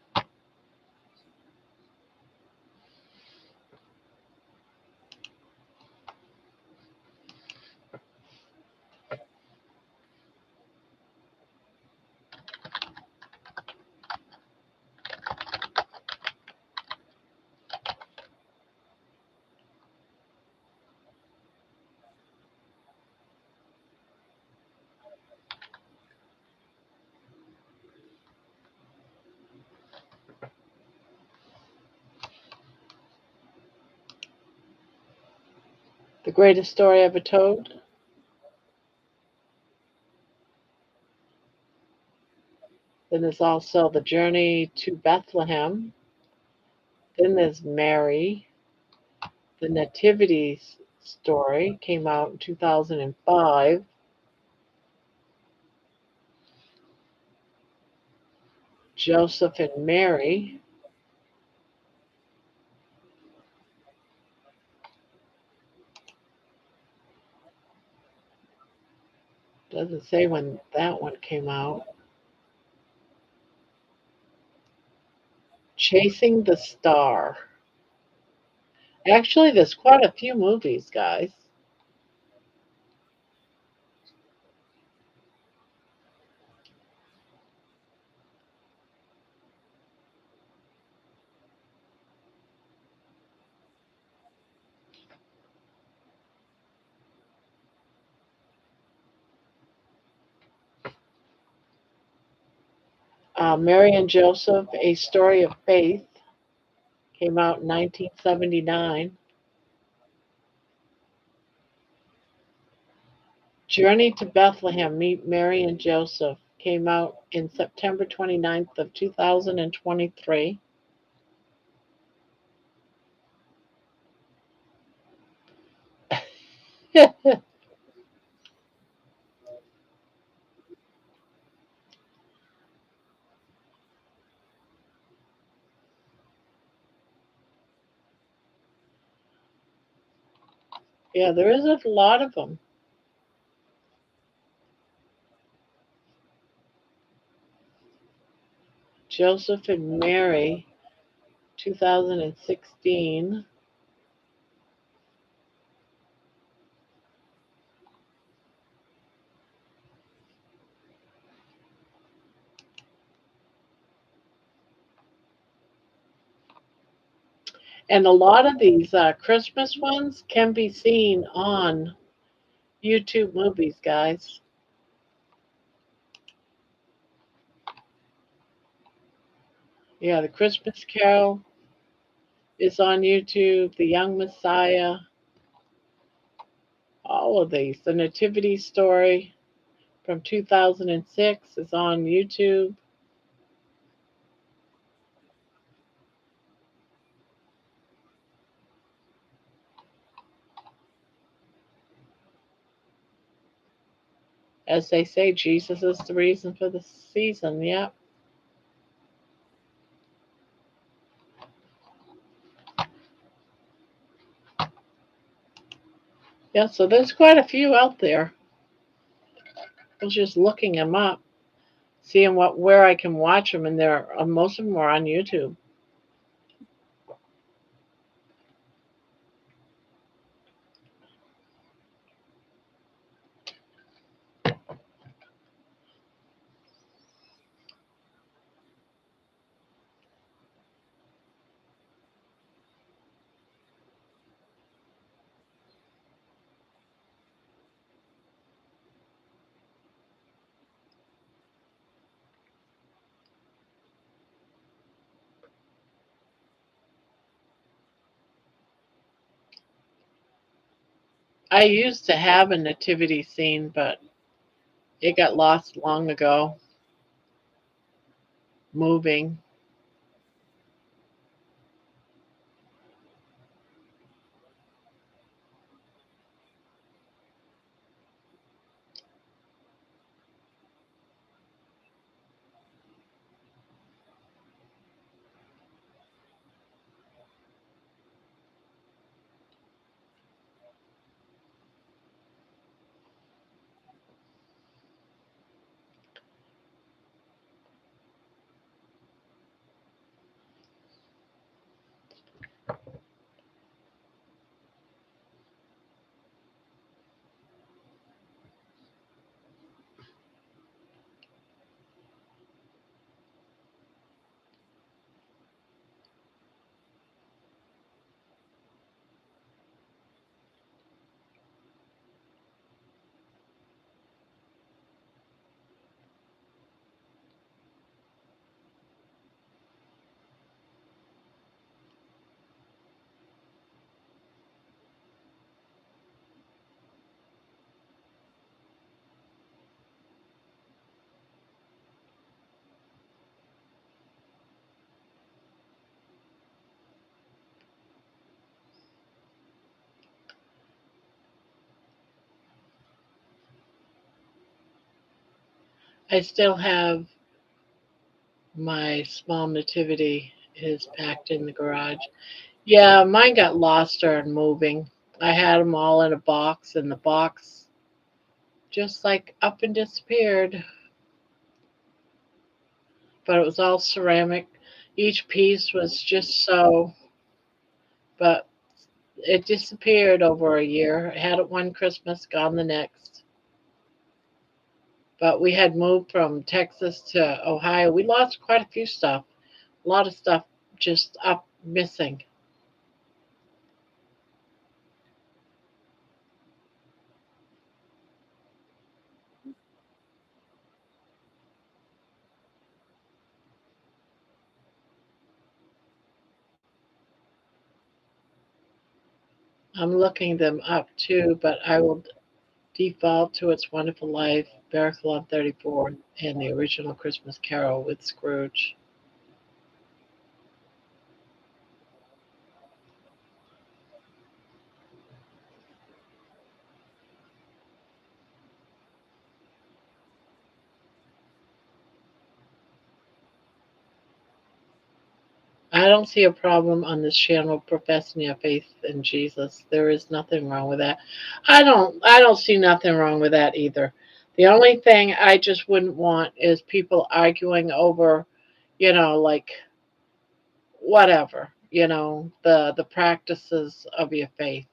The Greatest Story Ever Told. Then there's also The Journey to Bethlehem. Then there's Mary. The Nativity Story came out in 2005. Joseph and Mary. Doesn't say when that one came out. Chasing the Star. Actually, there's quite a few movies, guys. Mary and Joseph, A Story of Faith, came out in 1979. Journey to Bethlehem, Meet Mary and Joseph, came out in September 29th of 2023. Yeah, there is a lot of them. Joseph and Mary, 2016. And a lot of these Christmas ones can be seen on YouTube movies, guys. Yeah, the Christmas Carol is on YouTube, The Young Messiah, all of these. The Nativity Story from 2006 is on YouTube. As they say, Jesus is the reason for the season. Yep. Yeah, so there's quite a few out there. I was just looking them up, seeing where I can watch them, and most of them are on YouTube. I used to have a nativity scene, but it got lost long ago, moving. I still have my small nativity is packed in the garage. Yeah, mine got lost during moving. I had them all in a box, and the box just like up and disappeared. But it was all ceramic. Each piece was just so, but it disappeared over a year. I had it one Christmas, gone the next. But we had moved from Texas to Ohio. We lost quite a few stuff. A lot of stuff just up missing. I'm looking them up too, but I will default to It's Wonderful Life, Miracle on 34th, and the original Christmas Carol with Scrooge. I don't see a problem on this channel professing your faith in Jesus. There is nothing wrong with that. I don't see nothing wrong with that either. The only thing I just wouldn't want is people arguing over, like whatever, the practices of your faith.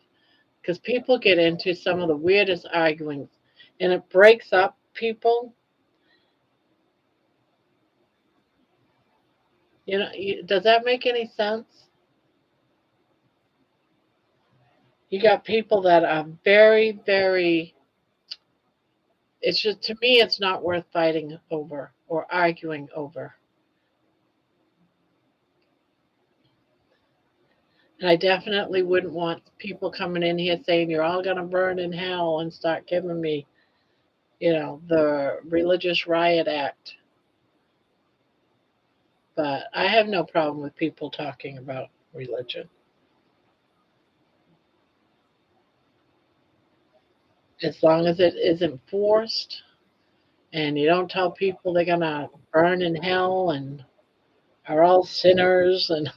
Because people get into some of the weirdest arguings, and it breaks up people. Does that make any sense? You got people that are very, very. It's just, to me, it's not worth fighting over or arguing over. And I definitely wouldn't want people coming in here saying you're all going to burn in hell and start giving me, the religious riot act. But I have no problem with people talking about religion as long as it isn't forced and you don't tell people they're going to burn in hell and are all sinners. And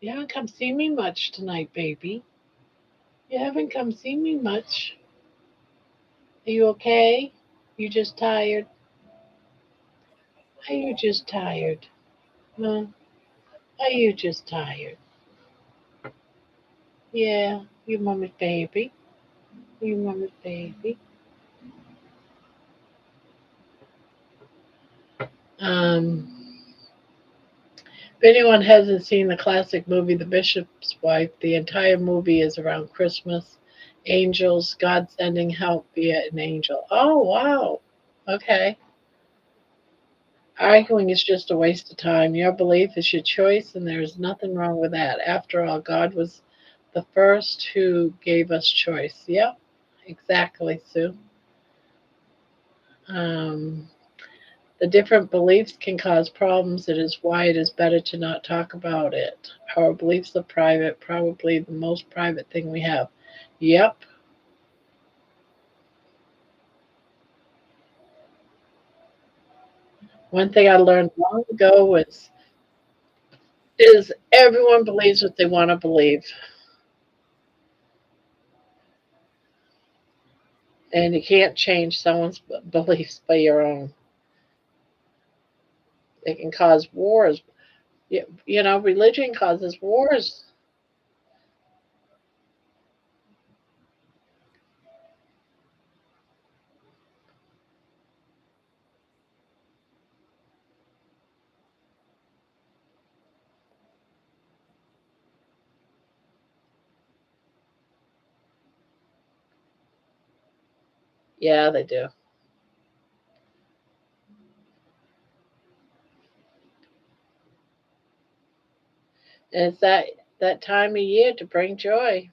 you haven't come see me much tonight, baby. You haven't come see me much. Are you okay? You just tired? Are you just tired? Huh? Are you just tired? Yeah, you mommy's baby. You mommy's baby. Um, if anyone hasn't seen the classic movie The Bishop's Wife, the entire movie is around Christmas, angels, God sending help via an angel. Oh, wow. Okay. Arguing is just a waste of time. Your belief is your choice, and there is nothing wrong with that. After all, God was the first who gave us choice. Yep, exactly, Sue. Um, the different beliefs can cause problems. It is why it is better to not talk about it. Our beliefs are private, probably the most private thing we have. Yep. One thing I learned long ago is everyone believes what they want to believe, and you can't change someone's beliefs by your own. It can cause wars. Religion causes wars. Yeah, they do. And it's that time of year to bring joy.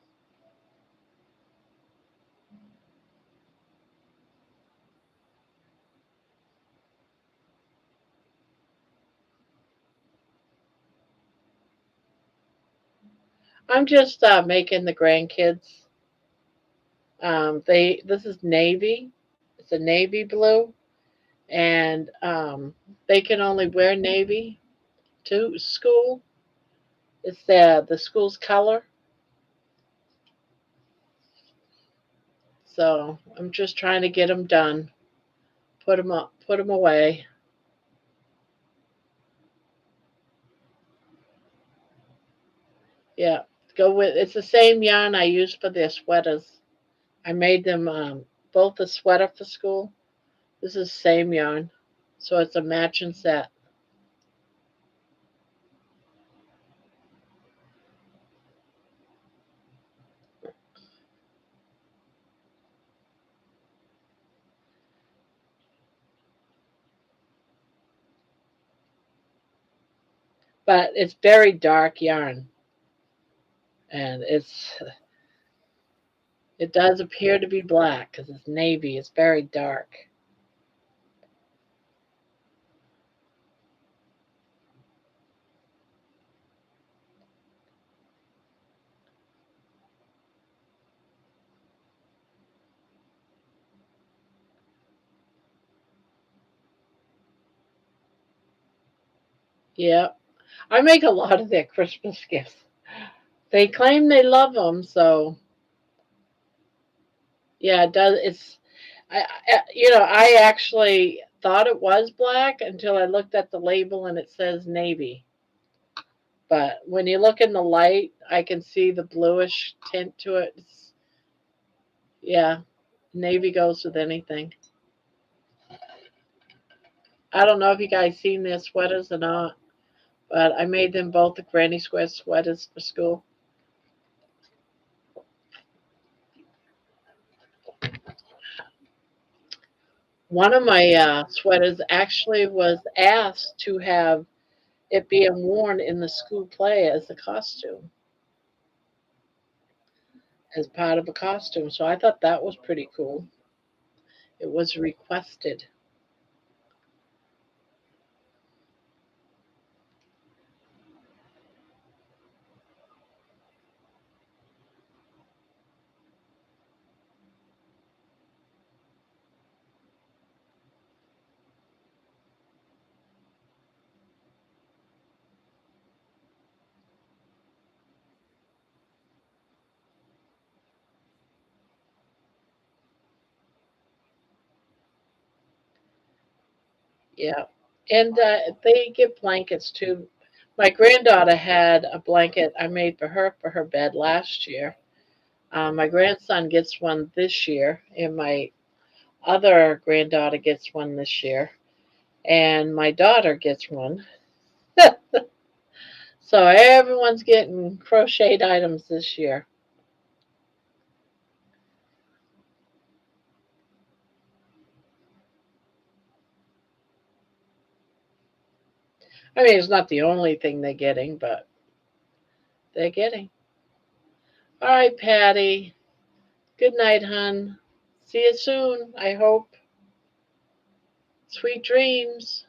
I'm just making the grandkids. This is navy. It's a navy blue, and they can only wear navy to school. It's the school's color. So I'm just trying to get them done. Put them up. Put them away. Yeah. Go with. It's the same yarn I use for their sweaters. I made them both a sweater for school. This is same yarn, so it's a matching set. but it's very dark yarn, and it does appear to be black because it's navy. It's very dark. Yeah, I make a lot of their Christmas gifts. They claim they love them, so yeah, it does. I actually thought it was black until I looked at the label and it says navy. But when you look in the light, I can see the bluish tint to it. Yeah, navy goes with anything. I don't know if you guys seen their sweaters or not, but I made them both the granny square sweaters for school. One of my sweaters actually was asked to have it being worn in the school play as a costume, as part of a costume. So I thought that was pretty cool. It was requested. Yeah. And they give blankets too. My granddaughter had a blanket I made for her bed last year. My grandson gets one this year, and my other granddaughter gets one this year, and my daughter gets one. So everyone's getting crocheted items this year. I mean, it's not the only thing they're getting, but they're getting. All right, Patty. Good night, hun. See you soon, I hope. Sweet dreams.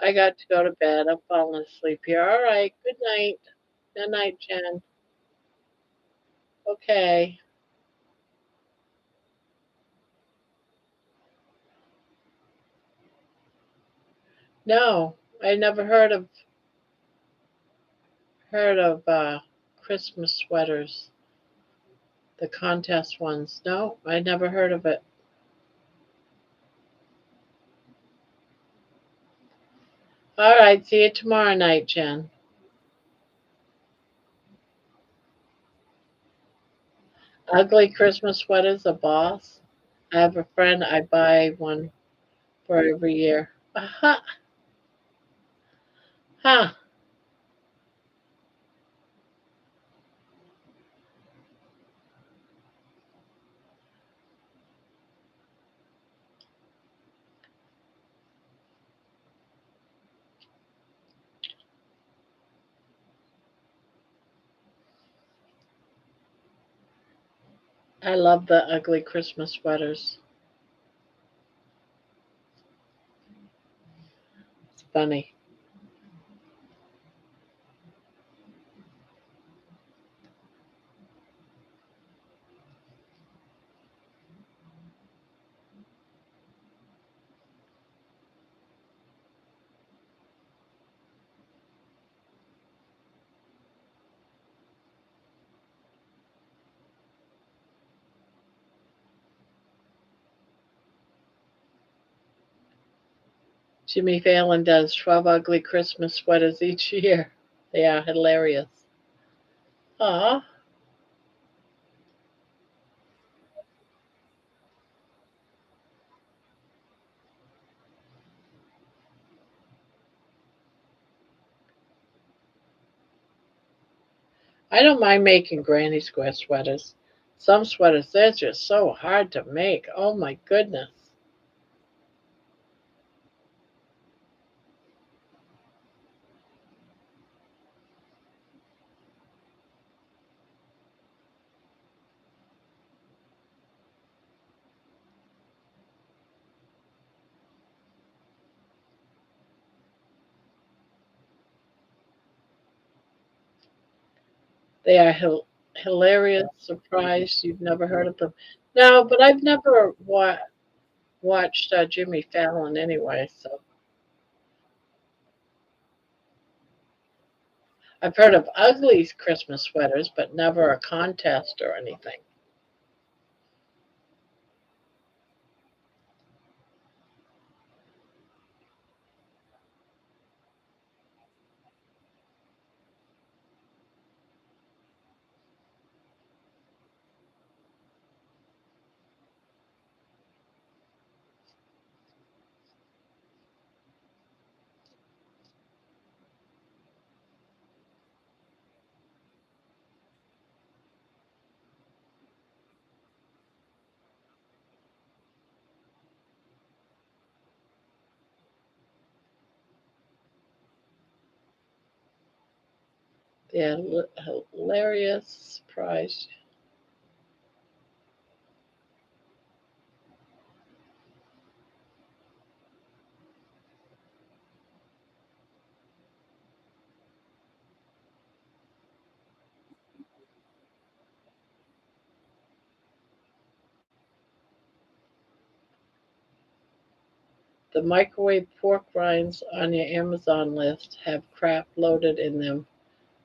I got to go to bed. I'm falling asleep here. All right. Good night. Good night, Jen. Okay. No, I never heard of Christmas sweaters, the contest ones. No, I never heard of it. All right. See you tomorrow night, Jen. Ugly Christmas sweaters, a boss. I have a friend. I buy one for every year. Aha. Huh. I love the ugly Christmas sweaters. funny. Jimmy Fallon does 12 ugly Christmas sweaters each year. They are hilarious. Aw, I don't mind making granny square sweaters. Some sweaters, they're just so hard to make. Oh my goodness. They are hilarious. Surprised you've never heard of them. No, but I've never watched Jimmy Fallon anyway, so I've heard of ugly Christmas sweaters, but never a contest or anything. They're hilarious. Surprised. The microwave pork rinds on your Amazon list have crap loaded in them.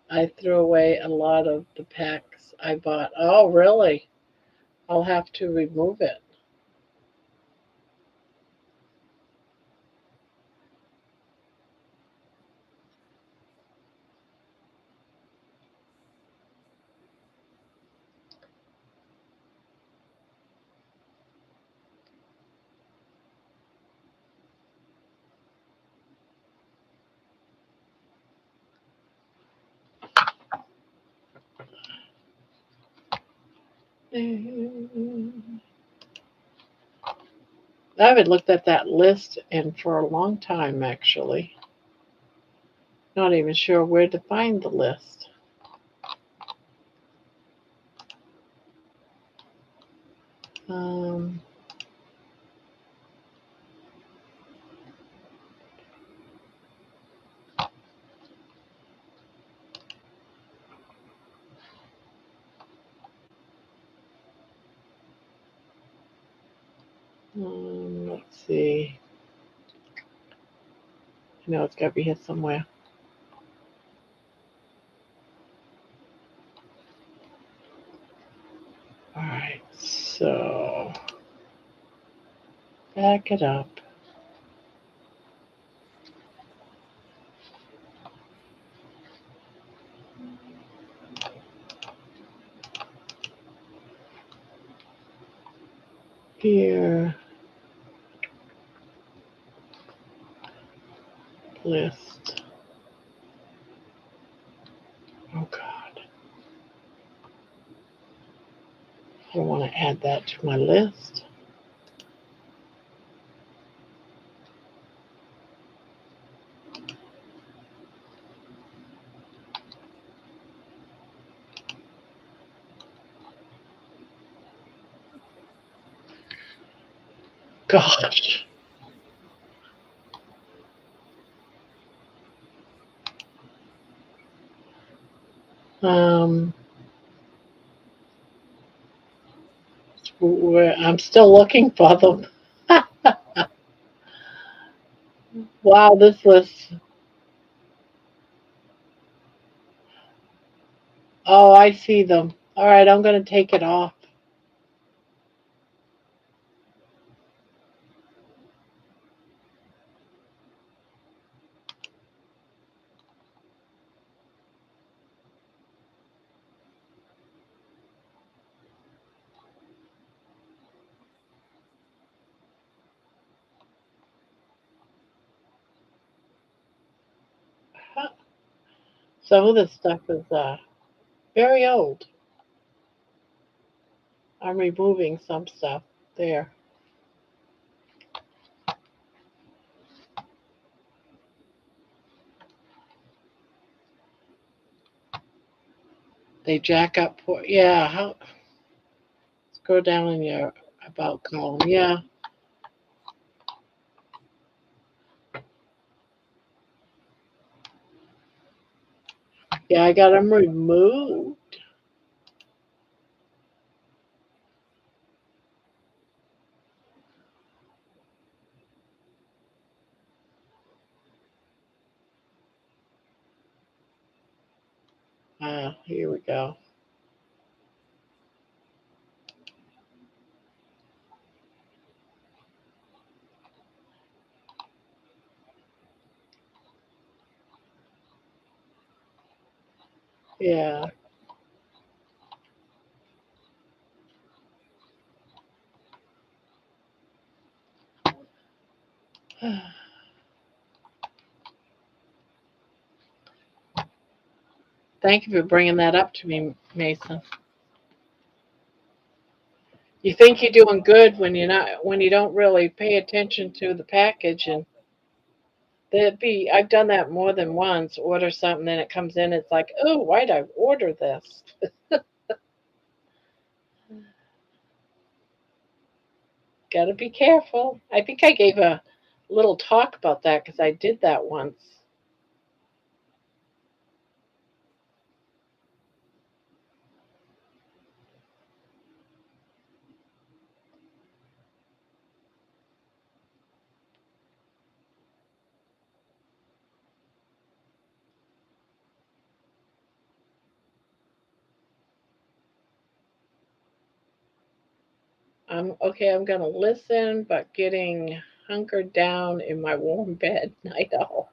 I threw away a lot of the packs I bought. Oh, really? I'll have to remove it. I haven't looked at that list in for a long time, actually. Not even sure where to find the list. Um, let's see. I know it's got to be here somewhere. All right, so back it up. Here, list. Oh God, I don't want to add that to my list. Gosh. Um, I'm still looking for them. Wow, this was. Oh, I see them. All right, I'm going to take it off. Some of this stuff is very old. I'm removing some stuff there. They jack up. Yeah, how? Scroll down in your about column. Yeah, yeah, I got them removed. Here we go. Yeah. Thank you for bringing that up to me, Mason. You think you're doing good when you're not, when you don't really pay attention to the package, and that be. I've done that more than once. Order something, then it comes in. It's like, oh, why'd I order this? Got to be careful. I think I gave a little talk about that because I did that once. Okay. I'm gonna listen, but getting hunkered down in my warm bed. Night owl.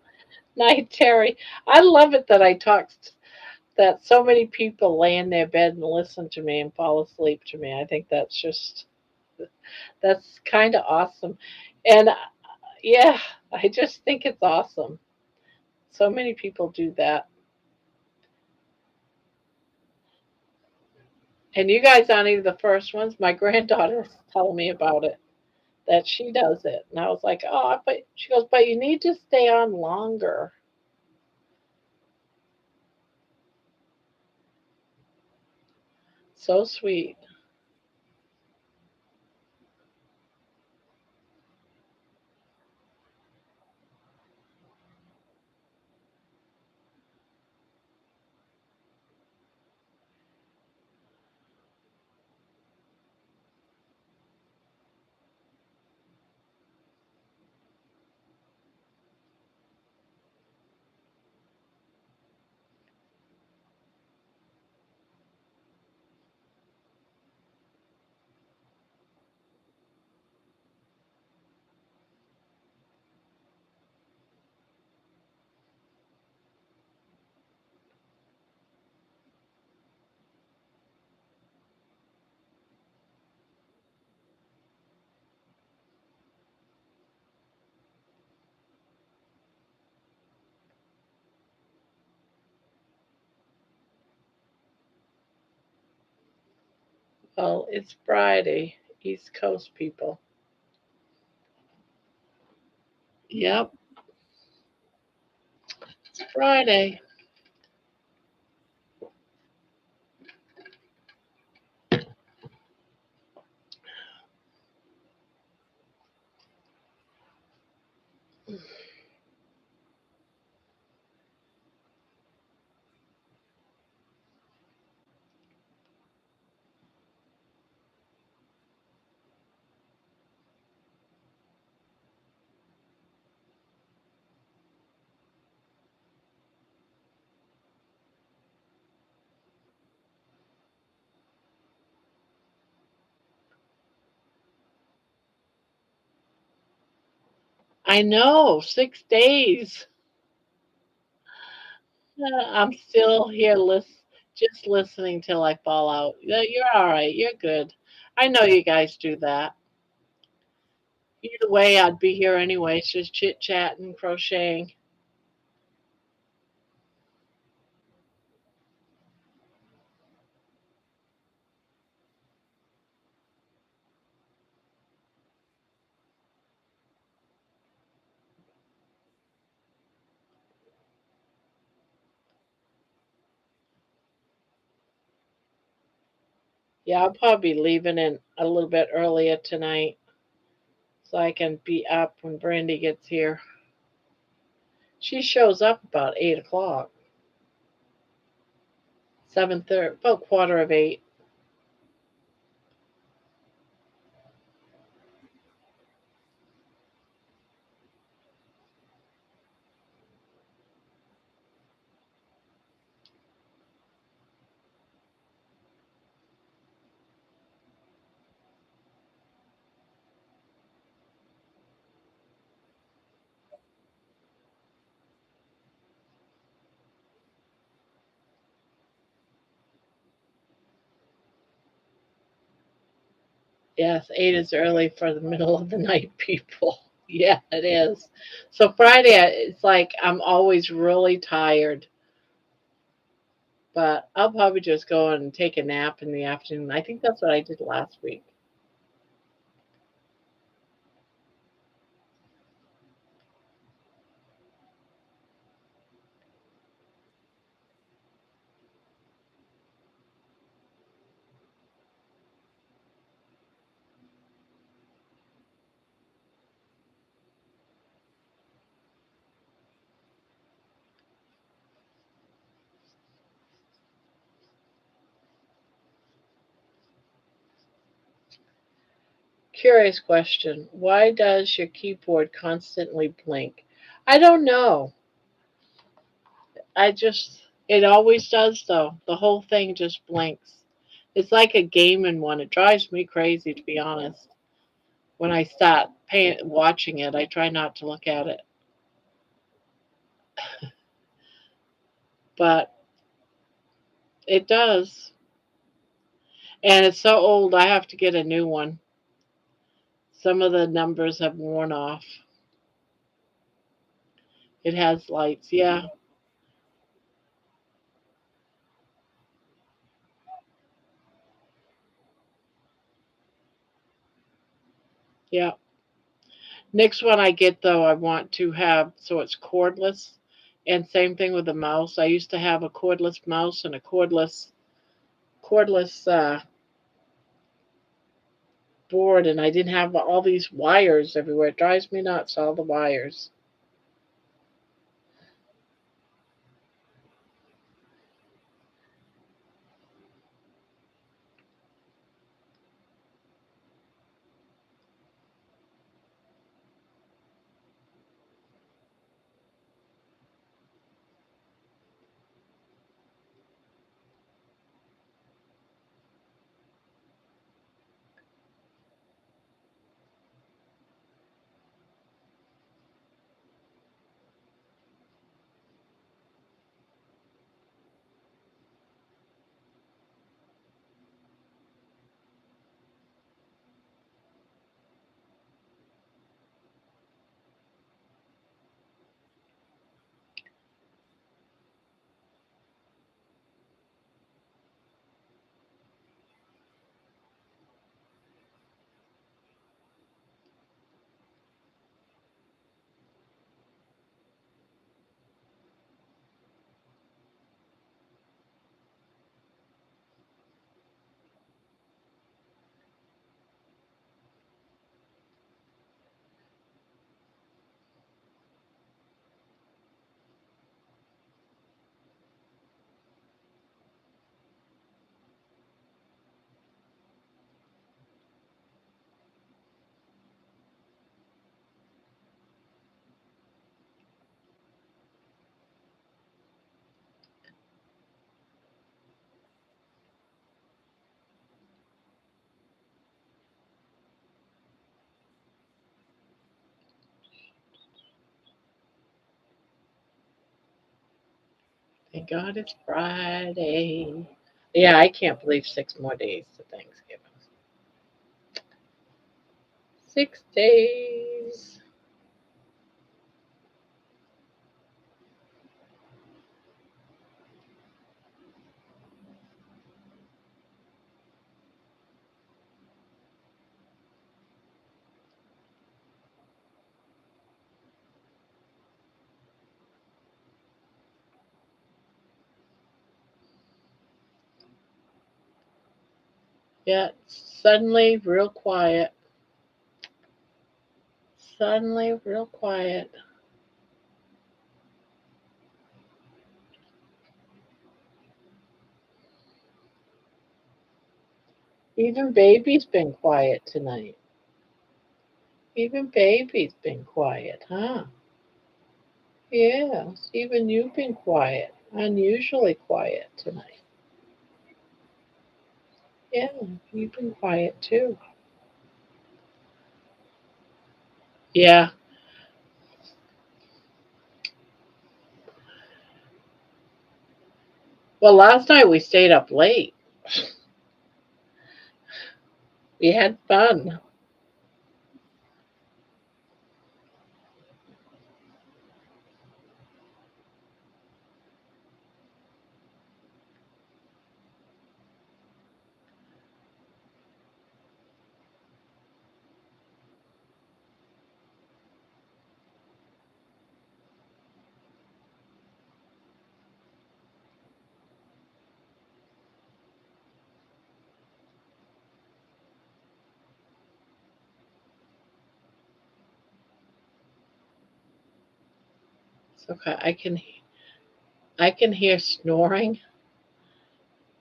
Night Terry. I love it that I talked that so many people lay in their bed and listen to me and fall asleep to me. I think that's kind of awesome. And yeah, I just think it's awesome. So many people do that. And you guys aren't even the first ones. My granddaughter's telling me about it, that she does it. And I was like, oh, but she goes, but you need to stay on longer. So sweet. Well, it's Friday, East Coast people. Yep, it's Friday. I know, 6 days. I'm still here just listening till I fall out. Yeah, you're alright, you're good. I know you guys do that. Either way, I'd be here anyways, just chit-chatting, crocheting. Yeah, I'll probably be leaving in a little bit earlier tonight so I can be up when Brandy gets here. She shows up about 8 o'clock, 7:30, about quarter of 8. Yes, 8 is early for the middle of the night people. Yeah, it is. So Friday, it's like I'm always really tired, but I'll probably just go and take a nap in the afternoon. I think that's what I did last week. Curious question. Why does your keyboard constantly blink? I don't know. It always does though. The whole thing just blinks. It's like a gaming one. It drives me crazy to be honest. When I start watching it, I try not to look at it. But it does. And it's so old, I have to get a new one. Some of the numbers have worn off. It has lights. Yeah. Yeah. Next one I get though, I want to have so it's cordless. And same thing with the mouse. I used to have a cordless mouse and a cordless board, and I didn't have all these wires everywhere. It drives me nuts, all the wires. Thank God it's Friday. Yeah, I can't believe 6 more days to Thanksgiving. 6 days. Yeah, suddenly real quiet. Suddenly real quiet. Even baby's been quiet tonight. Even baby's been quiet, huh? Yes, even you've been quiet. Unusually quiet tonight. Yeah, you've been quiet too. Yeah. Well, last night we stayed up late. We had fun. It's okay. I can hear snoring.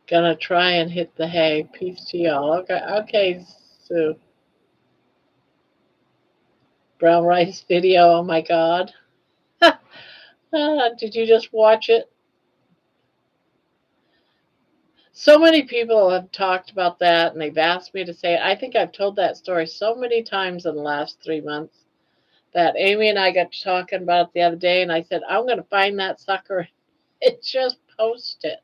Gonna try and hit the hay. Peace to y'all. Okay, okay, Sue. Brown rice video. Oh my God. Did you just watch it? So many people have talked about that and they've asked me to say it. I think I've told that story so many times in the last 3 months that Amy and I got to talking about it the other day, and I said, I'm going to find that sucker and just post it.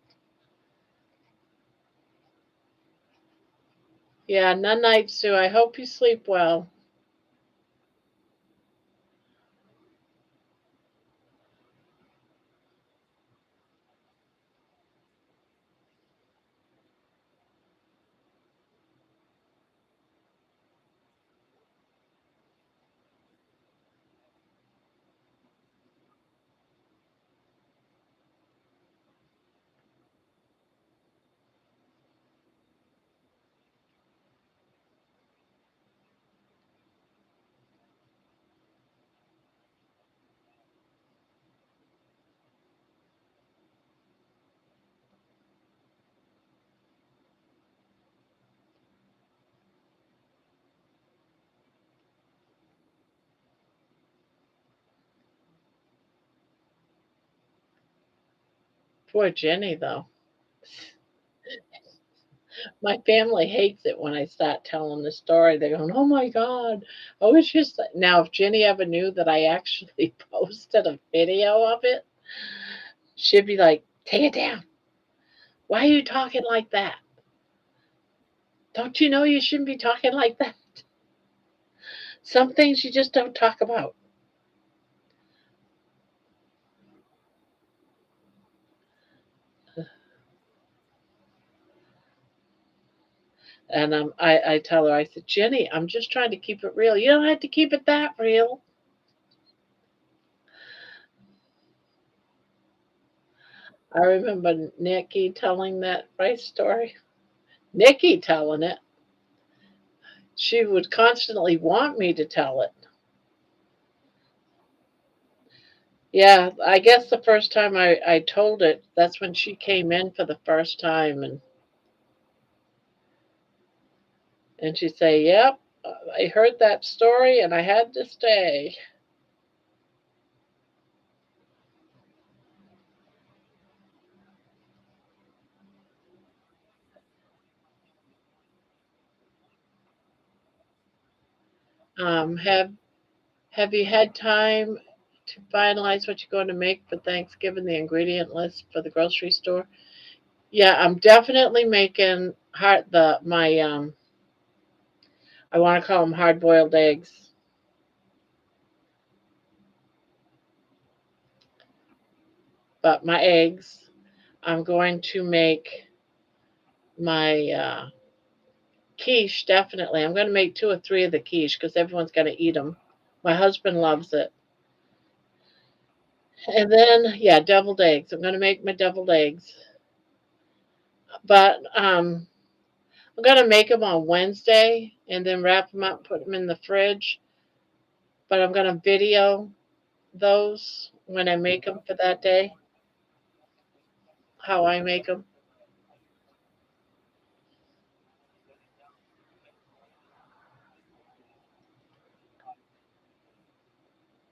Yeah, none night, Sue. I hope you sleep well. Poor Jenny, though. My family hates it when I start telling the story. They're going, "Oh my God!" I was just now. If Jenny ever knew that I actually posted a video of it, she'd be like, "Take it down. Why are you talking like that? Don't you know you shouldn't be talking like that? Some things you just don't talk about." And I tell her, I said, "Jenny, I'm just trying to keep it real. You don't have to keep it that real." I remember Nikki telling that right story. Nikki telling it. She would constantly want me to tell it. Yeah, I guess the first time I told it, that's when she came in for the first time, and she'd say, "Yep, I heard that story and I had to stay." Um, have Have you had time? to finalize what you're going to make for Thanksgiving, the ingredient list for the grocery store. Yeah, I'm definitely making I want to call them hard boiled eggs, but my eggs. I'm going to make my quiche, definitely. I'm going to make 2 or 3 of the quiche because everyone's going to eat them. My husband loves it. And then, yeah, deviled eggs. I'm going to make my deviled eggs. But I'm going to make them on Wednesday and then wrap them up, put them in the fridge. But I'm going to video those when I make them for that day, how I make them.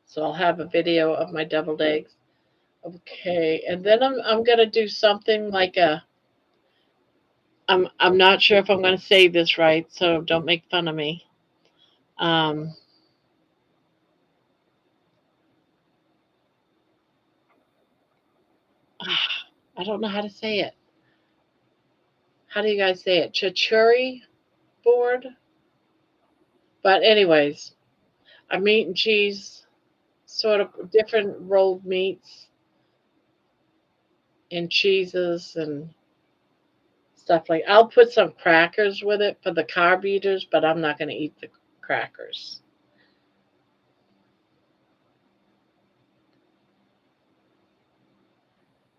So I'll have a video of my deviled eggs. Okay, and then I'm gonna do something like a. I'm not sure if I'm gonna say this right, so don't make fun of me. Um, I don't know how to say it. How do you guys say it? Chachuri board. But anyways, a meat and cheese, sort of different rolled meats and cheeses and stuff like. I'll put some crackers with it for the carb eaters, but I'm not gonna eat the crackers.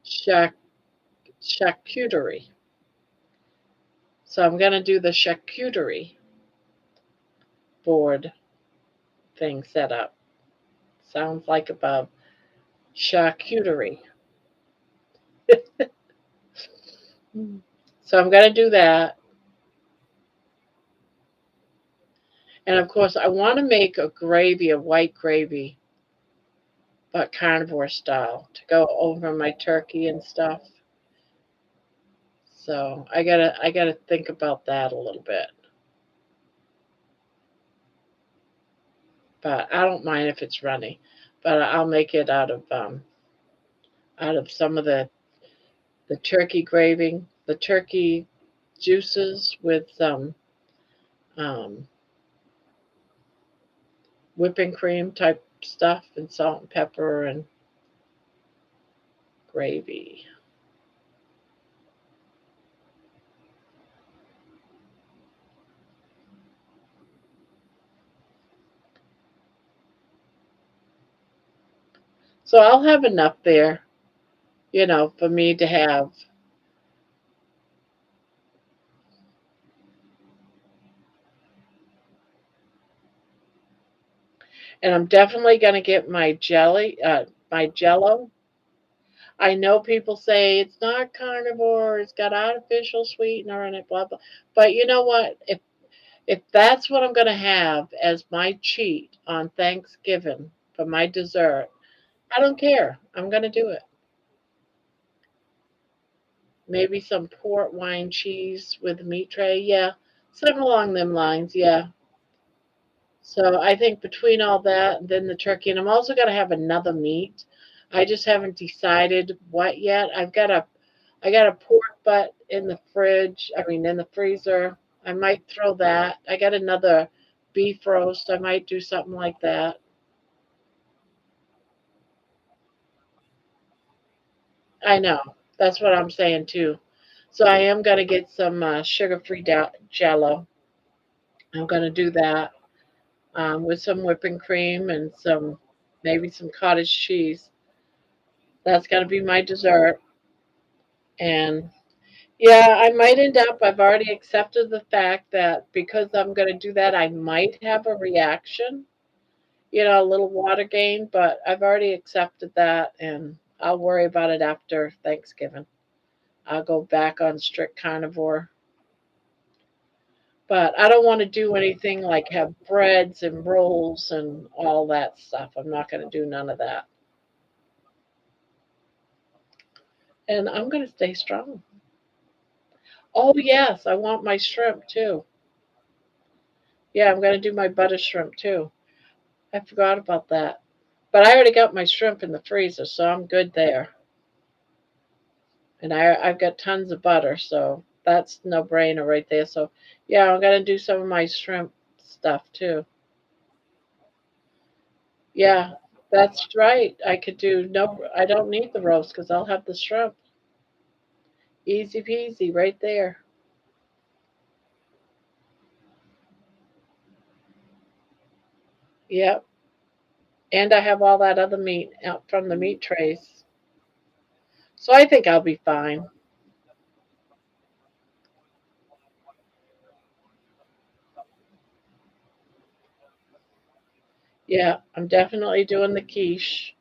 Charc- Charcuterie. So I'm gonna do the charcuterie board thing set up. Sounds like above. Charcuterie. So I'm gonna do that. And of course I wanna make a gravy, a white gravy, but carnivore style to go over my turkey and stuff. So I gotta think about that a little bit. But I don't mind if it's runny. But I'll make it out of some of the turkey gravy, the turkey juices with some um, whipping cream type stuff and salt and pepper and gravy. So I'll have enough there, for me to have. And I'm definitely going to get my jello. I know people say it's not carnivore, it's got artificial sweetener in it, blah blah. But you know what? If that's what I'm going to have as my cheat on Thanksgiving for my dessert, I don't care. I'm going to do it. Maybe some port wine cheese with meat tray. Yeah, something along them lines. Yeah. So I think between all that and then the turkey, and I'm also going to have another meat. I just haven't decided what yet. I got a pork butt in the fridge. I mean, in the freezer. I might throw that. I got another beef roast. I might do something like that. I know. That's what I'm saying too. So I am going to get some sugar-free jello. I'm going to do that with some whipping cream and maybe some cottage cheese. That's going to be my dessert. And yeah, I might end up, I've already accepted the fact that because I'm going to do that, I might have a reaction, a little water gain, but I've already accepted that and I'll worry about it after Thanksgiving. I'll go back on strict carnivore. But I don't want to do anything like have breads and rolls and all that stuff. I'm not going to do none of that. And I'm going to stay strong. Oh, yes, I want my shrimp too. Yeah, I'm going to do my butter shrimp too. I forgot about that. But I already got my shrimp in the freezer, so I'm good there. And I've got tons of butter, so that's no brainer right there. So yeah, I'm gonna do some of my shrimp stuff too. Yeah, that's right. I could do no. I don't need the roast because I'll have the shrimp. Easy peasy, right there. Yep. And I have all that other meat out from the meat trays, so I think I'll be fine. Yeah, I'm definitely doing the quiche.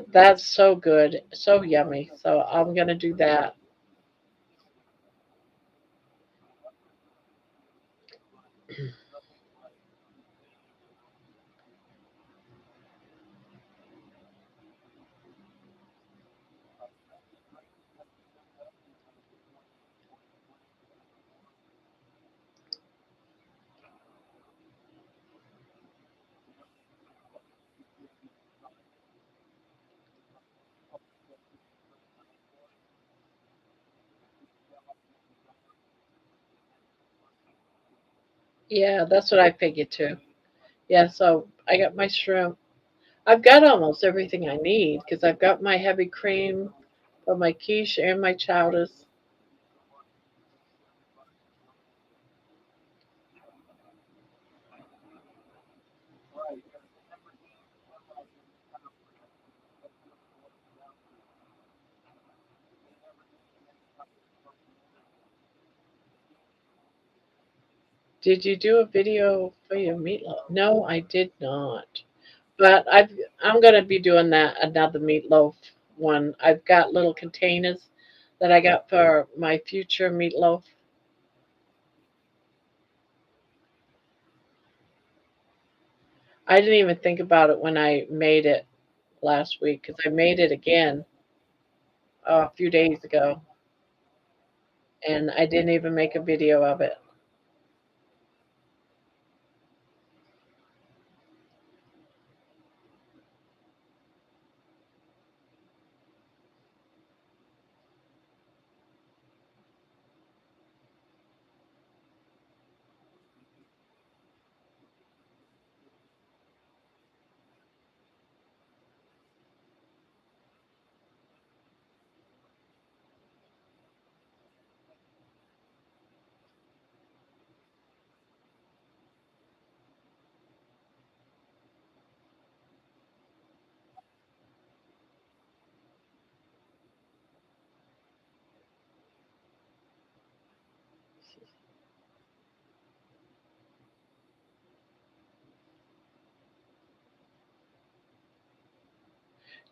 That's so good, so yummy. So I'm gonna do that. Yeah, that's what I figured too. Yeah, so I got my shrimp. I've got almost everything I need because I've got my heavy cream for my quiche and my chowders. Did you do a video for your meatloaf? No, I did not. But I'm gonna be doing that another meatloaf one. I've got little containers that I got for my future meatloaf. I didn't even think about it when I made it last week because I made it again a few days ago, and I didn't even make a video of it.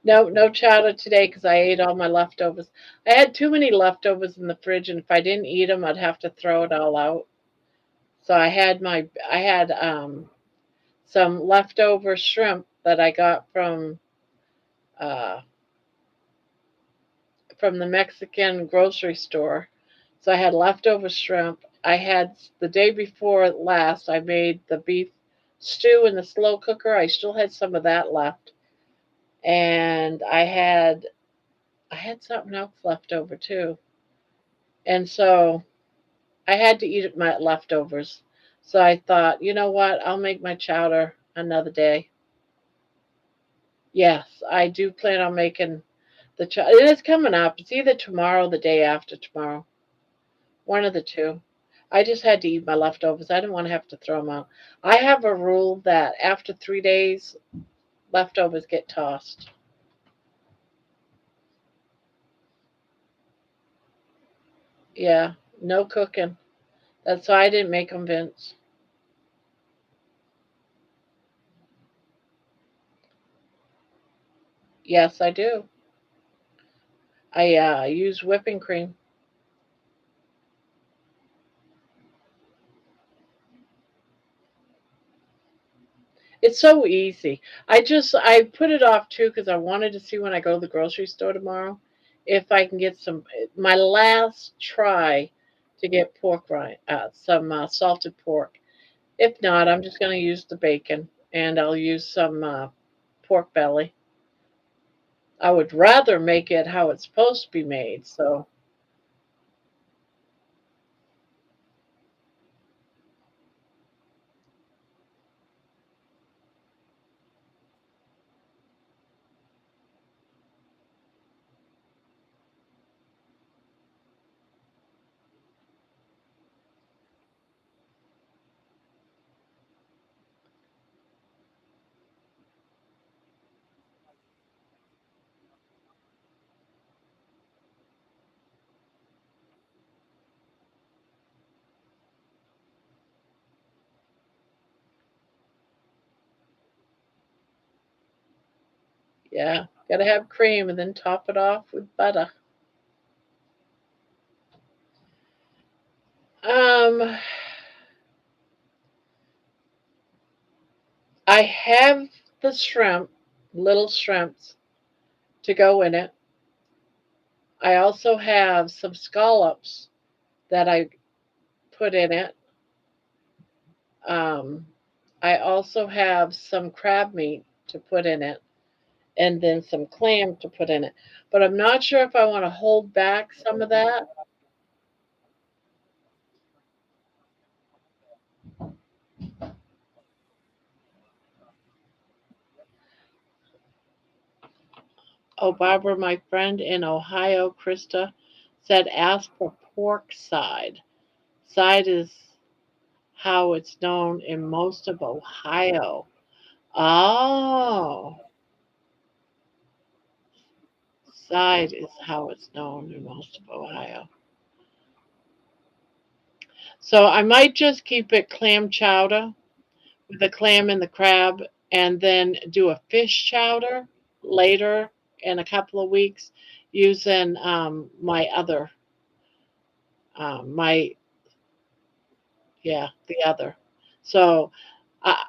No, no chowder today because I ate all my leftovers. I had too many leftovers in the fridge, and if I didn't eat them, I'd have to throw it all out. So I had some leftover shrimp that I got uh, from the Mexican grocery store. So I had leftover shrimp. I had the day before last, I made the beef stew in the slow cooker. I still had some of that left. And I had something else left over too. And so I had to eat my leftovers. So I thought, you know what? I'll make my chowder another day. Yes, I do plan on making the chowder. It is coming up. It's either tomorrow or the day after tomorrow. One of the two. I just had to eat my leftovers. I didn't want to have to throw them out. I have a rule that after 3 days, leftovers get tossed. Yeah, no cooking. That's why I didn't make them, Vince. Yes, I do. I use whipping cream. It's so easy. I put it off too because I wanted to see when I go to the grocery store tomorrow if I can get some. My last try to get pork rind, some salted pork. If not, I'm just going to use the bacon and I'll use some pork belly. I would rather make it how it's supposed to be made. So, yeah, got to have cream and then top it off with butter. Um, I have the shrimp, little shrimps to go in it. I also have some scallops that I put in it. Um, I also have some crab meat to put in it and then some clam to put in it. But I'm not sure if I want to hold back some of that. Oh, Barbara, my friend in Ohio, Krista, said ask for pork side. Side is how it's known in most of Ohio. Oh, side is how it's known in most of Ohio. So I might just keep it clam chowder with the clam and the crab, and then do a fish chowder later in a couple of weeks using my other, my, yeah, the other. So I,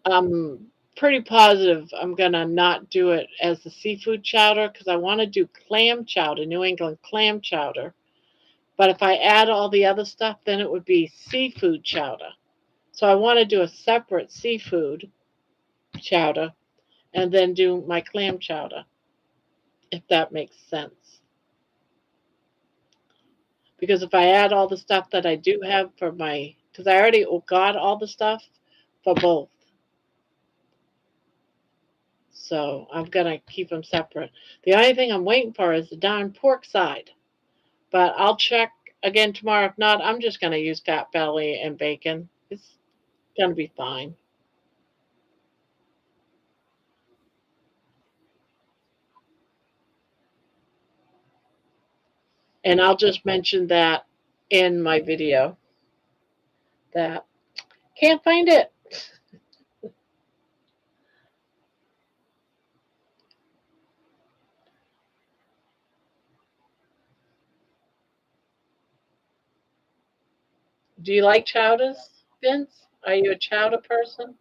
I'm pretty positive I'm going to not do it as the seafood chowder because I want to do clam chowder, New England clam chowder. But if I add all the other stuff, then it would be seafood chowder. So I want to do a separate seafood chowder and then do my clam chowder, if that makes sense. Because if I add all the stuff that I do have for my, because I already got all the stuff for both. So I'm going to keep them separate. The only thing I'm waiting for is the darn pork side. But I'll check again tomorrow. If not, I'm just going to use fat belly and bacon. It's going to be fine. And I'll just mention that in my video that can't find it. Do you like chowders, Vince? Are you a chowder person?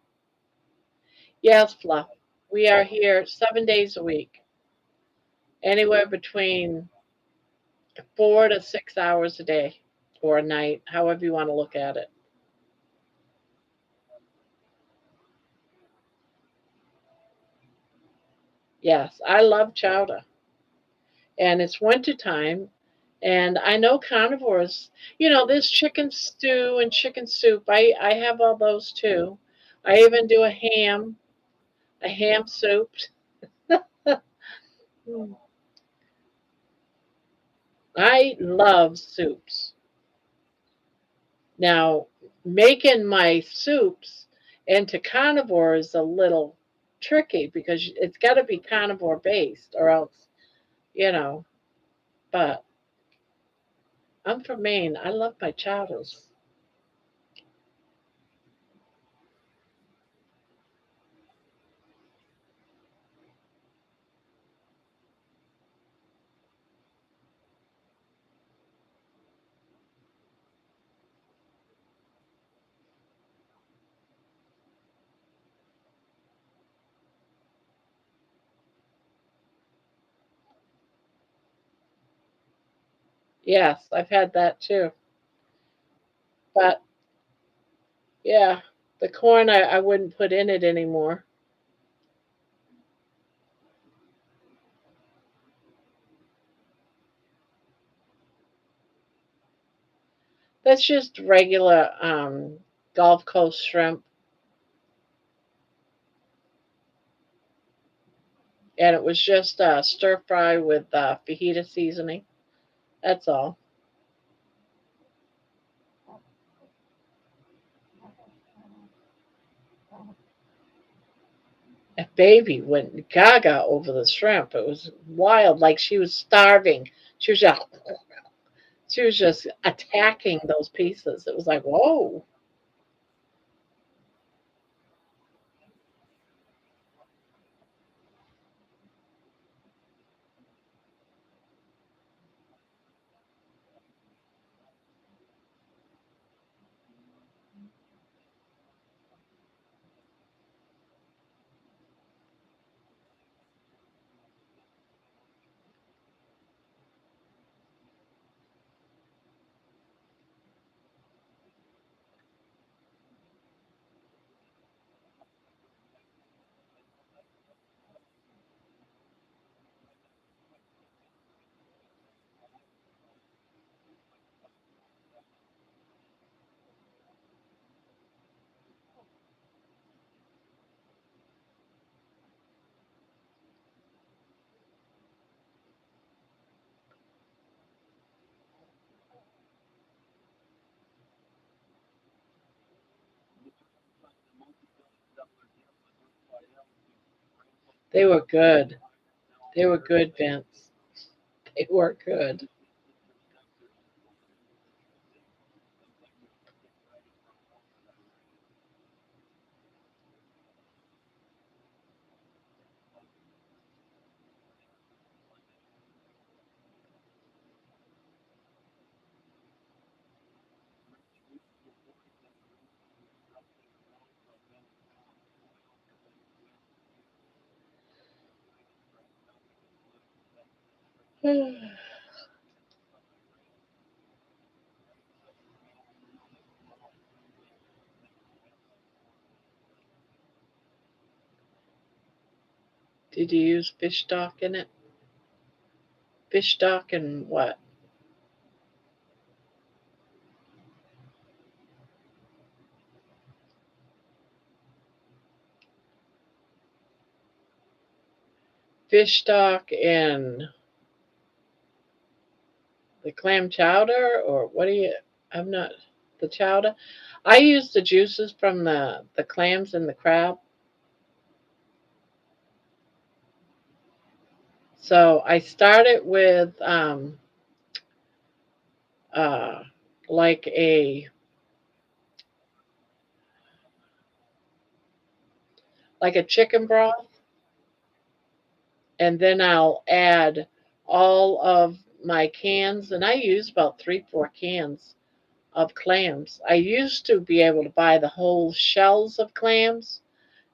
Yes, Fluff. We are here 7 days a week, anywhere between 4 to 6 hours a day or a night, however you want to look at it. Yes, I love chowder. And it's winter time. And I know carnivores, there's chicken stew and chicken soup. I have all those too. I even do a ham soup. I love soups. Now, making my soups into carnivore is a little tricky because it's got to be carnivore based or else, you know, but I'm from Maine. I love my chowders. Yes, I've had that too. But yeah. The corn I wouldn't put in it anymore. That's just regular Gulf Coast shrimp, and it was just stir fry with fajita seasoning. That's all. A baby went gaga over the shrimp. It was wild, like she was starving. She was just, she was just attacking those pieces. It was like, whoa. They were good. They were good, Vince. They were good. Did you use fish stock in it? Fish stock and what? Fish stock and the clam chowder, or what do you? I'm not the chowder. I use the juices from the clams and the crab. So I started with uh, like a chicken broth, and then I'll add all of my cans, and I use about 3, 4 cans of clams. I used to be able to buy the whole shells of clams,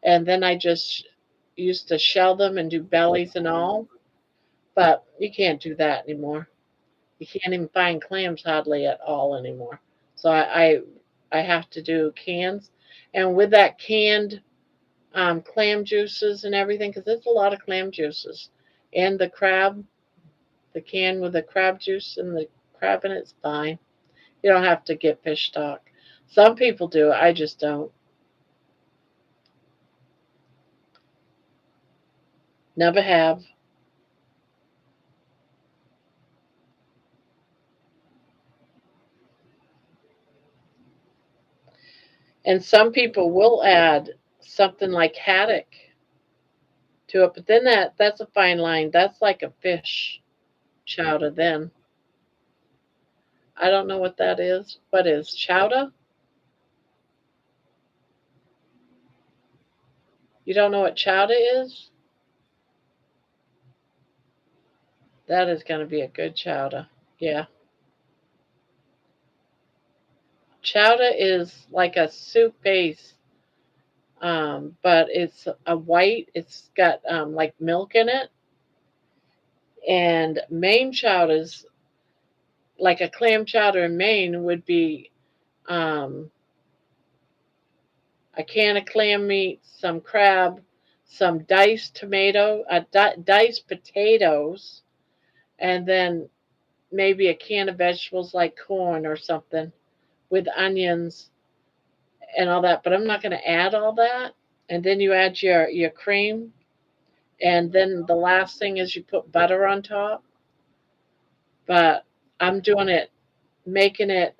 and then I just used to shell them and do bellies and all. But you can't do that anymore. You can't even find clams hardly at all anymore. So I have to do cans, and with that canned clam juices and everything, because there's a lot of clam juices, and the crab, the can with the crab juice and the crab in it's fine. You don't have to get fish stock. Some people do. I just don't. Never have. And some people will add something like haddock to it, but then that's a fine line. That's like a fish chowder then. I don't know what that is. What is chowder? You don't know what chowder is? That is going to be a good chowder. Yeah. Chowder is like a soup base, but it's a white. It's got like milk in it. And Maine chowders, like a clam chowder in Maine, would be, um, a can of clam meat, some crab, some diced potatoes, and then maybe a can of vegetables like corn or something with onions and all that. But I'm not going to add all that. And then you add your cream, and then the last thing is you put butter on top. But I'm doing it, making it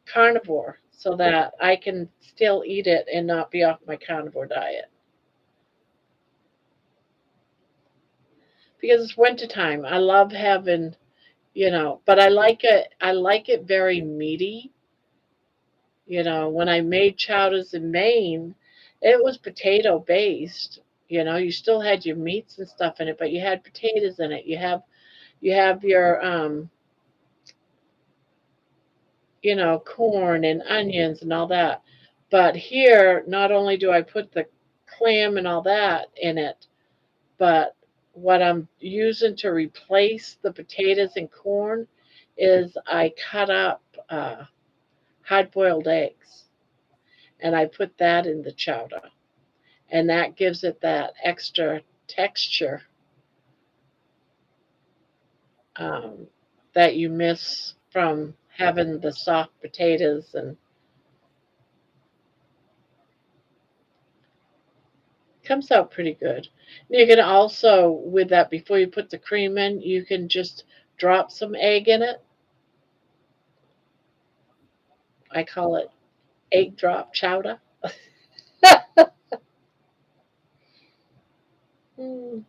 carnivore so that I can still eat it and not be off my carnivore diet. Because it's wintertime. I love having, but I like it very meaty. When I made chowders in Maine, it was potato based. You still had your meats and stuff in it, but you had potatoes in it. You have your corn and onions and all that. But here, not only do I put the clam and all that in it, but what I'm using to replace the potatoes and corn is I cut up hard boiled eggs and I put that in the chowder. And that gives it that extra texture um, that you miss from having the soft potatoes, and comes out pretty good. You can also, with that, before you put the cream in, you can just drop some egg in it. I call it egg drop chowder. Mm.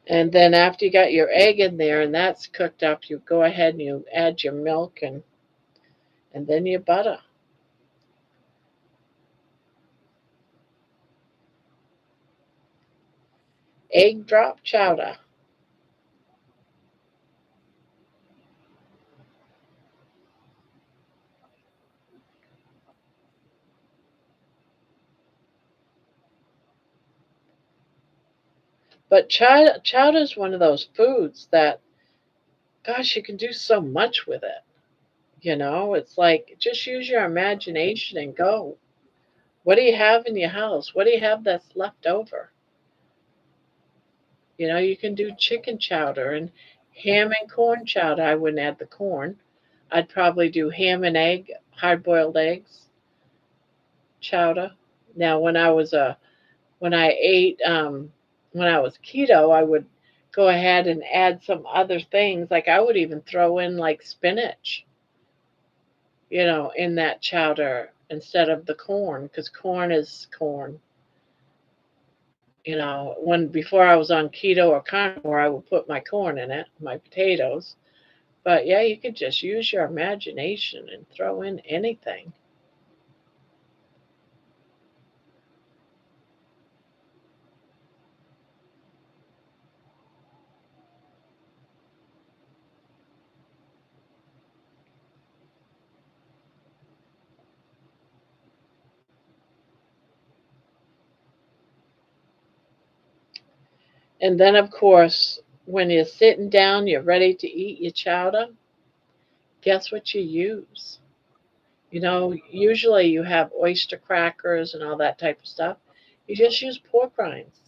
And then after you got your egg in there and that's cooked up, you go ahead and you add your milk and then your butter. Egg drop chowder. But chowder is one of those foods that, gosh, you can do so much with it. It's like just use your imagination and go. What do you have in your house? What do you have that's left over? You can do chicken chowder and ham and corn chowder. I wouldn't add the corn. I'd probably do ham and egg, hard boiled eggs chowder. Now, when I ate when I was keto, I would go ahead and add some other things. Like I would even throw in like spinach, in that chowder instead of the corn, because corn is corn. When before I was on keto or carnivore, I would put my corn in it, my potatoes. But yeah, you could just use your imagination and throw in anything. And then, of course, when you're sitting down, you're ready to eat your chowder, guess what you use? Usually you have oyster crackers and all that type of stuff. You just use pork rinds.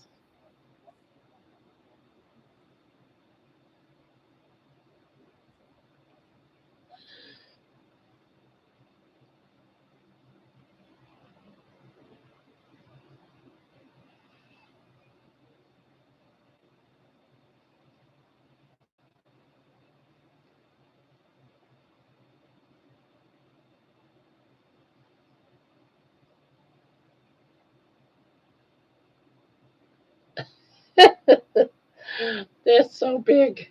They're so big.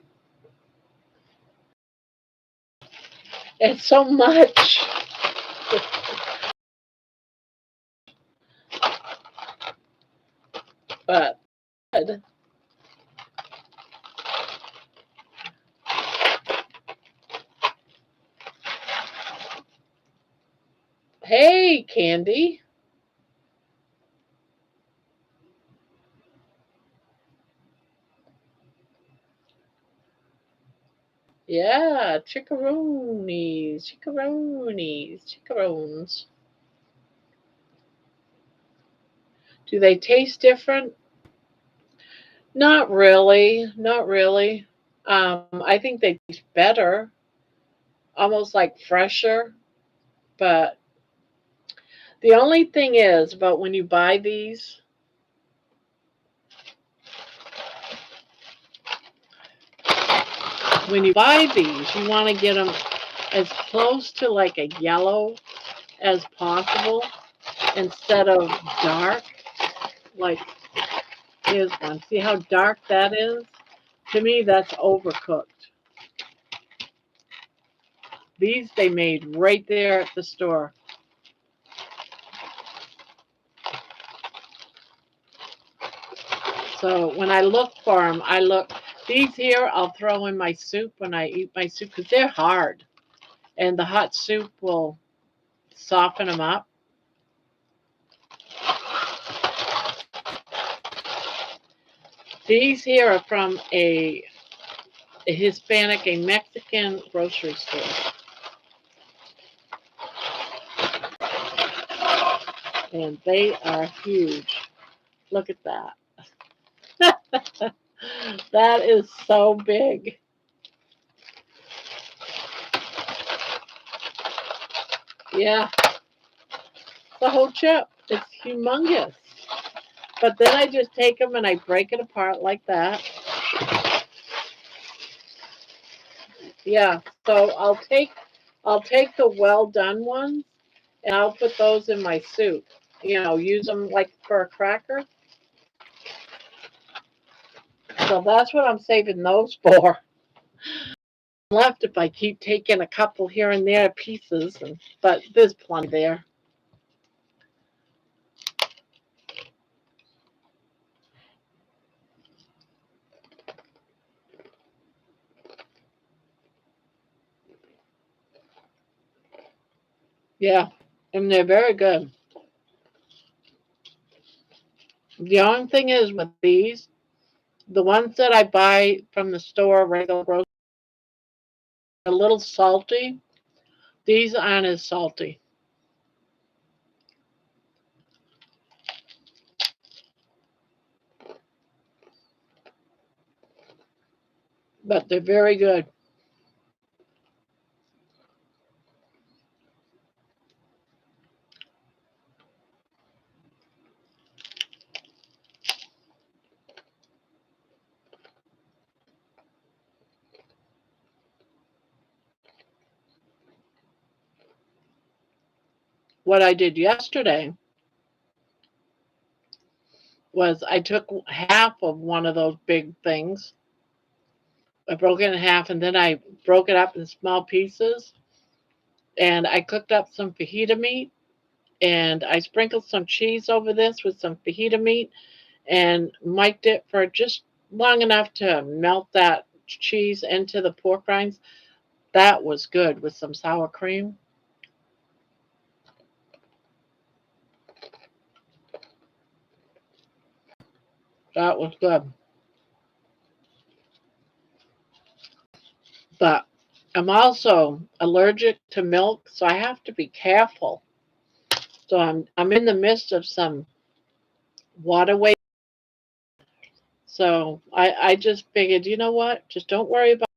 It's so much. But hey, Candy. Yeah, chickaroonies, chickaroonies, chickaroons. Do they taste different? Not really, not really. I think they taste better, almost like fresher. But the only thing is about when you buy these, when you buy these, you want to get them as close to like a yellow as possible instead of dark. Like, here's one. See how dark that is? To me, that's overcooked. These they made right there at the store. So when I look for them, I look. These here I'll throw in my soup when I eat my soup because they're hard. And the hot soup will soften them up. These here are from a Hispanic, a Mexican grocery store. And they are huge. Look at that. That is so big. Yeah, the whole chip. It's humongous. But then I just take them and I break it apart like that. Yeah, so I'll take the well done ones and I'll put those in my soup. Use them like for a cracker. So that's what I'm saving those for. Left if I keep taking a couple here and there pieces, but there's plenty there. Yeah, and they're very good. The only thing is with these, the ones that I buy from the store, regular grocery, are a little salty. These aren't as salty, but they're very good. What I did yesterday was I took half of one of those big things. I broke it in half and then I broke it up in small pieces and I cooked up some fajita meat and I sprinkled some cheese over this with some fajita meat and mic'd it for just long enough to melt that cheese into the pork rinds. That was good with some sour cream. That was good. But I'm also allergic to milk, so I have to be careful. So I'm in the midst of some waterway. So I just figured, you know what? Just don't worry about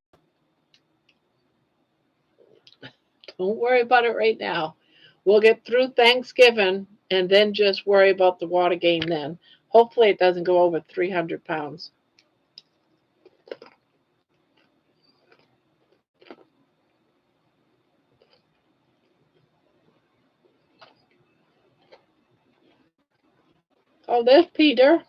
it right now. We'll get through Thanksgiving and then just worry about the water gain then. Hopefully it doesn't go over 300 pounds. Oh, there's Peter.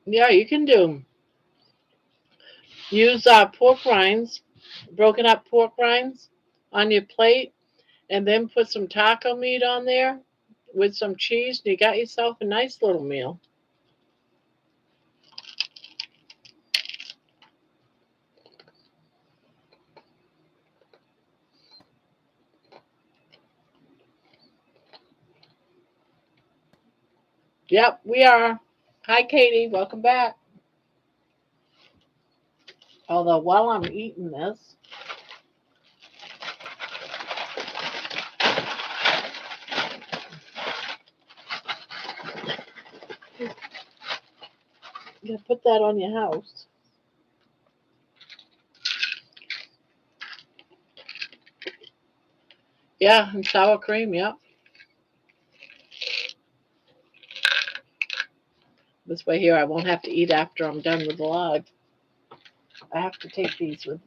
Yeah, you can use pork rinds, broken up pork rinds on your plate, and then put some taco meat on there with some cheese, and you got yourself a nice little meal. Yep, we are. Hi, Katie. Welcome back. Although while I'm eating this, you put that on your house. Yeah, and sour cream. Yep. This way here, I won't have to eat after I'm done with the live. I have to take these with.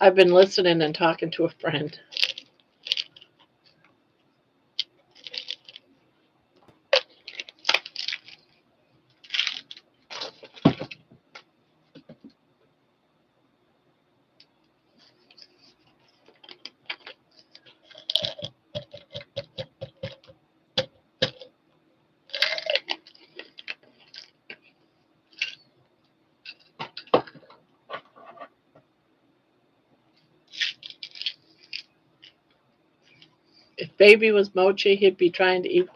I've been listening and talking to a friend. If baby was Mochi, he'd be trying to eat.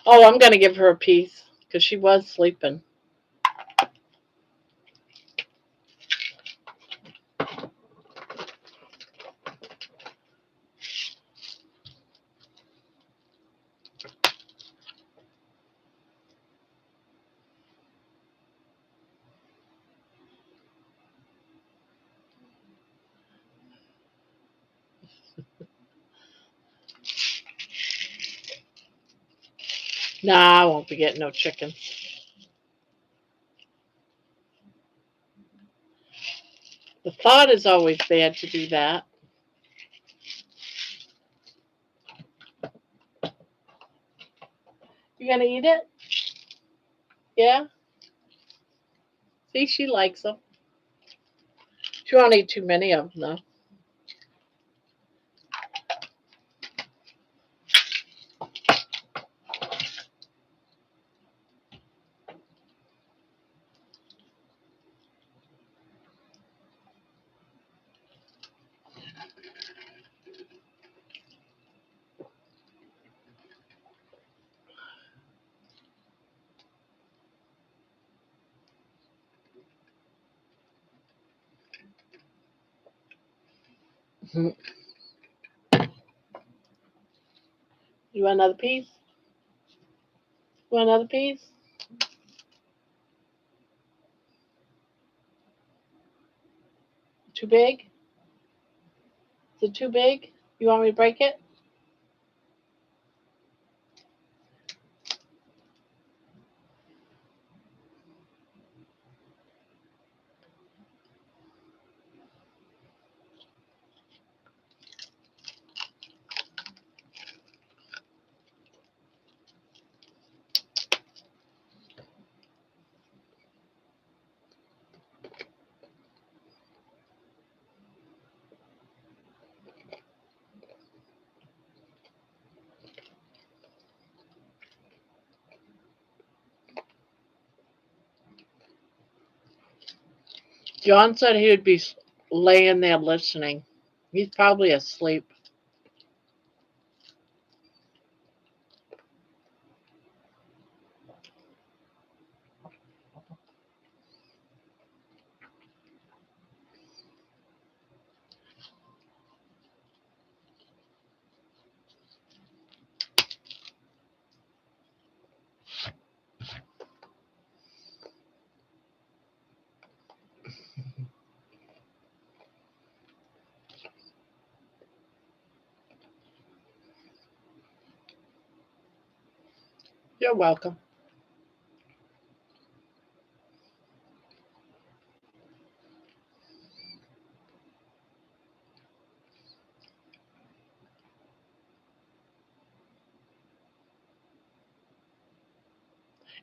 Oh, I'm going to give her a piece because she was sleeping. Nah, I won't be getting no chicken. The thought is always bad to do that. You going to eat it? Yeah? See, she likes them. She won't eat too many of them, though. You want another piece? You want another piece? Too big? Is it too big? You want me to break it? John said he would be laying there listening. He's probably asleep. You're welcome.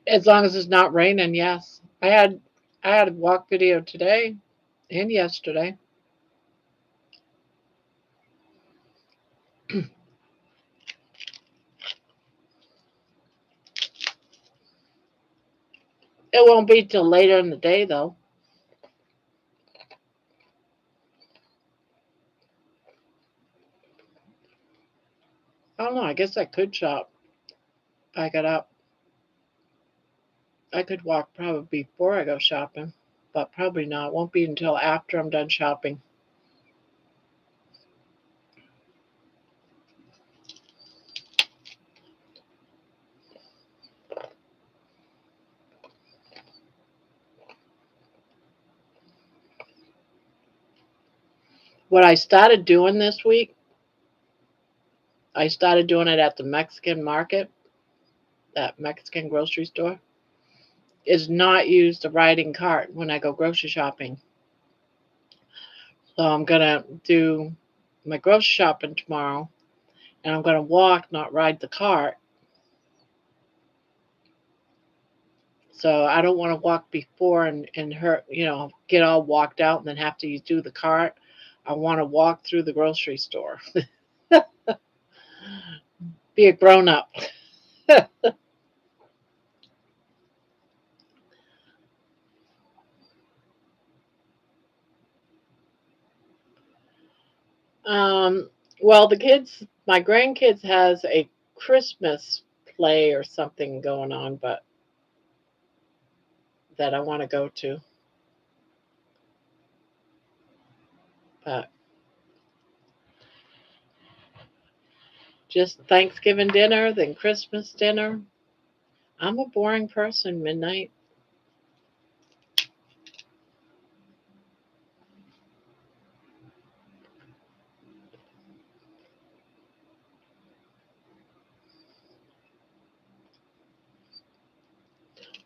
As long as it's not raining, yes. I had a walk video today and yesterday. It won't be till later in the day though. I guess I could shop if I got up. I could walk probably before I go shopping, but probably not. It won't be until after I'm done shopping. What I started doing this week, I started doing it at the Mexican market, that Mexican grocery store, is not use the riding cart when I go grocery shopping. So I'm gonna do my grocery shopping tomorrow, and I'm gonna walk, not ride the cart. So I don't want to walk before and hurt, get all walked out and then have to do the cart. I want to walk through the grocery store. Be a grown up. um, well, my grandkids has a Christmas play or something going on, but that I want to go to. But just Thanksgiving dinner, then Christmas dinner. I'm a boring person, midnight.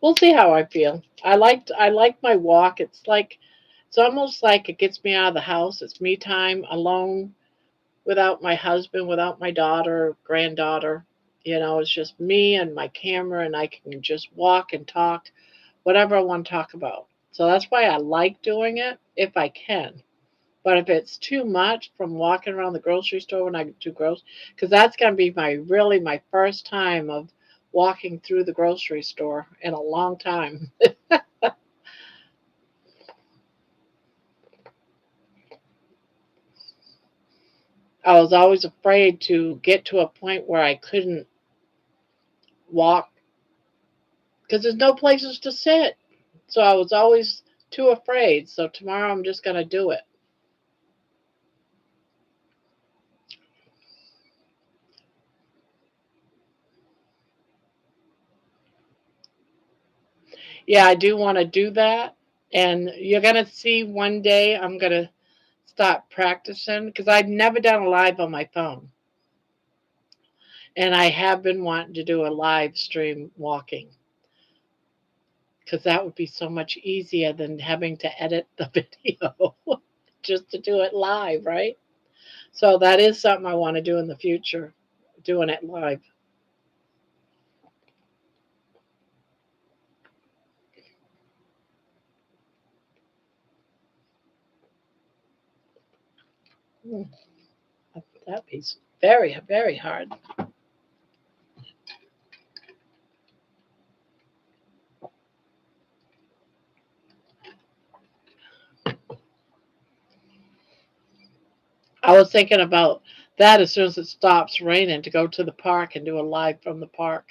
We'll see how I feel. I like my walk. It's almost like it gets me out of the house. It's me time alone without my husband, without my daughter, granddaughter. It's just me and my camera, and I can just walk and talk whatever I want to talk about. So that's why I like doing it if I can. But if it's too much from walking around the grocery store when I do grocery, because that's going to be my first time of walking through the grocery store in a long time. I was always afraid to get to a point where I couldn't walk because there's no places to sit. So I was always too afraid. So tomorrow I'm just going to do it. Yeah, I do want to do that. And you're going to see one day I'm going to start practicing because I've never done a live on my phone. And I have been wanting to do a live stream walking because that would be so much easier than having to edit the video just to do it live, right? So that is something I want to do in the future, doing it live. Hmm, that'd be very, very hard. I was thinking about that as soon as it stops raining to go to the park and do a live from the park.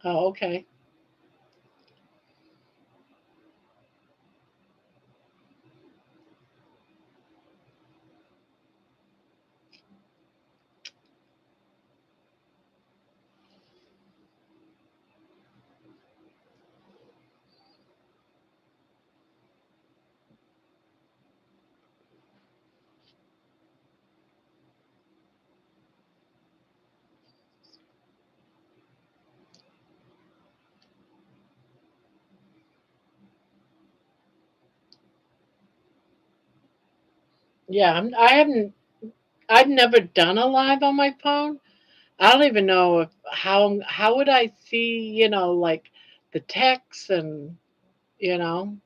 Oh, okay. Yeah, I haven't. I've never done a live on my phone. I don't even know if how would I see, like the text and you know.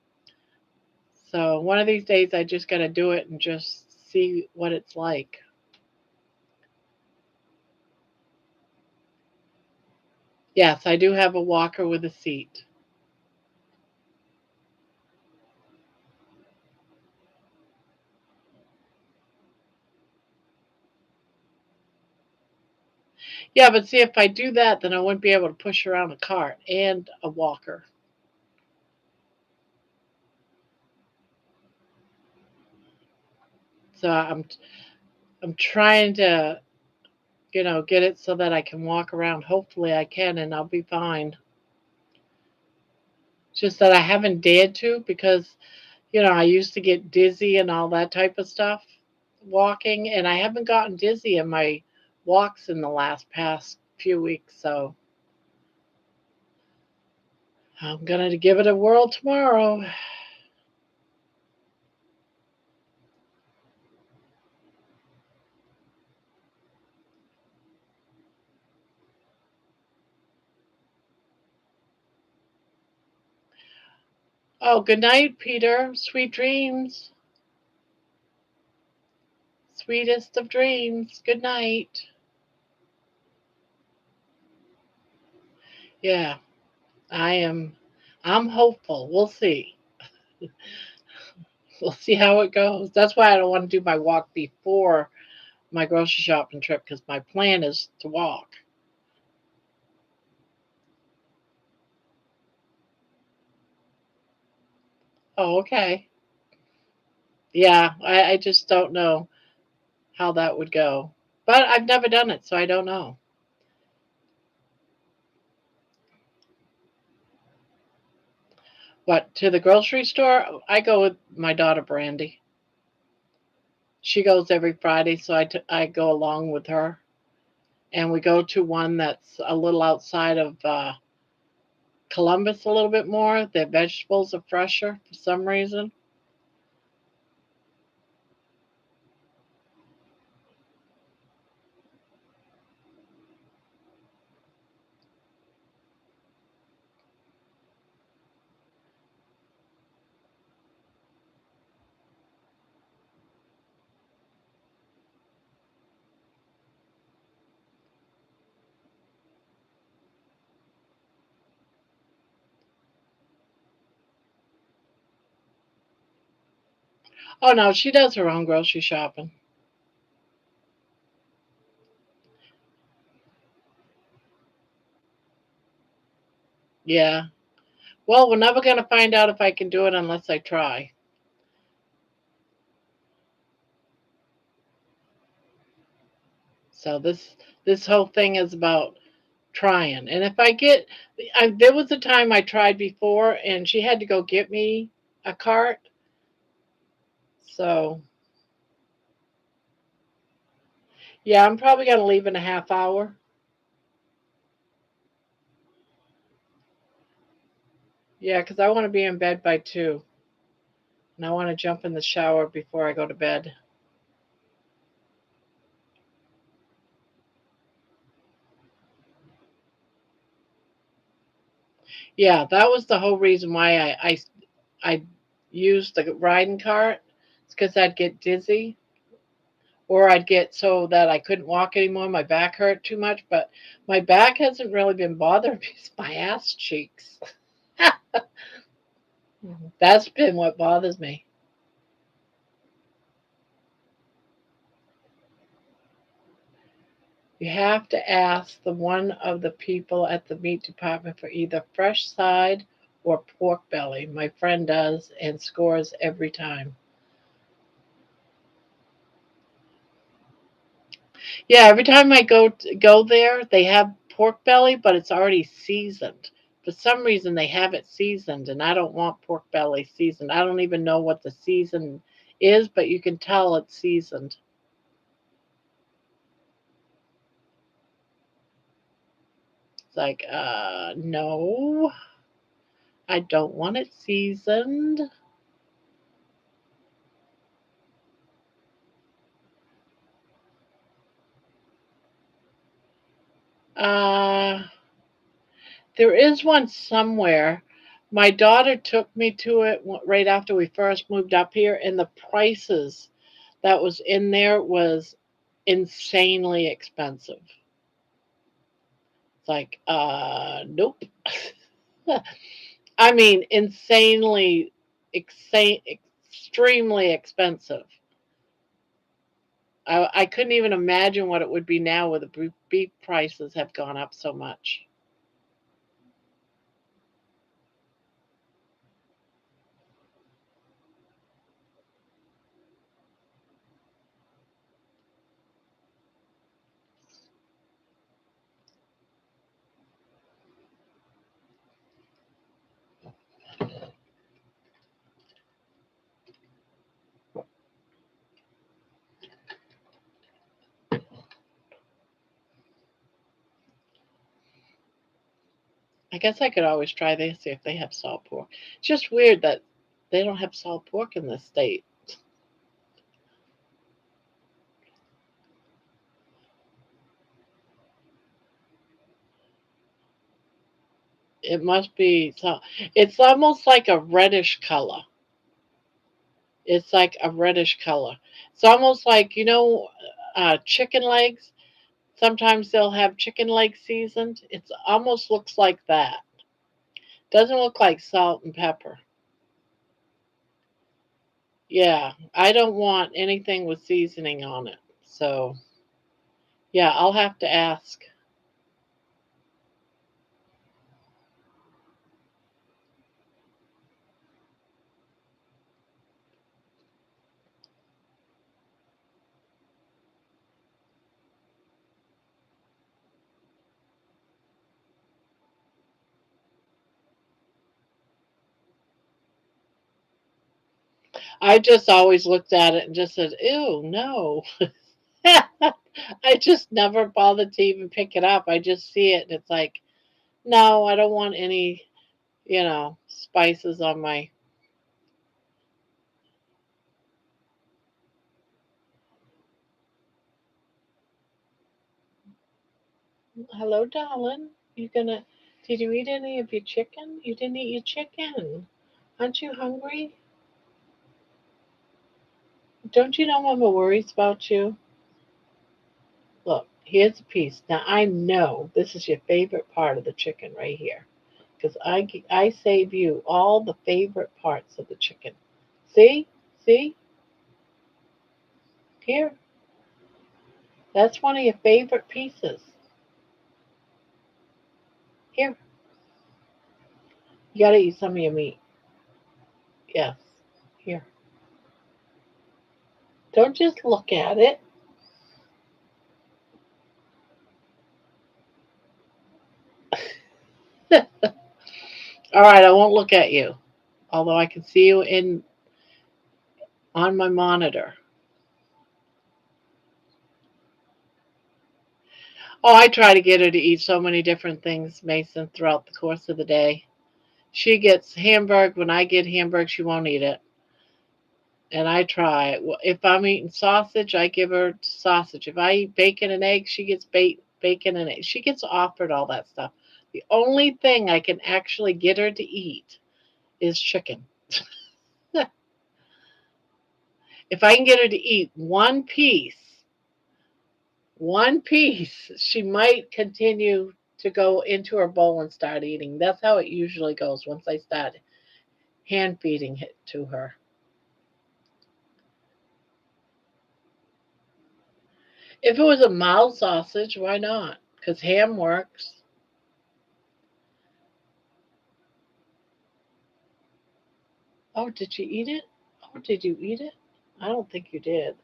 So one of these days I just got to do it and just see what it's like. Yes, I do have a walker with a seat. Yeah, but see, if I do that, then I wouldn't be able to push around a cart and a walker. So I'm trying to, get it so that I can walk around. Hopefully I can and I'll be fine. It's just that I haven't dared to because, I used to get dizzy and all that type of stuff walking, and I haven't gotten dizzy in my walks in the past few weeks. So I'm going to give it a whirl tomorrow. Oh, good night, Peter. Sweet dreams. Sweetest of dreams. Good night. Yeah, I am. I'm hopeful. We'll see. We'll see how it goes. That's why I don't want to do my walk before my grocery shopping trip because my plan is to walk. Oh, okay. Yeah, I just don't know how that would go. But I've never done it, so I don't know. But to the grocery store, I go with my daughter Brandy. She goes every Friday, so I go along with her. And we go to one that's a little outside of Columbus a little bit more. Their vegetables are fresher for some reason. Oh no, she does her own grocery shopping. Yeah. Well, we're never gonna find out if I can do it unless I try. So this whole thing is about trying. And if there was a time I tried before, and she had to go get me a cart. So yeah, I'm probably gonna leave in a half hour. Yeah, because I want to be in bed by 2, and I want to jump in the shower before I go to bed. Yeah, that was the whole reason why I used the riding cart. It's because I'd get dizzy, or I'd get so that I couldn't walk anymore. My back hurt too much, but my back hasn't really been bothering me. It's my ass cheeks. That's been what bothers me. You have to ask the one of the people at the meat department for either fresh side or pork belly. My friend does and scores every time. Yeah, every time I go there, they have pork belly, but it's already seasoned. For some reason, they have it seasoned, and I don't want pork belly seasoned. I don't even know what the season is, but you can tell it's seasoned. It's like, no, I don't want it seasoned. Uh, there is one somewhere. My daughter took me to it right after we first moved up here, and the prices that was in there was insanely expensive. It's like, nope. I mean, extremely expensive. I couldn't even imagine what it would be now where the beef prices have gone up so much. I guess I could always try this, see if they have salt pork. It's just weird that they don't have salt pork in this state. It must be so. It's almost like a reddish color. It's like a reddish color. It's almost like, chicken legs. Sometimes they'll have chicken legs seasoned. It almost looks like that. Doesn't look like salt and pepper. Yeah, I don't want anything with seasoning on it. So, yeah, I'll have to ask. I just always looked at it and just said, ew, no. I just never bothered to even pick it up. I just see it and it's like, no, I don't want any, spices on my. Hello, darling. Did you eat any of your chicken? You didn't eat your chicken. Aren't you hungry? Don't you know Mama worries about you? Look, here's a piece. Now I know this is your favorite part of the chicken right here, because I save you all the favorite parts of the chicken. See, see here. That's one of your favorite pieces. Here, you gotta eat some of your meat. Yes, here. Don't just look at it. All right, I won't look at you, although I can see you in on my monitor. Oh, I try to get her to eat so many different things, Mason, throughout the course of the day. She gets hamburg. When I get hamburg, she won't eat it. And I try. If I'm eating sausage, I give her sausage. If I eat bacon and eggs, she gets bacon and eggs. She gets offered all that stuff. The only thing I can actually get her to eat is chicken. If I can get her to eat one piece, she might continue to go into her bowl and start eating. That's how it usually goes once I start hand feeding it to her. If it was a mild sausage, why not? Because ham works. Oh, did you eat it? Oh, did you eat it? I don't think you did.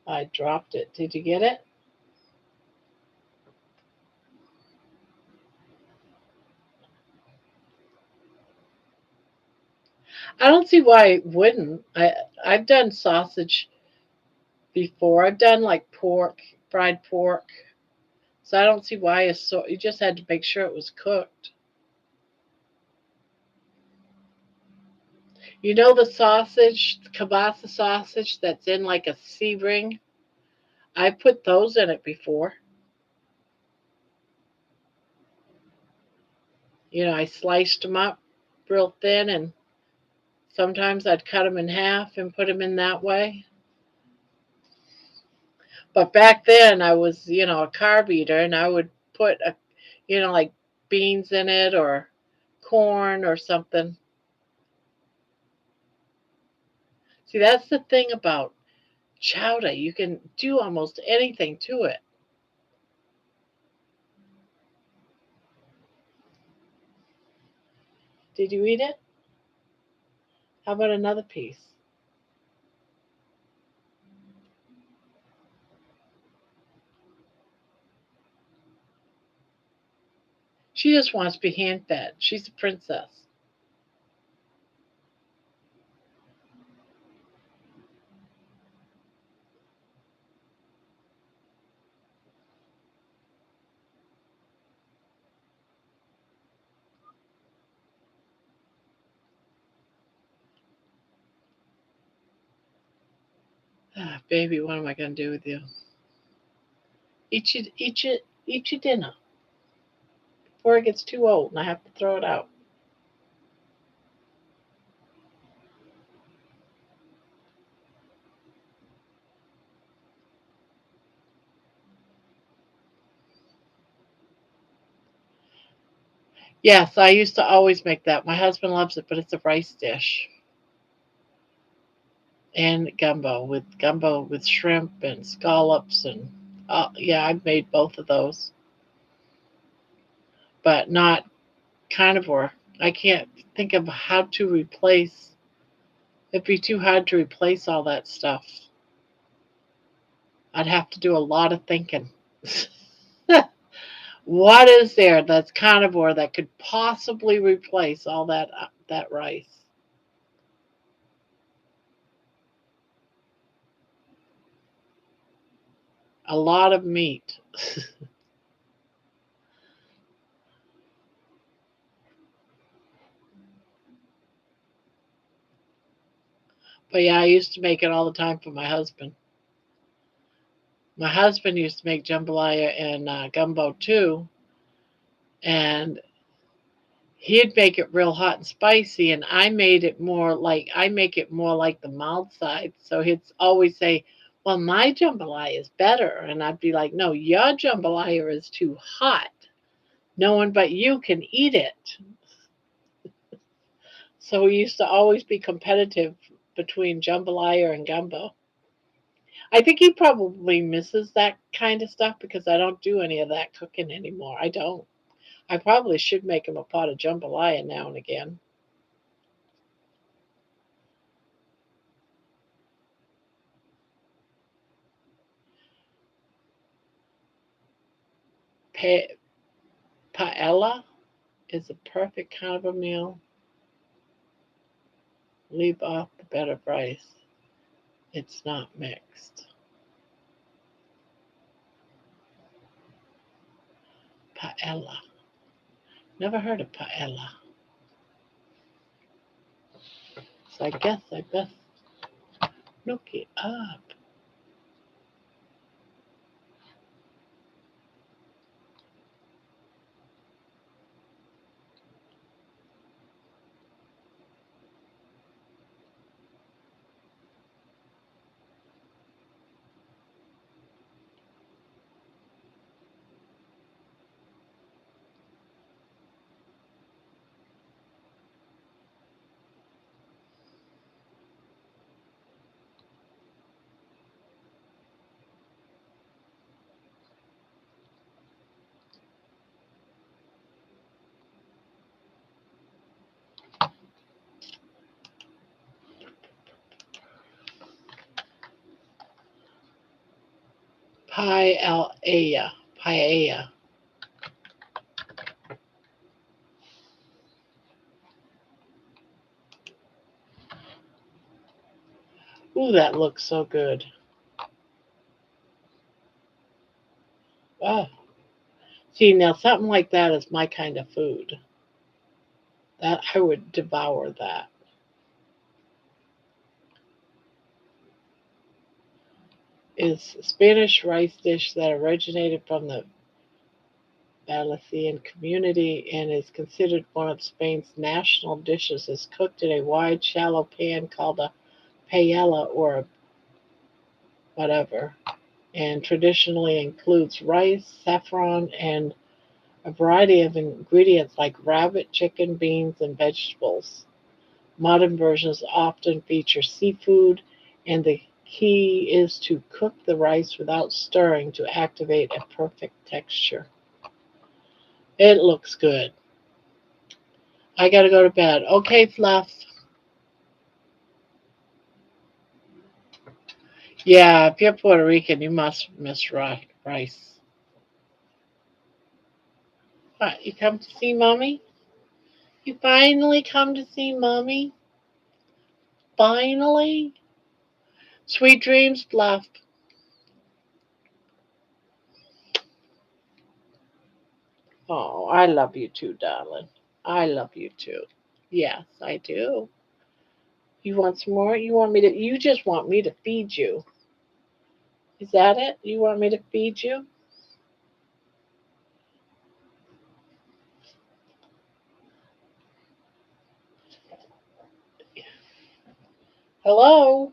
I dropped it. Did you get it? I don't see why it wouldn't. I've done sausage before. I've done like pork, fried pork. So I don't see why it's so. You just had to make sure it was cooked. You know the sausage, the kielbasa sausage that's in like a C ring? I put those in it before. I sliced them up real thin, and sometimes I'd cut them in half and put them in that way. But back then I was, a carb eater, and I would put like beans in it or corn or something. See, that's the thing about chowder. You can do almost anything to it. Did you eat it? How about another piece? She just wants to be hand fed. She's a princess. Ah, baby, what am I going to do with you? Eat your dinner before it gets too old and I have to throw it out. Yes, I used to always make that. My husband loves it, but it's a rice dish and gumbo with shrimp and scallops and yeah, I've made both of those, but not carnivore. I can't think of how to replace. It'd be too hard to replace all that stuff. I'd have to do a lot of thinking. What is there that's carnivore that could possibly replace all that rice? A lot of meat. But yeah, I used to make it all the time for my husband. My husband used to make jambalaya and gumbo too, and he'd make it real hot and spicy, and I make it more like the mild side. So he'd always say, "Well, my jambalaya is better," and I'd be like, "No, your jambalaya is too hot. No one but you can eat it." So we used to always be competitive between jambalaya and gumbo. I think he probably misses that kind of stuff because I don't do any of that cooking anymore. I don't. I probably should make him a pot of jambalaya now and again. Pa- paella is a perfect kind of a meal. Leave off the bed of rice. It's not mixed. Paella. Never heard of paella. So I guess I best look it up. Paella. Paella. Ooh, that looks so good. Oh, see, now something like that is my kind of food. That I would devour that. Is a Spanish rice dish that originated from the Valencian community and is considered one of Spain's national dishes. Is cooked in a wide, shallow pan called a paella or whatever, and traditionally includes rice, saffron, and a variety of ingredients like rabbit, chicken, beans, and vegetables. Modern versions often feature seafood, and the key is to cook the rice without stirring to activate a perfect texture. It looks good. I gotta go to bed. Okay, Fluff. Yeah, if you're Puerto Rican, you must miss rice. What, you come to see Mommy? You finally come to see Mommy? Finally? Sweet dreams, Fluff. Oh, I love you too, darling. I love you too. Yes, I do. You want some more? You just want me to feed you. Is that it? You want me to feed you? Hello?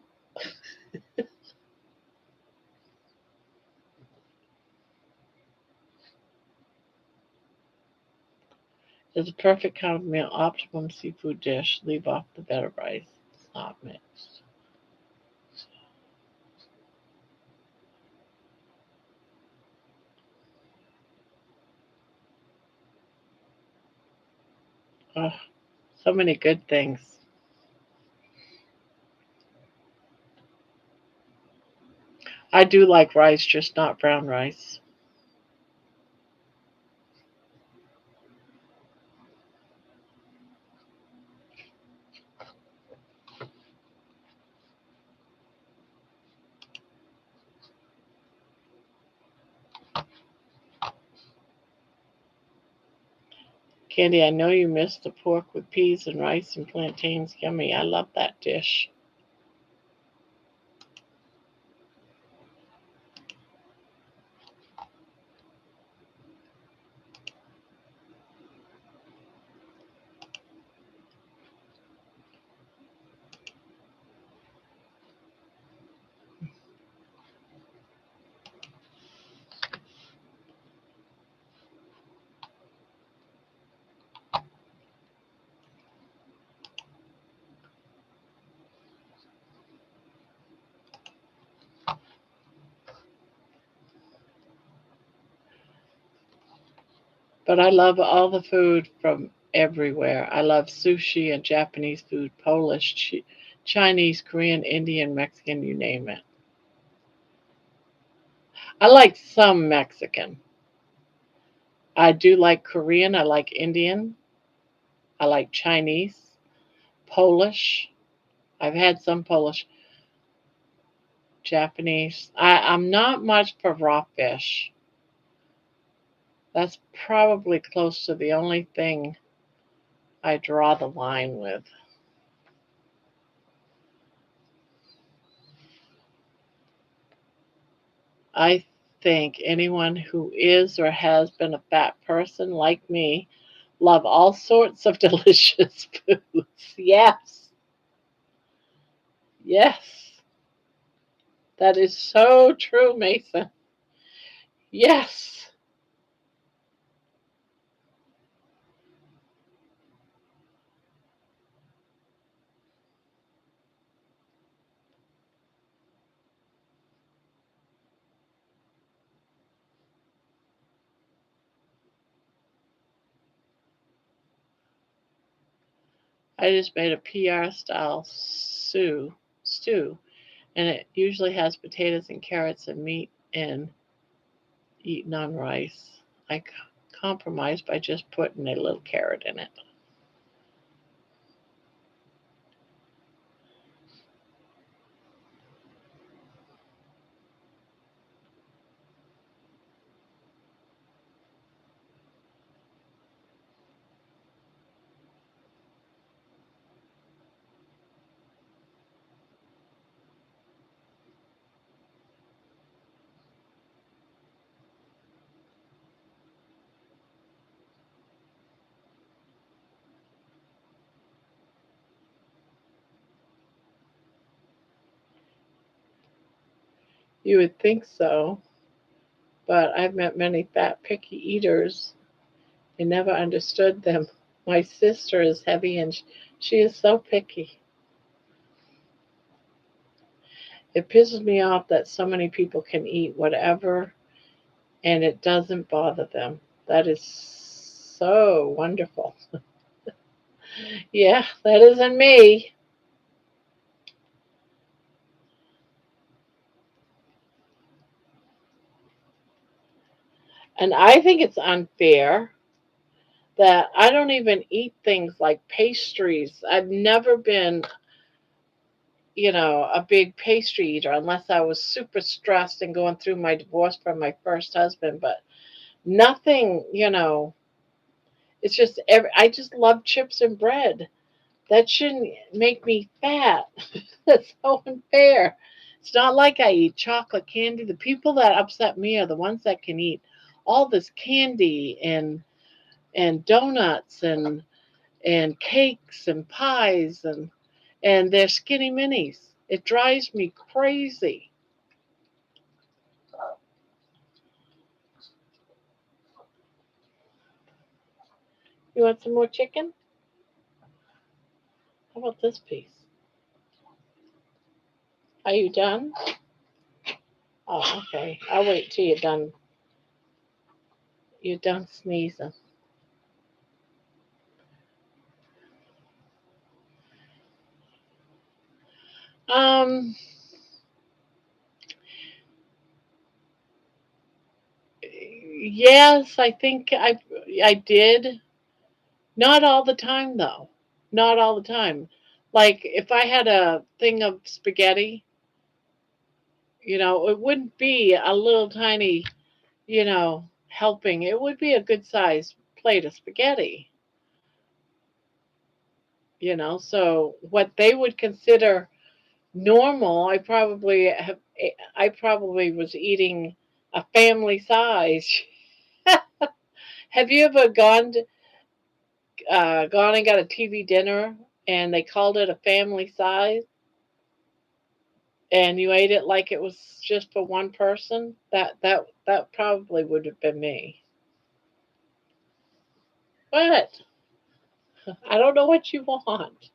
Is a perfect kind of meal, optimum seafood dish. Leave off the better rice. It's not mixed. Oh, so many good things. I do like rice, just not brown rice. Candy, I know you missed the pork with peas and rice and plantains. Yummy. I love that dish. But I love all the food from everywhere. I love sushi and Japanese food, Polish, Chinese, Korean, Indian, Mexican, you name it. I like some Mexican. I do like Korean. I like Indian. I like Chinese, Polish. I've had some Polish, Japanese. I'm not much for raw fish. That's probably close to the only thing I draw the line with. I think anyone who is or has been a fat person like me love all sorts of delicious foods. Yes, yes, that is so true, Mason. Yes, I just made a PR style stew, and it usually has potatoes and carrots and meat and eaten on rice. I compromised by just putting a little carrot in it. You would think so, but I've met many fat, picky eaters, I never understood them. My sister is heavy and she is so picky. It pisses me off that so many people can eat whatever and it doesn't bother them. That is so wonderful. Yeah, that isn't me. And I think it's unfair that I don't even eat things like pastries. I've never been, a big pastry eater unless I was super stressed and going through my divorce from my first husband. But nothing, it's just, I just love chips and bread. That shouldn't make me fat. That's so unfair. It's not like I eat chocolate candy. The people that upset me are the ones that can eat all this candy and donuts and cakes and pies and they're skinny minis. It drives me crazy. You want some more chicken? How about this piece? Are you done? Oh, okay. I'll wait till you're done. You're done sneezing. Um, yes, I think I did. Not all the time though. Not all the time. Like if I had a thing of spaghetti, it wouldn't be a little tiny, helping. It would be a good sized plate of spaghetti, So what they would consider normal, I probably was eating a family size. Have you ever gone and got a TV dinner and they called it a family size and you ate it like it was just for one person? That probably would have been me. But I don't know what you want.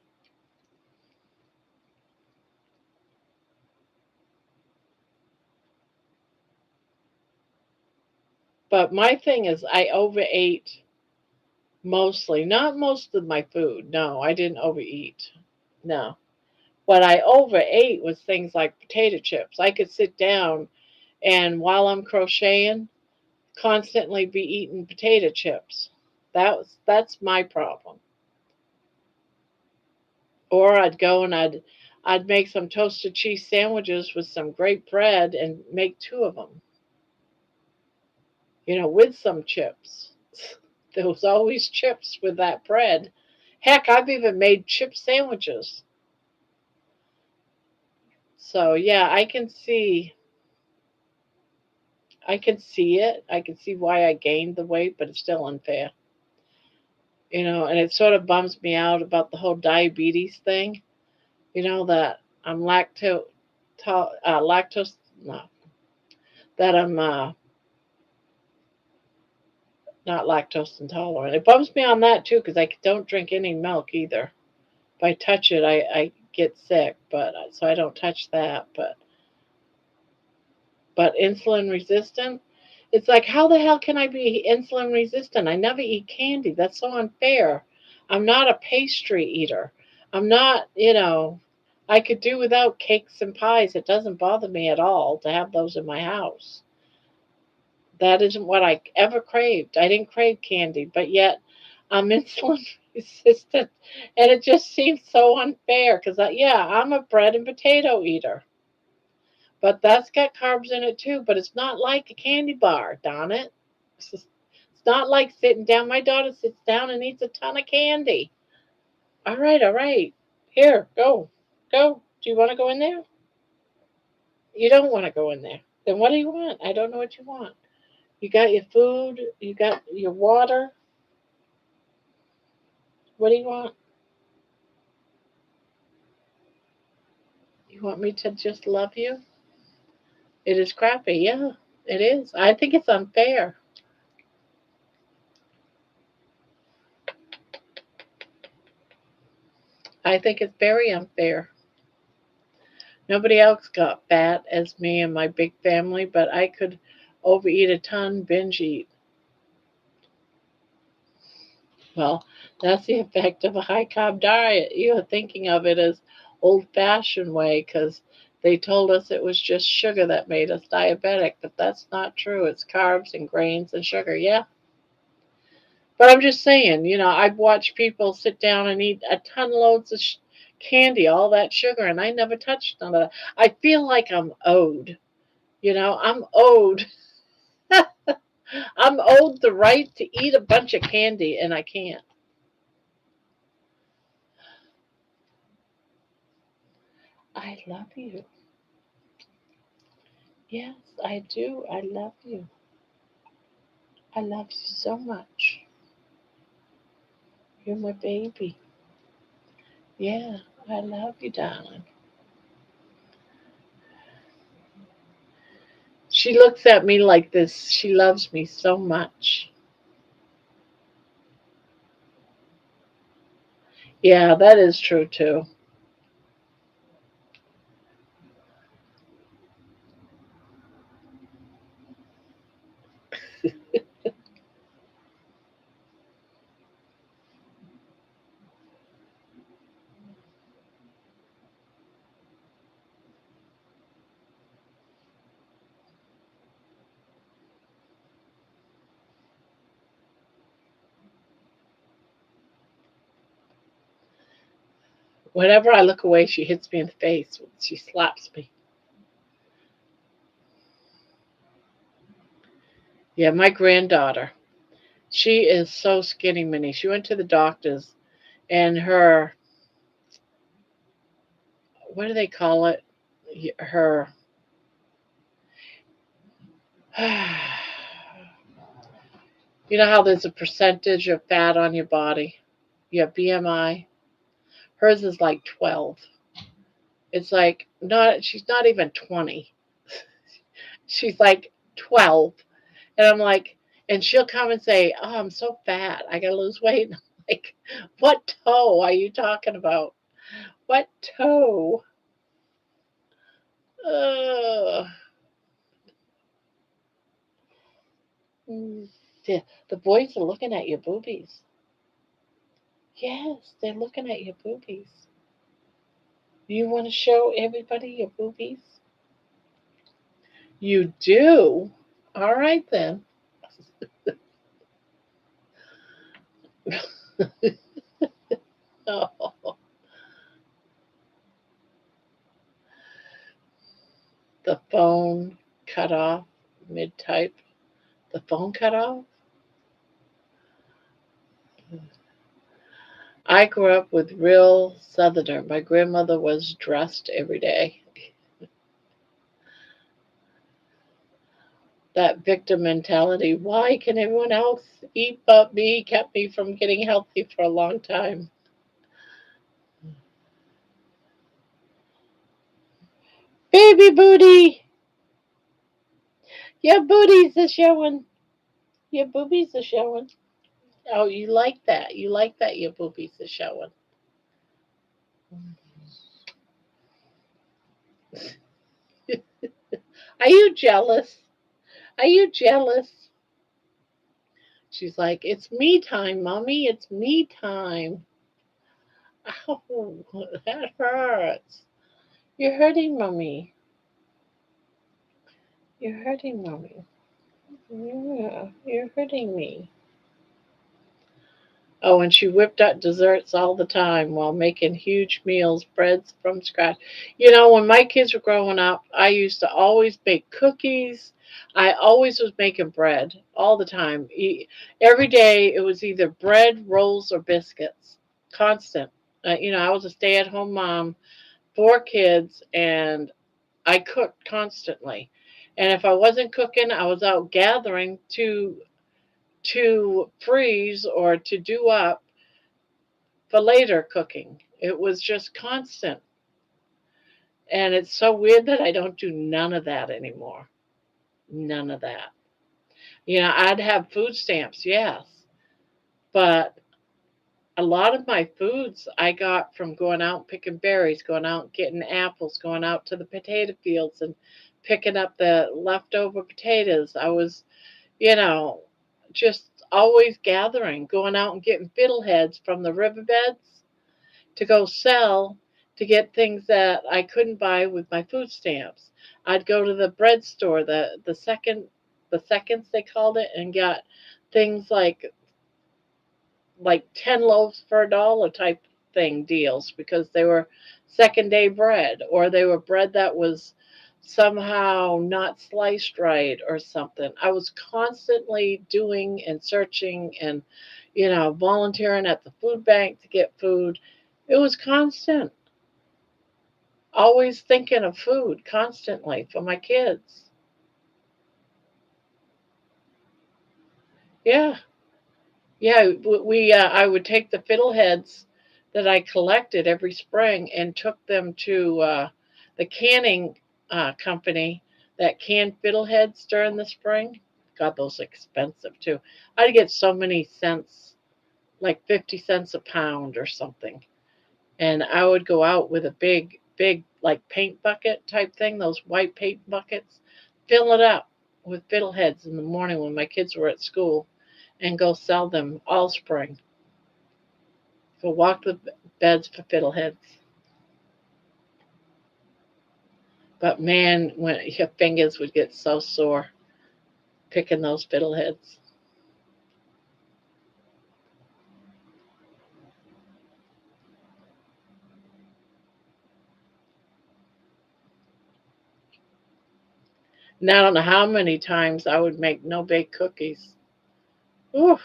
But my thing is I overate mostly, not most of my food. No, I didn't overeat. No. What I overate was things like potato chips. I could sit down and while I'm crocheting, constantly be eating potato chips. That's my problem. Or I'd go and I'd make some toasted cheese sandwiches with some great bread and make two of them, with some chips. There was always chips with that bread. Heck, I've even made chip sandwiches. So yeah, I can see it. I can see why I gained the weight, but it's still unfair. And it sort of bums me out about the whole diabetes thing. That I'm lactose, no, that I'm not lactose intolerant. It bums me on that too because I don't drink any milk either. If I touch it, I get sick, but so I don't touch that. But insulin resistant, it's like how the hell can I be insulin resistant? I never eat candy. That's so unfair. I'm not a pastry eater. I'm not, I could do without cakes and pies. It doesn't bother me at all to have those in my house. That isn't what I ever craved. I didn't crave candy, but yet I'm insulin resistant. And it just seems so unfair because, yeah, I'm a bread and potato eater. But that's got carbs in it too. But it's not like a candy bar, darn it. It's not like sitting down. My daughter sits down and eats a ton of candy. All right, all right. Here, go. Go. Do you want to go in there? You don't want to go in there. Then what do you want? I don't know what you want. You got your food, you got your water. What do you want? You want me to just love you? It is crappy, yeah. It is. I think it's unfair. I think it's very unfair. Nobody else got fat as me and my big family, but I could overeat a ton, binge eat. Well, that's the effect of a high carb diet. You are thinking of it as old fashioned way because they told us it was just sugar that made us diabetic, but that's not true. It's carbs and grains and sugar. Yeah. But I'm just saying, I've watched people sit down and eat a ton loads of candy, all that sugar, and I never touched none of that. I feel like I'm owed. I'm owed. I'm owed the right to eat a bunch of candy, and I can't. I love you. Yes, I do. I love you. I love you so much. You're my baby. Yeah, I love you, darling. She looks at me like this. She loves me so much. Yeah, that is true too. Whenever I look away, she hits me in the face. She slaps me. Yeah, my granddaughter. She is so skinny mini. She went to the doctors and her, what do they call it? Her, you know how there's a percentage of fat on your body? You have BMI. Hers is like 12. It's like not she's not even 20. She's like 12. And I'm like and she'll come and say, "Oh, I'm so fat. I got to lose weight." And I'm like, "What toe are you talking about? What toe?" Ugh. Mm. The boys are looking at your boobies. Yes, they're looking at your boobies. You want to show everybody your boobies? You do? All right then. Oh, the phone cut off mid type. The phone cut off? I grew up with real Southerner. My grandmother was dressed every day. That victim mentality. Why can everyone else eat but me? Kept me from getting healthy for a long time. Baby booty! Your booties are showing. Your boobies are showing. Oh, you like that. You like that your boobies are showing. Are you jealous? Are you jealous? She's like, it's me time, mommy. It's me time. Ow, that hurts. You're hurting mommy. You're hurting mommy. Yeah, you're hurting me. Oh, and she whipped up desserts all the time while making huge meals, breads from scratch. When my kids were growing up, I used to always bake cookies. I always was making bread all the time. Every day it was either bread, rolls, or biscuits. Constant. I was a stay at home mom, four kids, and I cooked constantly. And if I wasn't cooking, I was out gathering to freeze or to do up for later cooking. It was just constant. And it's so weird that I don't do none of that anymore. None of that. I'd have food stamps, yes. But lot of my foods I got from going out and picking berries, going out and getting apples, going out to the potato fields and picking up the leftover potatoes. I was, you know, just always gathering, going out and getting fiddleheads from the riverbeds to go sell to get things that I couldn't buy with my food stamps. I'd go to the bread store, the seconds they called it, and got things like 10 loaves for $1 type thing deals because they were second day bread or they were bread that was somehow not sliced right or something. I was constantly doing and searching and, volunteering at the food bank to get food. It was constant, always thinking of food constantly for my kids. Yeah. Yeah, I would take the fiddleheads that I collected every spring and took them to the canning company that canned fiddleheads during the spring. God, those are expensive too. I'd get so many cents, like 50 cents a pound or something. And I would go out with a big, like paint bucket type thing, those white paint buckets, fill it up with fiddleheads in the morning when my kids were at school and go sell them all spring. Go walk the beds for fiddleheads. But man, when your fingers would get so sore picking those fiddleheads. And I don't know how many times I would make no bake cookies. Ooh,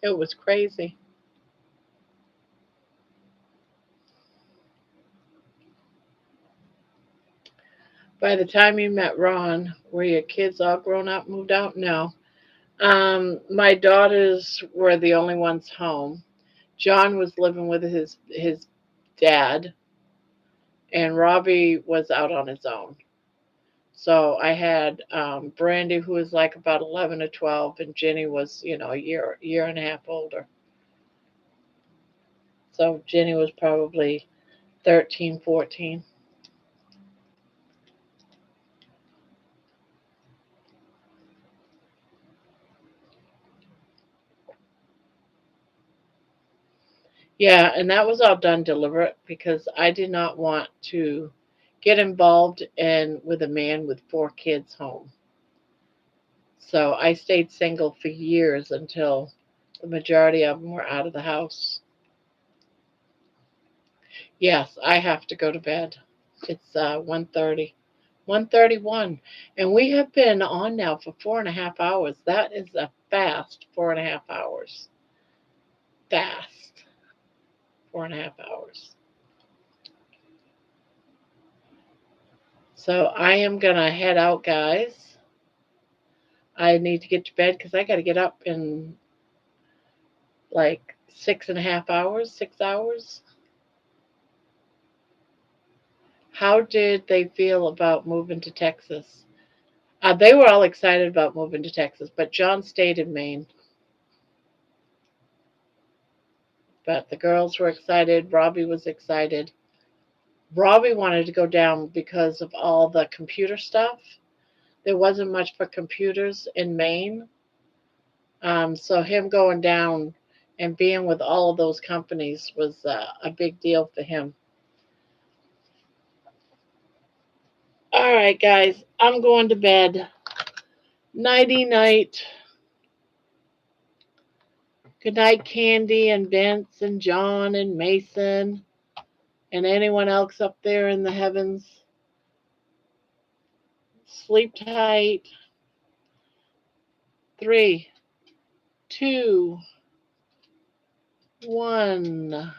it was crazy. By the time you met Ron, were your kids all grown up, moved out? No. My daughters were the only ones home. John was living with his dad, and Robbie was out on his own. So I had Brandy, who was like about 11 or 12, and Jenny was, a year and a half older. So Jenny was probably 13, 14. Yeah, and that was all done deliberate because I did not want to get involved in with a man with 4 kids home. So I stayed single for years until the majority of them were out of the house. Yes, I have to go to bed. It's 1:30, 1:31, and we have been on now for 4.5 hours. That is a fast 4.5 hours. Fast 4.5 hours. So I am gonna head out, guys. I need to get to bed because I got to get up in like 6.5 hours, 6 hours. How did they feel about moving to Texas? They were all excited about moving to Texas, but John stayed in Maine. But the girls were excited. Robbie was excited. Robbie wanted to go down because of all the computer stuff. There wasn't much for computers in Maine. So him going down and being with all of those companies was a big deal for him. All right, guys, I'm going to bed. Nighty night. Good night, Candy and Vince and John and Mason and anyone else up there in the heavens. Sleep tight. 3, 2, 1.